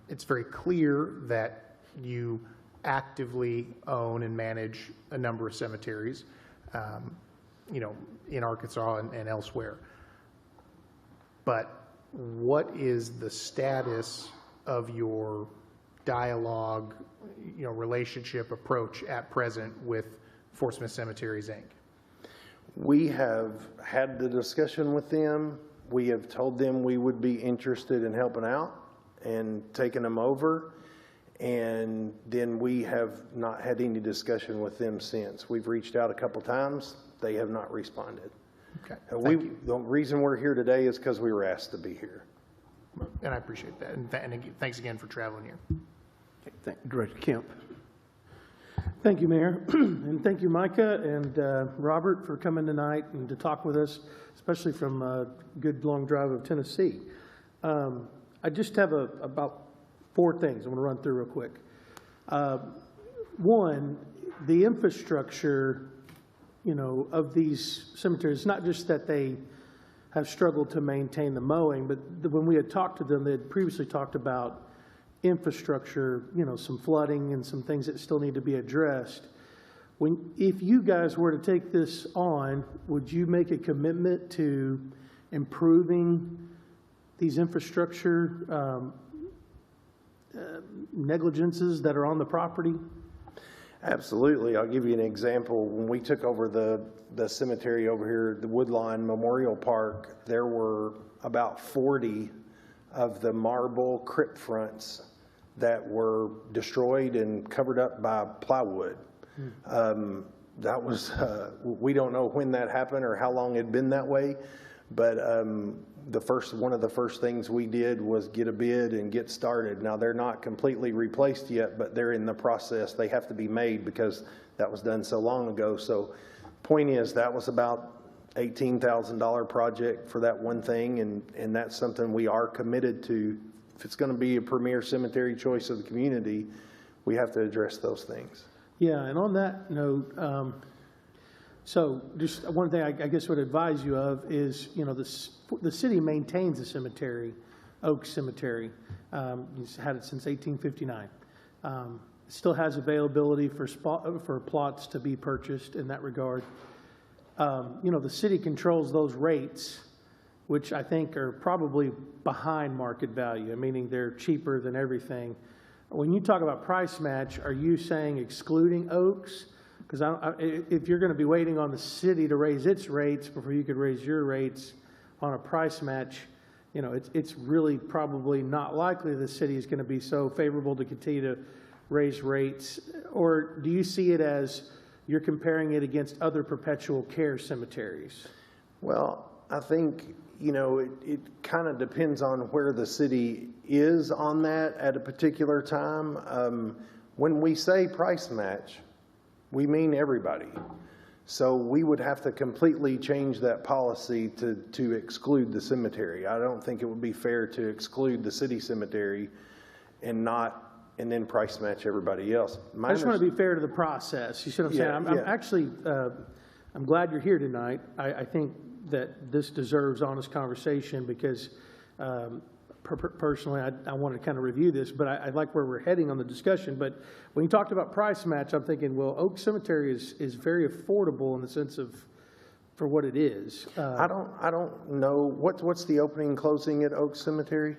It's very clear that you actively own and manage a number of cemeteries, in Arkansas and elsewhere. But what is the status of your dialogue, relationship approach at present with Fort Smith Cemeteries, Inc.? We have had the discussion with them. We have told them we would be interested in helping out and taking them over. And then we have not had any discussion with them since. We've reached out a couple times. They have not responded. Okay. The reason we're here today is because we were asked to be here. And I appreciate that. And thanks again for traveling here. Okay, Director Kemp. Thank you, Mayor. And thank you, Micah and Robert, for coming tonight and to talk with us, especially from a good long drive of Tennessee. I just have about 4 things I'm going to run through real quick. One, the infrastructure, of these cemeteries, not just that they have struggled to maintain the mowing, but when we had talked to them, they had previously talked about infrastructure, some flooding and some things that still need to be addressed. If you guys were to take this on, would you make a commitment to improving these infrastructure negligences that are on the property? Absolutely. I'll give you an example. When we took over the cemetery over here, the Woodlawn Memorial Park, there were about 40 of the marble crypt fronts that were destroyed and covered up by plywood. That was, we don't know when that happened or how long it had been that way, but one of the first things we did was get a bid and get started. Now, they're not completely replaced yet, but they're in the process. They have to be made because that was done so long ago. So point is, that was about $18,000 project for that one thing, and that's something we are committed to. If it's going to be a premier cemetery choice of the community, we have to address those things. Yeah, and on that note, so just one thing I guess would advise you of is, the city maintains the cemetery, Oak Cemetery. It's had it since 1859. still has availability for plots to be purchased in that regard. You know, the city controls those rates, which I think are probably behind market value, meaning they're cheaper than everything. When you talk about price match, are you saying excluding Oaks? Because if you're going to be waiting on the city to raise its rates before you could raise your rates on a price match, you know, it's really probably not likely the city is going to be so favorable to continue to raise rates. Or do you see it as you're comparing it against other perpetual care cemeteries? Well, I think, you know, it kind of depends on where the city is on that at a particular time. When we say price match, we mean everybody. So we would have to completely change that policy to exclude the cemetery. I don't think it would be fair to exclude the city cemetery and then price match everybody else. I just want to be fair to the process. You see what I'm saying? I'm actually, I'm glad you're here tonight. I think that this deserves honest conversation because personally, I want to kind of review this, but I like where we're heading on the discussion. But when you talked about price match, I'm thinking, well, Oak Cemetery is very affordable in the sense of for what it is. I don't know what's the opening and closing at Oak Cemetery.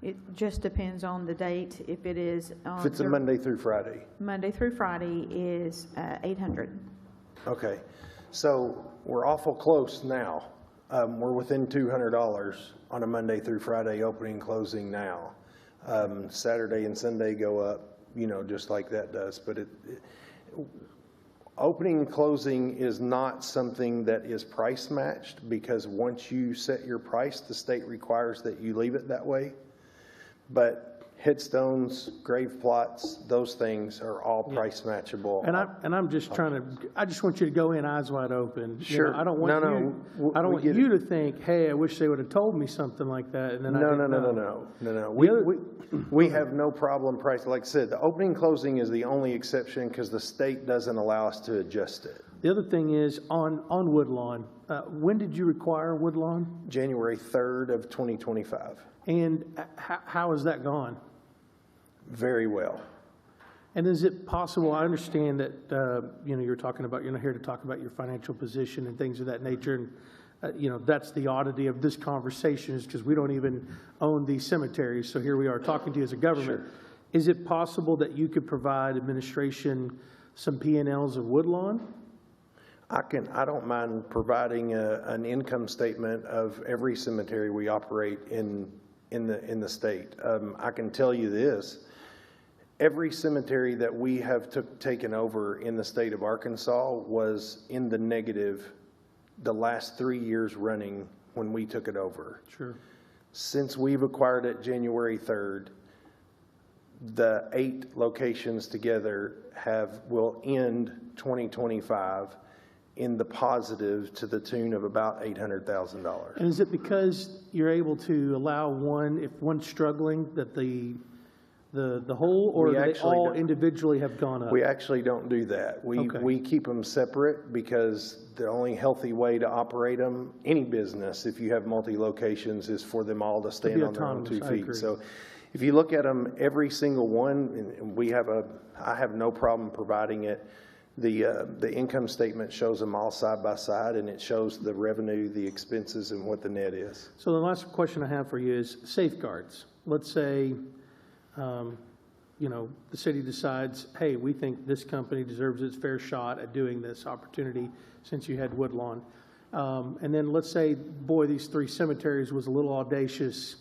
It just depends on the date. If it is on If it's a Monday through Friday. Monday through Friday is $800. Okay, so we're awful close now. We're within $200 on a Monday through Friday opening and closing now. Saturday and Sunday go up, you know, just like that does. But opening and closing is not something that is price matched, because once you set your price, the state requires that you leave it that way. But headstones, grave plots, those things are all price matchable. And I'm just trying to. I just want you to go in eyes wide open. Sure. You know, I don't want I don't want you to think, hey, I wish they would have told me something like that. And then No. We have no problem pricing. Like I said, the opening and closing is the only exception because the state doesn't allow us to adjust it. The other thing is on Woodlawn. When did you require Woodlawn? January 3rd of 2025. And how has that gone? Very well. And is it possible, I understand that, you know, you're not here to talk about your financial position and things of that nature. And, you know, that's the oddity of this conversation is because we don't even own these cemeteries. So here we are talking to you as a government. Sure. Is it possible that you could provide administration some P&Ls of Woodlawn? I don't mind providing an income statement of every cemetery we operate in the state. I can tell you this. Every cemetery that we have taken over in the state of Arkansas was in the negative the last 3 years running when we took it over. Sure. Since we've acquired it January 3rd, the 8 locations together will end 2025 in the positive to the tune of about $800,000. And is it because you're able to allow one, if one's struggling, that the whole, or they all individually have gone up? We actually don't do that. We keep them separate because the only healthy way to operate them, any business, if you have multi-locations, is for them all to stand on their own 2 feet. So if you look at them, every single one, and I have no problem providing it. The income statement shows them all side by side, and it shows the revenue, the expenses, and what the net is. So the last question I have for you is safeguards. Let's say, you know, the city decides, hey, we think this company deserves its fair shot at doing this opportunity since you had Woodlawn. And then let's say, boy, these 3 cemeteries was a little audacious.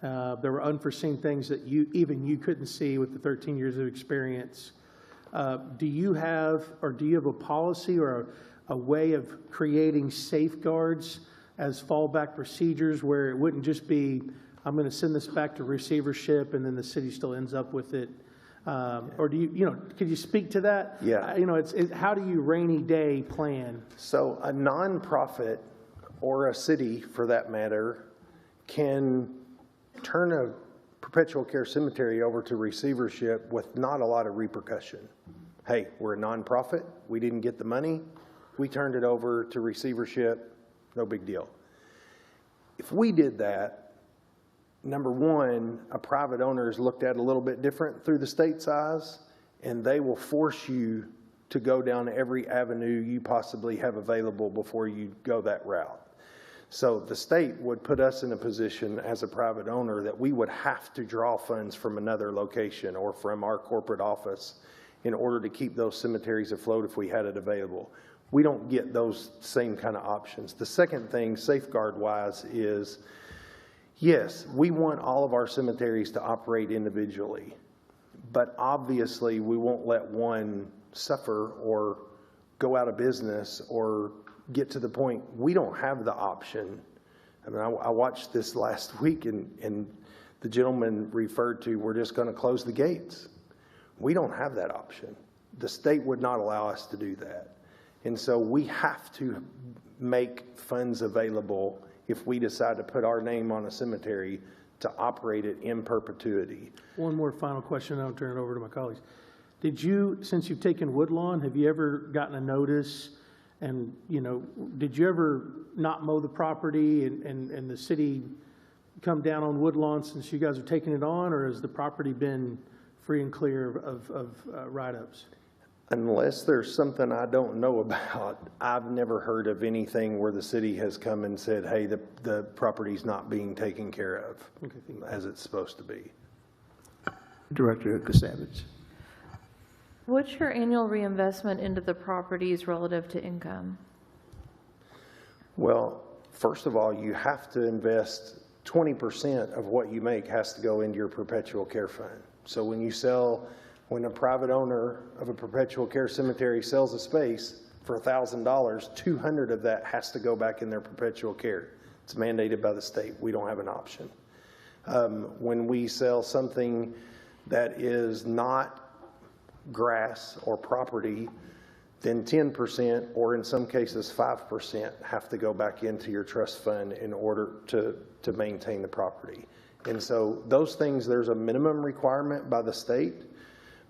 There were unforeseen things that even you couldn't see with the 13 years of experience. Do you have a policy or a way of creating safeguards as fallback procedures where it wouldn't just be, I'm going to send this back to receivership and then the city still ends up with it? Or do you could you speak to that? Yeah. How do you rainy day plan? So a nonprofit or a city, for that matter, can turn a perpetual care cemetery over to receivership with not a lot of repercussion. Hey, we're a nonprofit. We didn't get the money. We turned it over to receivership. No big deal. If we did that, number one, a private owner is looked at a little bit different through the state's eyes, and they will force you to go down every avenue you possibly have available before you go that route. So the state would put us in a position as a private owner that we would have to draw funds from another location or from our corporate office in order to keep those cemeteries afloat if we had it available. We don't get those same kind of options. The second thing, safeguard-wise, is yes, we want all of our cemeteries to operate individually, but obviously we won't let one suffer or go out of business or get to the point we don't have the option. I mean, I watched this last week and the gentleman referred to, we're just going to close the gates. We don't have that option. The state would not allow us to do that. And so we have to make funds available if we decide to put our name on a cemetery to operate it in perpetuity. One more final question, and I'll turn it over to my colleagues. Did you, since you've taken Woodlawn, have you ever gotten a notice? And, you know, did you ever not mow the property and the city come down on Woodlawn since you guys are taking it on, or has the property been free and clear of write-ups? Unless there's something I don't know about, I've never heard of anything where the city has come and said, hey, the property's not being taken care of as it's supposed to be. Director Kasavage. What's your annual reinvestment into the properties relative to income? Well, first of all, you have to invest 20% of what you make has to go into your perpetual care fund. So when a private owner of a perpetual care cemetery sells a space for $1,000, $200 of that has to go back in their perpetual care. It's mandated by the state. We don't have an option. When we sell something that is not grass or property, then 10%, or in some cases 5%, have to go back into your trust fund in order to maintain the property. And so those things, there's a minimum requirement by the state,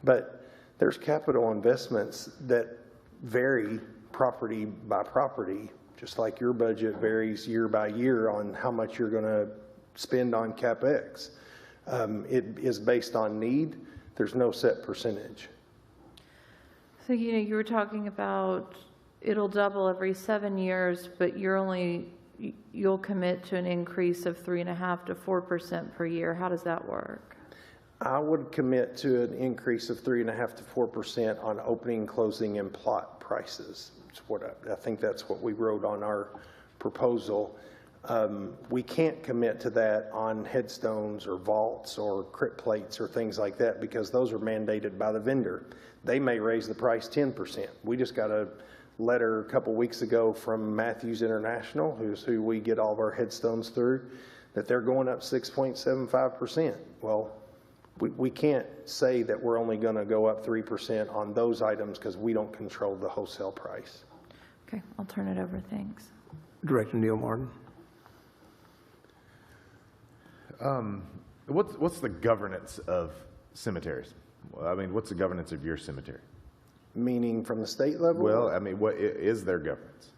but there's capital investments that vary property by property, just like your budget varies year by year on how much you're going to spend on CapEx. It is based on need. There's no set percentage. So, you know, you were talking about it'll double every 7 years, but you'll commit to an increase of 3.5% to 4% per year. How does that work? I would commit to an increase of 3.5% to 4% on opening, closing, and plot prices. It's what I think that's what we wrote on our proposal. We can't commit to that on headstones or vaults or crypt plates or things like that because those are mandated by the vendor. They may raise the price 10%. We just got a letter a couple weeks ago from Matthews International, who's who we get all of our headstones through, that they're going up 6.75%. Well, we can't say that we're only going to go up 3% on those items because we don't control the wholesale price. Okay, I'll turn it over. Thanks. Director Neil Martin. What's the governance of cemeteries? I mean, what's the governance of your cemetery? Meaning from the state level? Well, I mean, what is their governance?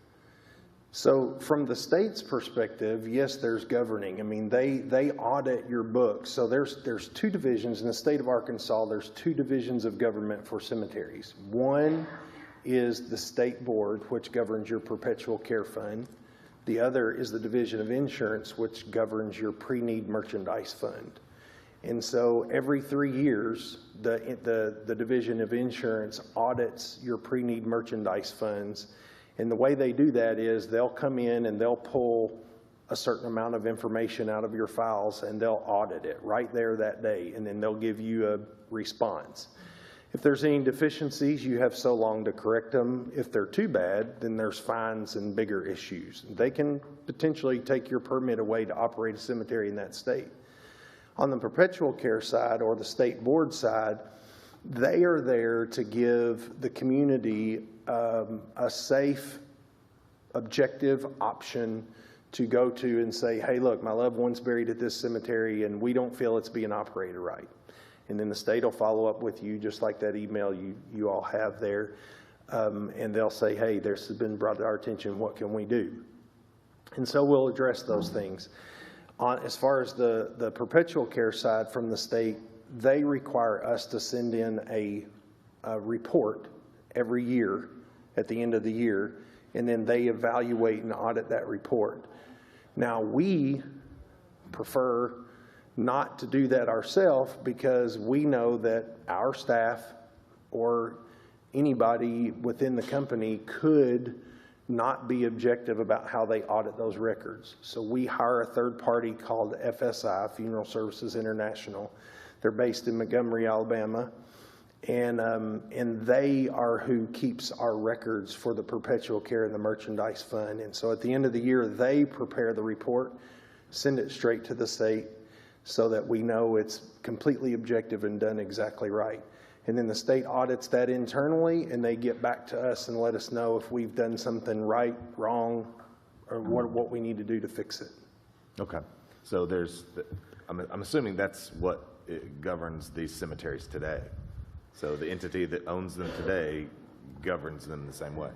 So from the state's perspective, yes, there's governing. I mean, they audit your books. So there's two divisions in the state of Arkansas. There's two divisions of government for cemeteries. One is the state board, which governs your perpetual care fund. The other is the division of insurance, which governs your pre-need merchandise fund. And so every 3 years, the division of insurance audits your pre-need merchandise funds. And the way they do that is they'll come in and they'll pull a certain amount of information out of your files and they'll audit it right there that day. And then they'll give you a response. If there's any deficiencies, you have so long to correct them. If they're too bad, then there's fines and bigger issues. They can potentially take your permit away to operate a cemetery in that state. On the perpetual care side or the state board side, they are there to give the community a safe, objective option to go to and say, hey, look, my loved one's buried at this cemetery and we don't feel it's being operated right. And then the state will follow up with you, just like that email you all have there. And they'll say, hey, this has been brought to our attention. What can we do? And so we'll address those things. as far as the perpetual care side from the state, they require us to send in a report every year at the end of the year, and then they evaluate and audit that report. Now, we prefer not to do that ourselves because we know that our staff or anybody within the company could not be objective about how they audit those records. So we hire a third party called FSI, Funeral Services International. They're based in Montgomery, Alabama, and they are who keeps our records for the perpetual care and the merchandise fund. And so at the end of the year, they prepare the report, send it straight to the state so that we know it's completely objective and done exactly right. And then the state audits that internally, and they get back to us and let us know if we've done something right, wrong, or what we need to do to fix it. Okay. So I'm assuming that's what governs these cemeteries today. So the entity that owns them today governs them the same way.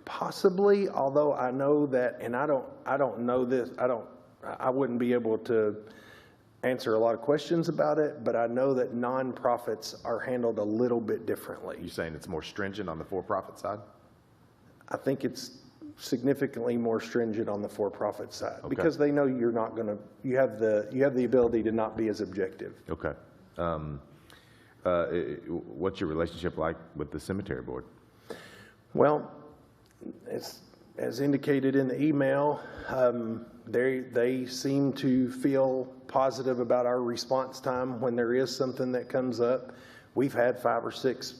Possibly, although I know that, and I don't know this, I wouldn't be able to answer a lot of questions about it, but I know that nonprofits are handled a little bit differently. You're saying it's more stringent on the for-profit side? I think it's significantly more stringent on the for-profit side, okay, because they know you're not going to, you have the ability to not be as objective. Okay. What's your relationship like with the cemetery board? Well, as indicated in the email, they seem to feel positive about our response time when there is something that comes up. We've had 5 or 6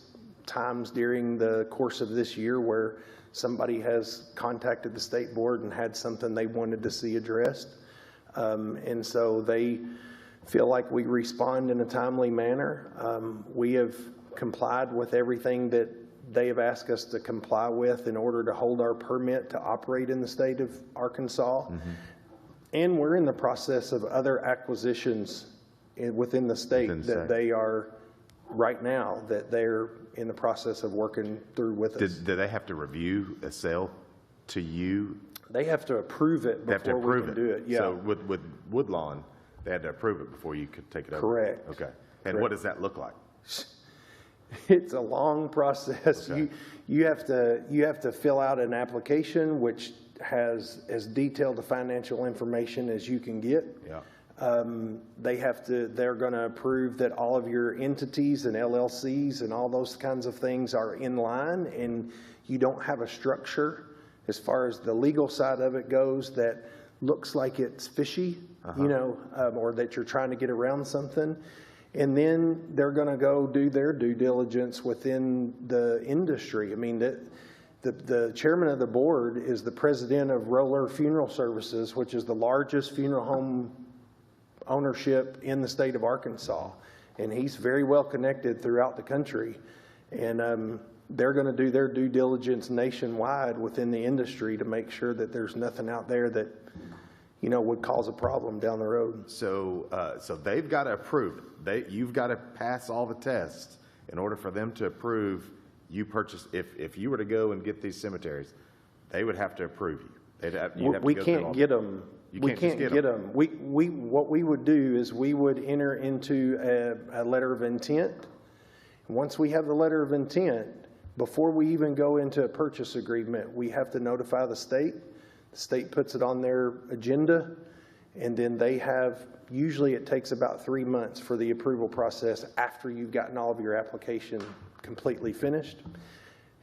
times during the course of this year where somebody has contacted the state board and had something they wanted to see addressed. And so they feel like we respond in a timely manner. We have complied with everything that they have asked us to comply with in order to hold our permit to operate in the state of Arkansas. Mm-hmm. And we're in the process of other acquisitions within the state that they are right now, that they're in the process of working through with us. Do they have to review a sale to you? They have to approve it before we can do it. Yeah. So with Woodlawn, they had to approve it before you could take it over? Correct. Okay. And Correct. What does that look like? It's a long process. Okay. You have to fill out an application which has as detailed the financial information as you can get. Yeah. They're going to approve that all of your entities and LLCs and all those kinds of things are in line, and you don't have a structure as far as the legal side of it goes that looks like it's fishy, or that you're trying to get around something. And then they're going to go do their due diligence within the industry. I mean, the chairman of the board is the president of Roller Funeral Services, which is the largest funeral home ownership in the state of Arkansas. And he's very well connected throughout the country. And they're going to do their due diligence nationwide within the industry to make sure that there's nothing out there that would cause a problem down the road. So they've got to approve it. You've got to pass all the tests in order for them to approve you purchase. If you were to go and get these cemeteries, they would have to approve you. We can't get them. We can't get them. What we would do is we would enter into a letter of intent. Once we have the letter of intent, before we even go into a purchase agreement, we have to notify the state. The state puts it on their agenda, and then usually it takes about 3 months for the approval process after you've gotten all of your application completely finished.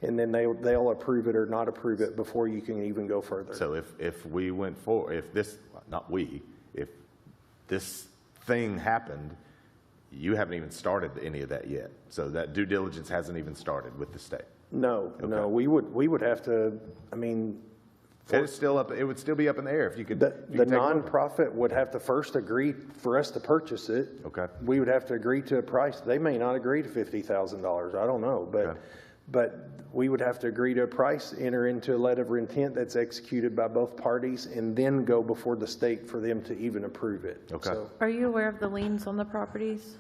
And then they'll approve it or not approve it before you can even go further. So if we went forward, if this thing happened, you haven't even started any of that yet. So that due diligence hasn't even started with the state. No, Okay. no, we would have to. I mean, it would still be up in the air if you could. The nonprofit would have to first agree for us to purchase it. Okay. We would have to agree to a price. They may not agree to $50,000. I don't know, but. Okay. But we would have to agree to a price, enter into a letter of intent that's executed by both parties, and then go before the state for them to even approve it. Okay. So, Are you aware of the liens on the properties?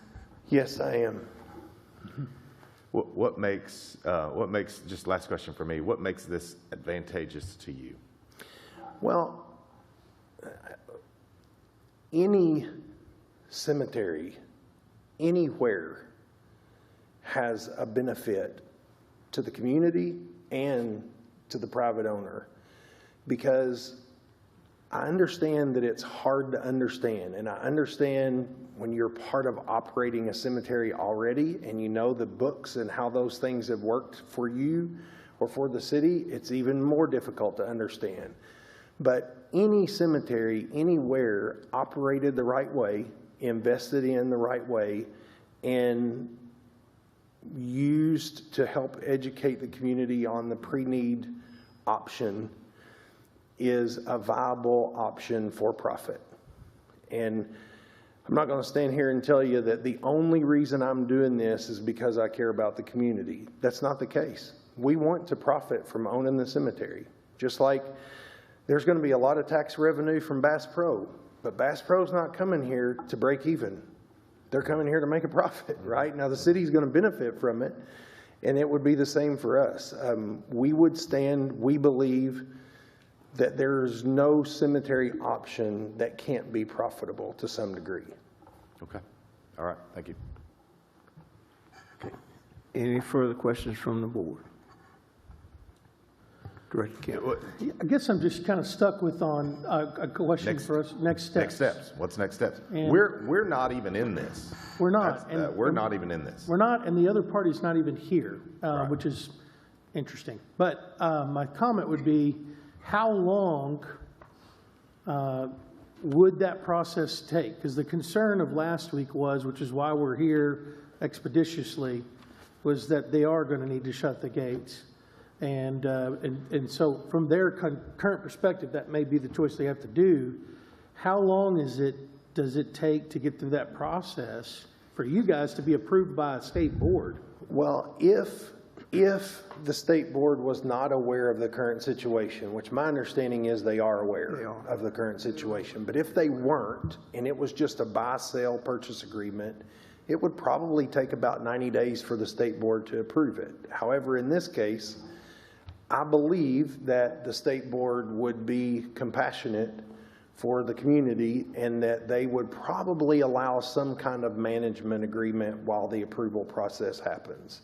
yes, I am. What makes, just last question for me, what makes this advantageous to you? Well, any cemetery anywhere has a benefit to the community and to the private owner, because I understand that it's hard to understand, and I understand when you're part of operating a cemetery already and you know the books and how those things have worked for you or for the city, it's even more difficult to understand. But any cemetery anywhere operated the right way, invested in the right way, and used to help educate the community on the pre-need option is a viable option for profit. And I'm not going to stand here and tell you that the only reason I'm doing this is because I care about the community. That's not the case. We want to profit from owning the cemetery. Just like there's going to be a lot of tax revenue from Bass Pro, but Bass Pro's not coming here to break even. They're coming here to make a profit, right? Now the city's going to benefit from it, and it would be the same for us. We believe that there's no cemetery option that can't be profitable to some degree. Okay. All right. Thank you. Okay. Any further questions from the board? Director Kemp. I guess I'm just kind of stuck with on a question for us, next steps. Next steps. What's next steps? And We're not even in this. We're not. We're not even in this. We're not, and the other party's not even here, Right. which is interesting. But my comment would be, how long would that process take? Because the concern of last week was, which is why we're here expeditiously, was that they are going to need to shut the gates. And so from their current perspective, that may be the choice they have to do. How long does it take to get through that process for you guys to be approved by a state board? Well, if the state board was not aware of the current situation, which my understanding is they are aware of the current situation, but if they weren't, and it was just a buy-sale purchase agreement, it would probably take about 90 days for the state board to approve it. However, in this case, I believe that the state board would be compassionate for the community and that they would probably allow some kind of management agreement while the approval process happens.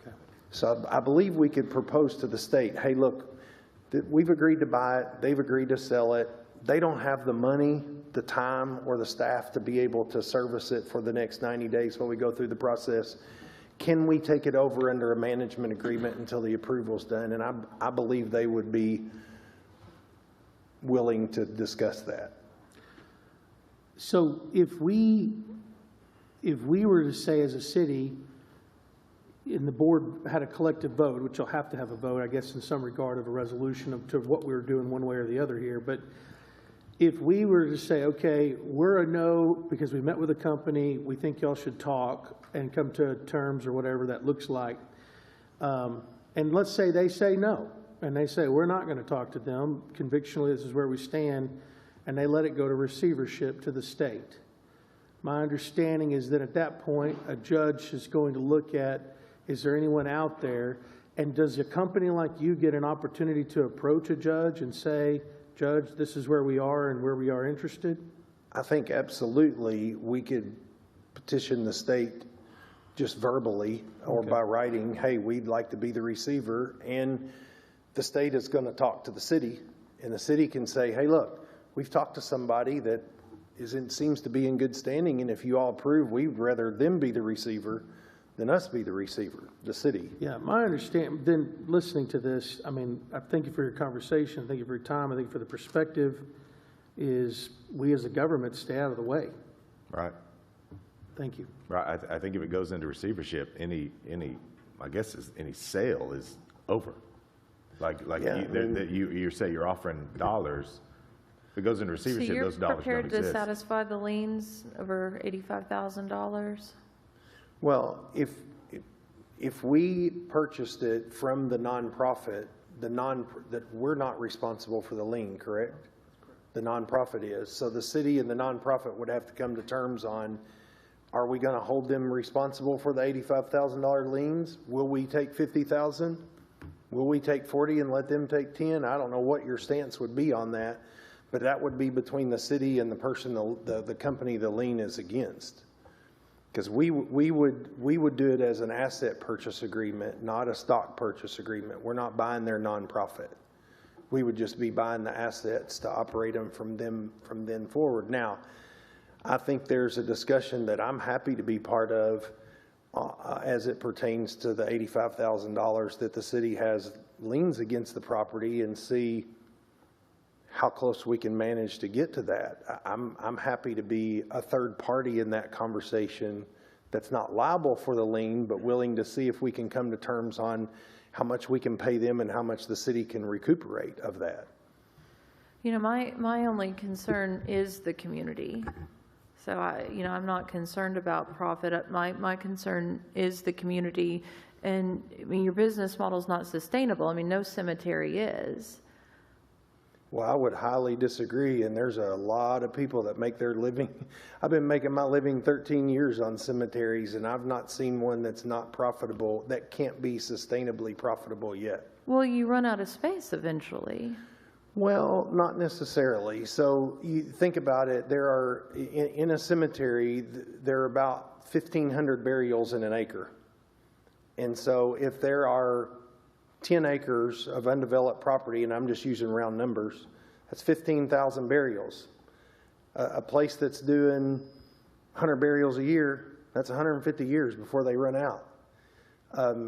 Okay. So I believe we could propose to the state, hey, look, we've agreed to buy it. They've agreed to sell it. They don't have the money, the time, or the staff to be able to service it for the next 90 days while we go through the process. Can we take it over under a management agreement until the approval's done? And I believe they would be willing to discuss that. So if we were to say as a city, and the board had a collective vote, which you'll have to have a vote, I guess, in some regard of a resolution to what we were doing one way or the other here, but if we were to say, okay, we're a no because we met with a company, we think y'all should talk and come to terms or whatever that looks like, and let's say they say no, and they say we're not going to talk to them, convictionally this is where we stand, and they let it go to receivership to the state. My understanding is that at that point, a judge is going to look at, is there anyone out there, and does a company like you get an opportunity to approach a judge and say, Judge, this is where we are and where we are interested? I think absolutely we could petition the state just verbally or by writing, hey, we'd like to be the receiver, and the state is going to talk to the city, and the city can say, hey, look, we've talked to somebody that seems to be in good standing, and if you all approve, we'd rather them be the receiver than us be the receiver, the city. Yeah, my understanding, then listening to this, I mean, I thank you for your conversation, thank you for your time, I think for the perspective is we as a government stay out of the way. Right. Thank you. Right. I think if it goes into receivership, any sale is over. You say you're offering dollars. If it goes into receivership, those dollars don't exist. So you're prepared to satisfy the liens over $85,000? Well, if we purchased it from the nonprofit, that we're not responsible for the lien, correct? The nonprofit is. So the city and the nonprofit would have to come to terms on, are we going to hold them responsible for the $85,000 liens? Will we take $50,000? Will we take 40 and let them take 10? I don't know what your stance would be on that. But that would be between the city and the person, the company the lien is against. Because we would do it as an asset purchase agreement, not a stock purchase agreement. We're not buying their nonprofit. We would just be buying the assets to operate them from then forward. Now, I think there's a discussion that I'm happy to be part of as it pertains to the $85,000 that the city has liens against the property, and see how close we can manage to get to that. I'm happy to be a third party in that conversation that's not liable for the lien, but willing to see if we can come to terms on how much we can pay them and how much the city can recuperate of that. You know, my only concern is the community. So I'm not concerned about profit. My concern is the community. And I mean, your business model is not sustainable. I mean, no cemetery is. Well, I would highly disagree, and there's a lot of people that make their living. I've been making my living 13 years on cemeteries, and I've not seen one that's not profitable, that can't be sustainably profitable yet. Well, you run out of space eventually. Well, not necessarily. So you think about it, there are, in a cemetery, there are about 1,500 burials in an acre. And so if there are 10 acres of undeveloped property, and I'm just using round numbers, that's 15,000 burials. A place that's doing 100 burials a year, that's 150 years before they run out.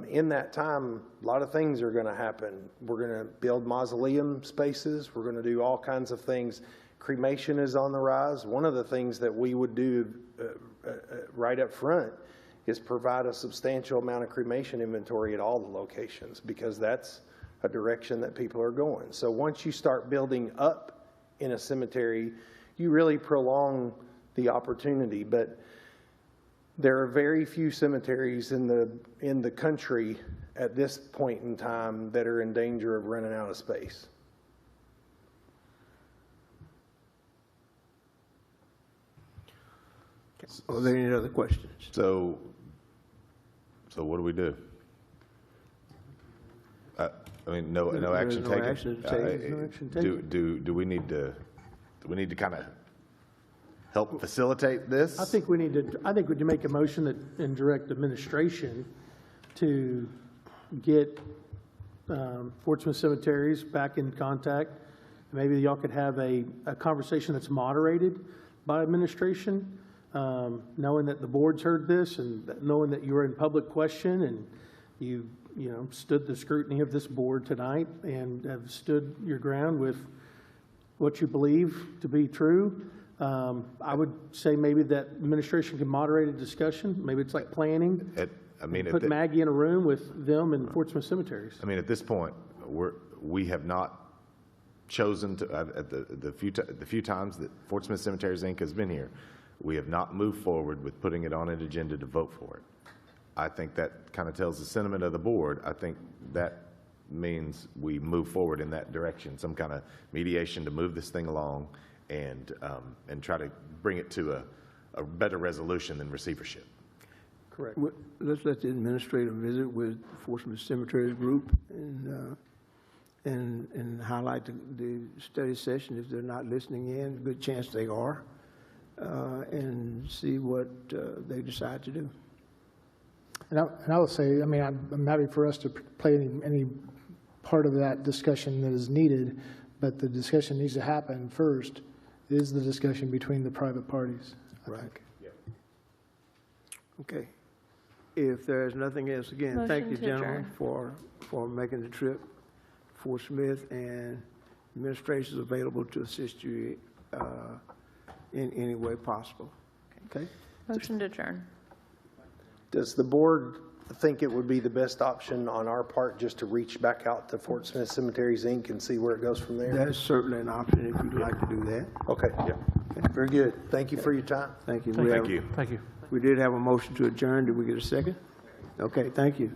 In that time, a lot of things are going to happen. We're going to build mausoleum spaces. We're going to do all kinds of things. Cremation is on the rise. One of the things that we would do right up front is provide a substantial amount of cremation inventory at all the locations, because that's a direction that people are going. So once you start building up in a cemetery, you really prolong the opportunity. But there are very few cemeteries in the country at this point in time that are in danger of running out of space. Are there any other questions? So what do we do? I mean, no action No taken. action taken. No action taken. Do we need to kind of help facilitate this? I think we need to make a motion that, and direct administration to get Fort Smith Cemeteries back in contact. Maybe y'all could have a conversation that's moderated by administration, knowing that the board's heard this, and knowing that you were in public question, and you stood the scrutiny of this board tonight and have stood your ground with what you believe to be true. I would say maybe that administration can moderate a discussion. Maybe it's like planning. Put Maggie in a room with them and Fort Smith Cemeteries. I mean, at this point, we have not chosen to, at the few times that Fort Smith Cemeteries Inc. has been here, we have not moved forward with putting it on an agenda to vote for it. I think that kind of tells the sentiment of the board. I think that means we move forward in that direction, some kind of mediation to move this thing along and try to bring it to a better resolution than receivership. Correct. Let's let the administrator visit with Fort Smith Cemeteries group and highlight the study session. If they're not listening in, good chance they are, and see what they decide to do. And I would say, I mean, I'm happy for us to play any part of that discussion that is needed, but the discussion needs to happen first, is the discussion between the private parties. Right. Yeah. Okay. If there's nothing else, again, thank you, gentlemen, for making the trip. Fort Smith, and administration is available to assist you in any way possible. Okay? Motion to adjourn. Does the board think it would be the best option on our part just to reach back out to Fort Smith Cemeteries Inc. and see where it goes from there? That is certainly an option if you'd like to do that. Okay. Yeah. Okay. Very good. Thank you for your time. Thank you. Thank you. We did have a motion to adjourn. Did we get a second? Okay, thank you.